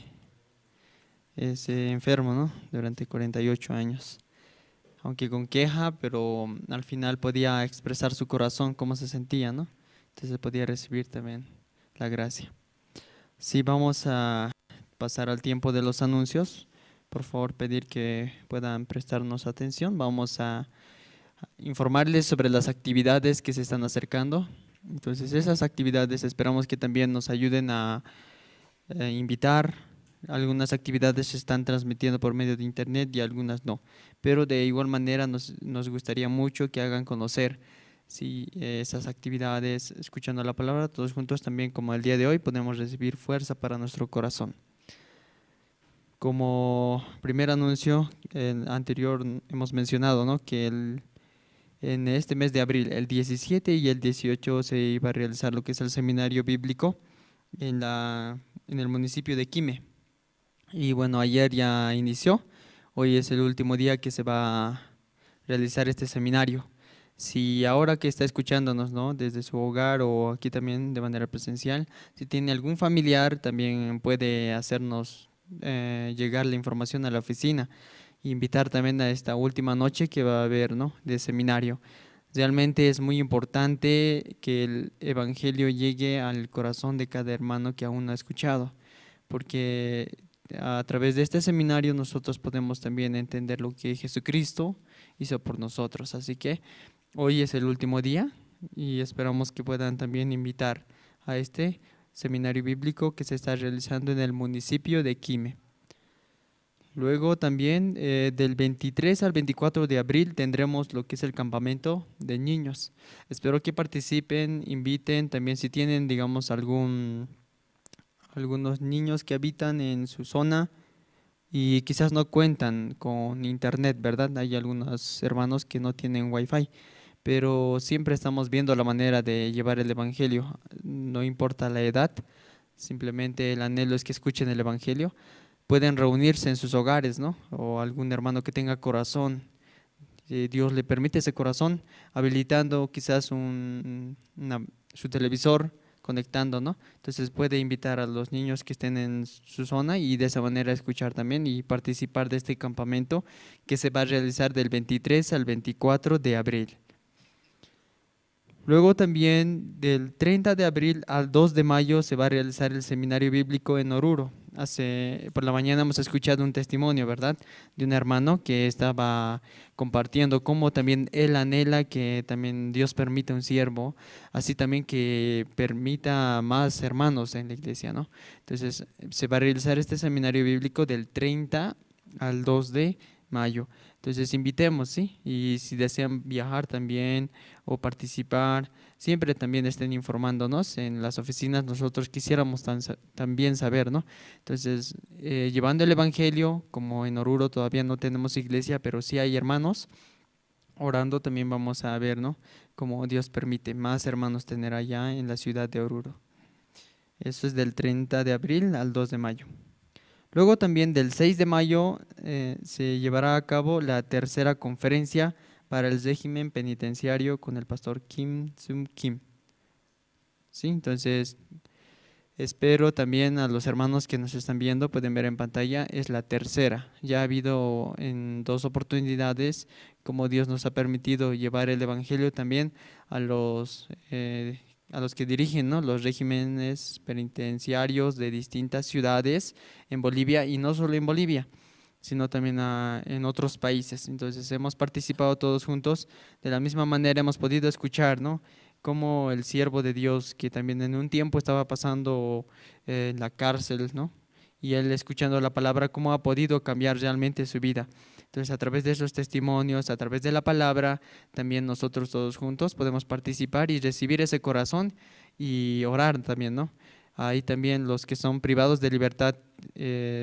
ese enfermo, ¿no? Durante 48 años. Aunque con queja, pero al final podía expresar su corazón, cómo se sentía, ¿no? Entonces podía recibir también la gracia. Sí, vamos a pasar al tiempo de los anuncios. Por favor, pedir que puedan prestarnos atención. Vamos a informarles sobre las actividades que se están acercando. Entonces, esas actividades esperamos que también nos ayuden a invitar. Algunas actividades se están transmitiendo por medio de internet y algunas no. Pero de igual manera nos gustaría mucho que hagan conocer esas actividades, escuchando la palabra, todos juntos también, como el día de hoy, podemos recibir fuerza para nuestro corazón. Como primer anuncio, el anterior hemos mencionado, ¿no?, que en este mes de abril, el 17 y el 18, se iba a realizar lo que es el seminario bíblico en el municipio de Quime. Y bueno, ayer ya inició, hoy es el último día que se va a realizar este seminario. Si ahora que está escuchándonos, ¿no?, desde su hogar o aquí también de manera presencial, si tiene algún familiar, también puede hacernos llegar la información a la oficina. Invitar también a esta última noche que va a haber, ¿no?, de seminario. Realmente es muy importante que el evangelio llegue al corazón de cada hermano que aún no ha escuchado, porque a través de este seminario nosotros podemos también entender lo que Jesucristo hizo por nosotros. Así que hoy es el último día y esperamos que puedan también invitar a este seminario bíblico que se está realizando en el municipio de Quime. Luego también del 23 al 24 de abril tendremos lo que es el campamento de niños. Espero que participen, inviten, también si tienen, digamos, algunos niños que habitan en su zona y quizás no cuentan con internet, ¿verdad? Hay algunos hermanos que no tienen wifi, pero siempre estamos viendo la manera de llevar el evangelio, no importa la edad, simplemente el anhelo es que escuchen el evangelio. Pueden reunirse en sus hogares, ¿no?, o algún hermano que tenga corazón, Dios le permite ese corazón, habilitando quizás su televisor, conectando, ¿no? Entonces puede invitar a los niños que estén en su zona y de esa manera escuchar también y participar de este campamento que se va a realizar del 23 al 24 de abril. Luego también del 30 de abril al 2 de mayo se va a realizar el seminario bíblico en Oruro. Por la mañana hemos escuchado un testimonio, ¿verdad?, de un hermano que estaba compartiendo cómo también él anhela que también Dios permita un siervo, así también que permita más hermanos en la iglesia, ¿no? Entonces se va a realizar este seminario bíblico del 30 al 2 de mayo. Entonces invitemos, ¿sí? Y si desean viajar también o participar, siempre también estén informándonos en las oficinas. Nosotros quisiéramos también saber, ¿no? Entonces, llevando el evangelio, como en Oruro todavía no tenemos iglesia, pero sí hay hermanos, orando también vamos a ver, ¿no?, cómo Dios permite más hermanos tener allá en la ciudad de Oruro. Eso es del 30 de abril al 2 de mayo. Luego también del 6 de mayo se llevará a cabo la tercera conferencia para el régimen penitenciario con el pastor Kim Sum Kim. ¿sí? Entonces, espero también a los hermanos que nos están viendo, pueden ver en pantalla, es la tercera. Ya ha habido en 2 oportunidades como Dios nos ha permitido llevar el Evangelio también a los que dirigen, ¿no?, los regímenes penitenciarios de distintas ciudades en Bolivia, y no solo en Bolivia, sino también en otros países. Entonces hemos participado todos juntos. De la misma manera hemos podido escuchar, ¿no?, cómo el siervo de Dios, que también en un tiempo estaba pasando en la cárcel, ¿no?, y él escuchando la palabra, cómo ha podido cambiar realmente su vida. Entonces, a través de esos testimonios, a través de la palabra, también nosotros todos juntos podemos participar y recibir ese corazón y orar también, ¿no? Ahí también los que son privados de libertad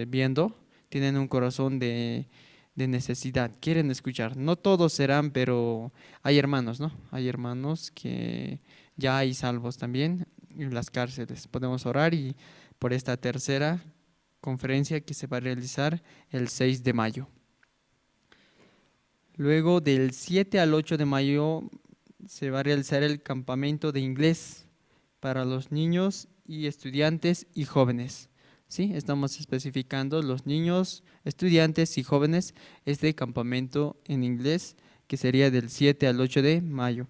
viendo, tienen un corazón de necesidad, quieren escuchar. No todos serán, pero hay hermanos, ¿no? Hay hermanos que ya hay salvos también en las cárceles. Podemos orar y por esta tercera conferencia que se va a realizar el 6 de mayo. Luego del 7 al 8 de mayo se va a realizar el campamento de inglés para los niños y estudiantes y jóvenes. ¿Sí? Estamos especificando los niños, estudiantes y jóvenes este campamento en inglés que sería del 7 al 8 de mayo.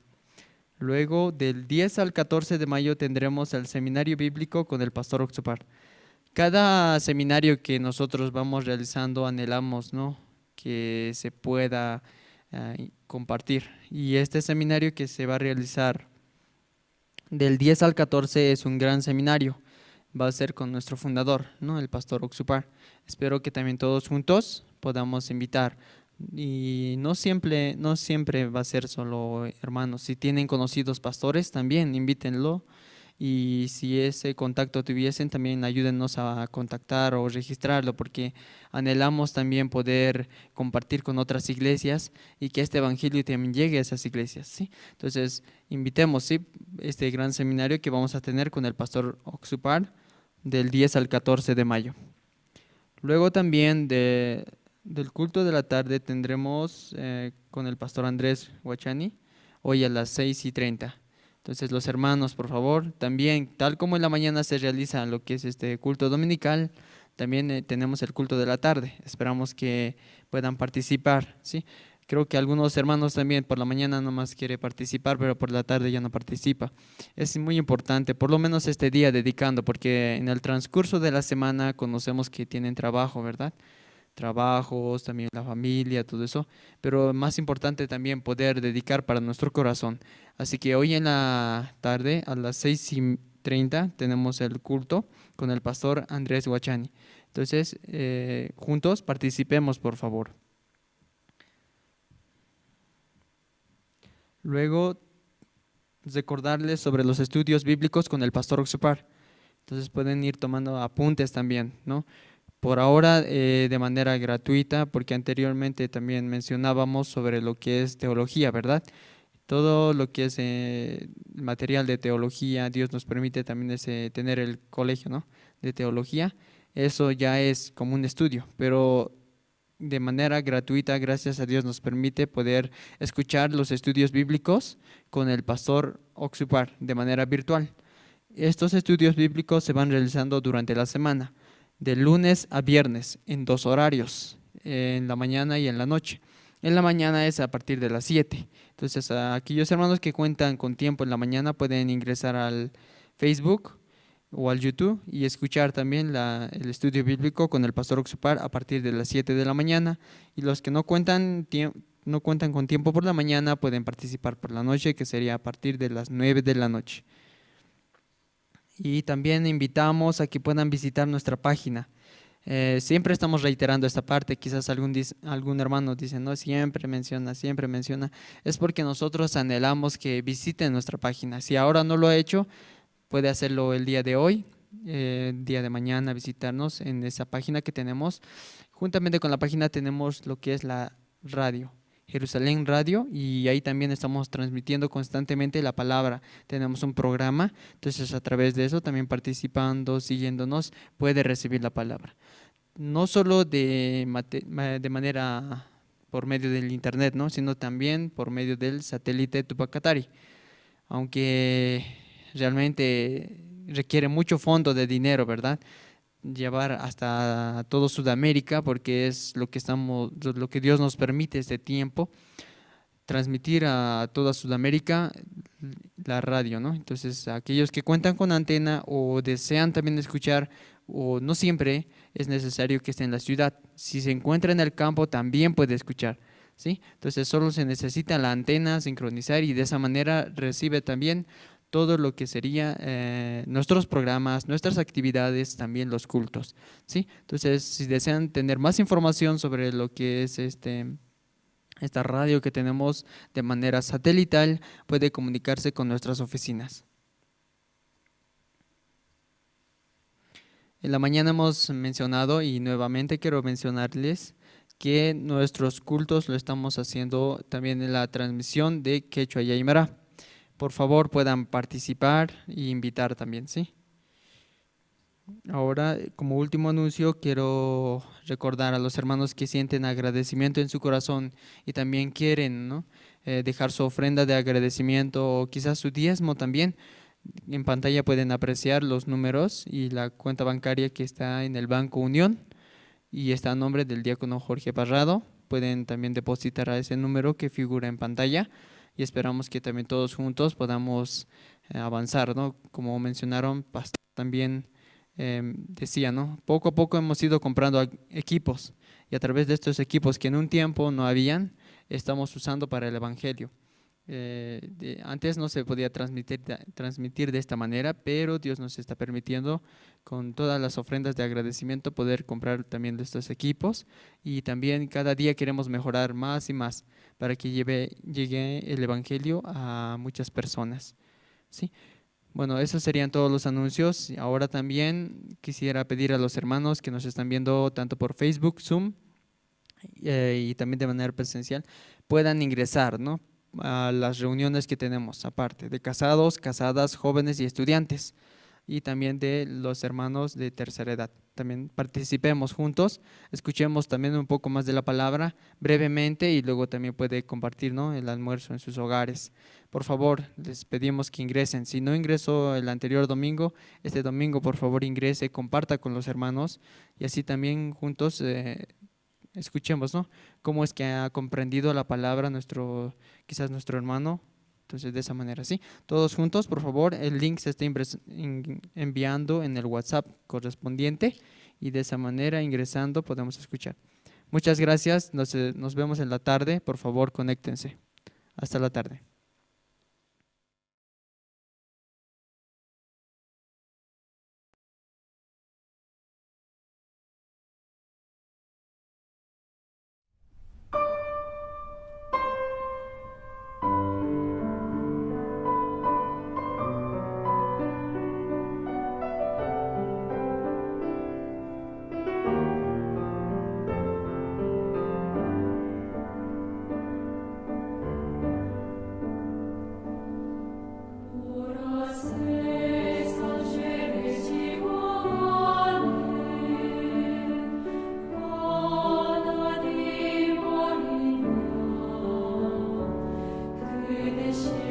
Luego del 10 al 14 de mayo tendremos el seminario bíblico con el pastor Oxupar. Cada seminario que nosotros vamos realizando anhelamos, ¿no?, que se pueda compartir. Y este seminario que se va a realizar del 10 al 14 es un gran seminario. Va a ser con nuestro fundador, ¿no?, el pastor Oxupar. Espero que también todos juntos podamos invitar. Y no siempre va a ser solo hermanos. Si tienen conocidos pastores, también invítenlo. Y si ese contacto tuviesen, también ayúdennos a contactar o registrarlo, porque anhelamos también poder compartir con otras iglesias y que este evangelio también llegue a esas iglesias, ¿sí? Entonces, invitemos, ¿sí?, este gran seminario que vamos a tener con el pastor Oxupar del 10 al 14 de mayo. Luego también del culto de la tarde tendremos con el pastor Andrés Huachani, hoy a las 6:30. Entonces, los hermanos, por favor, también, tal como en la mañana se realiza lo que es este culto dominical, también tenemos el culto de la tarde. Esperamos que puedan participar, ¿sí? Creo que algunos hermanos también por la mañana nomás quiere participar, pero por la tarde ya no participa. Es muy importante, por lo menos este día dedicando, porque en el transcurso de la semana conocemos que tienen trabajo, ¿verdad? Trabajos, también la familia, todo eso, pero más importante también poder dedicar para nuestro corazón. Así que hoy en la tarde a las 6:30 tenemos el culto con el pastor Andrés Huachani. Entonces, juntos participemos, por favor. Luego, recordarles sobre los estudios bíblicos con el pastor Oxupar. Entonces pueden ir tomando apuntes también, ¿no? Por ahora de manera gratuita, porque anteriormente también mencionábamos sobre lo que es teología, ¿verdad? Todo lo que es material de teología, Dios nos permite también tener el colegio, ¿no?, de teología. Eso ya es como un estudio, pero de manera gratuita, gracias a Dios, nos permite poder escuchar los estudios bíblicos con el pastor Oxupar de manera virtual. Estos estudios bíblicos se van realizando durante la semana, de lunes a viernes, en 2 horarios, en la mañana y en la noche. En la mañana es a partir de las 7. Entonces, a aquellos hermanos que cuentan con tiempo en la mañana pueden ingresar al Facebook o al YouTube y escuchar también el estudio bíblico con el pastor Oxupar a partir de las 7 de la mañana. Y los que no cuentan con tiempo por la mañana pueden participar por la noche, que sería a partir de las 9 de la noche. Y también invitamos a que puedan visitar nuestra página. Siempre estamos reiterando esta parte, quizás algún hermano dice, no, siempre menciona, es porque nosotros anhelamos que visiten nuestra página. Si ahora no lo ha hecho, puede hacerlo el día de hoy, día de mañana, visitarnos en esa página que tenemos. Juntamente con la página tenemos lo que es la radio, Jerusalén Radio, y ahí también estamos transmitiendo constantemente la palabra. Tenemos un programa, entonces a través de eso también participando, siguiéndonos, puede recibir la palabra. No solo de manera por medio del internet, ¿no?, sino también por medio del satélite Tupac Katari. Aunque realmente requiere mucho fondo de dinero, ¿verdad? Llevar hasta todo Sudamérica, porque es lo que Dios nos permite este tiempo, transmitir a toda Sudamérica la radio, ¿no? Entonces, aquellos que cuentan con antena o desean también escuchar, o no siempre es necesario que esté en la ciudad. Si se encuentra en el campo, también puede escuchar, ¿sí? Entonces, solo se necesita la antena, sincronizar, y de esa manera recibe también todo lo que sería nuestros programas, nuestras actividades, también los cultos, ¿sí? Entonces, si desean tener más información sobre lo que es esta radio que tenemos de manera satelital, puede comunicarse con nuestras oficinas. En la mañana hemos mencionado, y nuevamente quiero mencionarles, que nuestros cultos lo estamos haciendo también en la transmisión de Quechua y Aymara. Por favor, puedan participar e invitar también, ¿sí? Ahora, como último anuncio, quiero recordar a los hermanos que sienten agradecimiento en su corazón y también quieren, ¿no?, dejar su ofrenda de agradecimiento, o quizás su diezmo también. En pantalla pueden apreciar los números y la cuenta bancaria que está en el Banco Unión y está a nombre del diácono Jorge Parrado. Pueden también depositar a ese número que figura en pantalla, y esperamos que también todos juntos podamos avanzar, ¿no? Como mencionaron, también decía, ¿no?, poco a poco hemos ido comprando equipos, y a través de estos equipos que en un tiempo no habían, estamos usando para el Evangelio. Antes no se podía transmitir de esta manera, pero Dios nos está permitiendo con todas las ofrendas de agradecimiento poder comprar también de estos equipos, y también cada día queremos mejorar más y más para que llegue el Evangelio a muchas personas, ¿sí? Bueno, esos serían todos los anuncios. Ahora también quisiera pedir a los hermanos que nos están viendo tanto por Facebook, Zoom y también de manera presencial, puedan ingresar, ¿no?, a las reuniones que tenemos, aparte de casados, casadas, jóvenes y estudiantes, y también de los hermanos de tercera edad. También participemos juntos, escuchemos también un poco más de la palabra brevemente, y luego también puede compartir, ¿no?, el almuerzo en sus hogares. Por favor, les pedimos que ingresen. Si no ingresó el anterior domingo, este domingo por favor ingrese, comparta con los hermanos, y así también juntos escuchemos, ¿no?, cómo es que ha comprendido la palabra quizás nuestro hermano. Entonces, de esa manera, sí, todos juntos, por favor, el link se está enviando en el WhatsApp correspondiente, y de esa manera, ingresando, podemos escuchar. Muchas gracias, nos vemos en la tarde. Por favor, conéctense. Hasta la tarde. This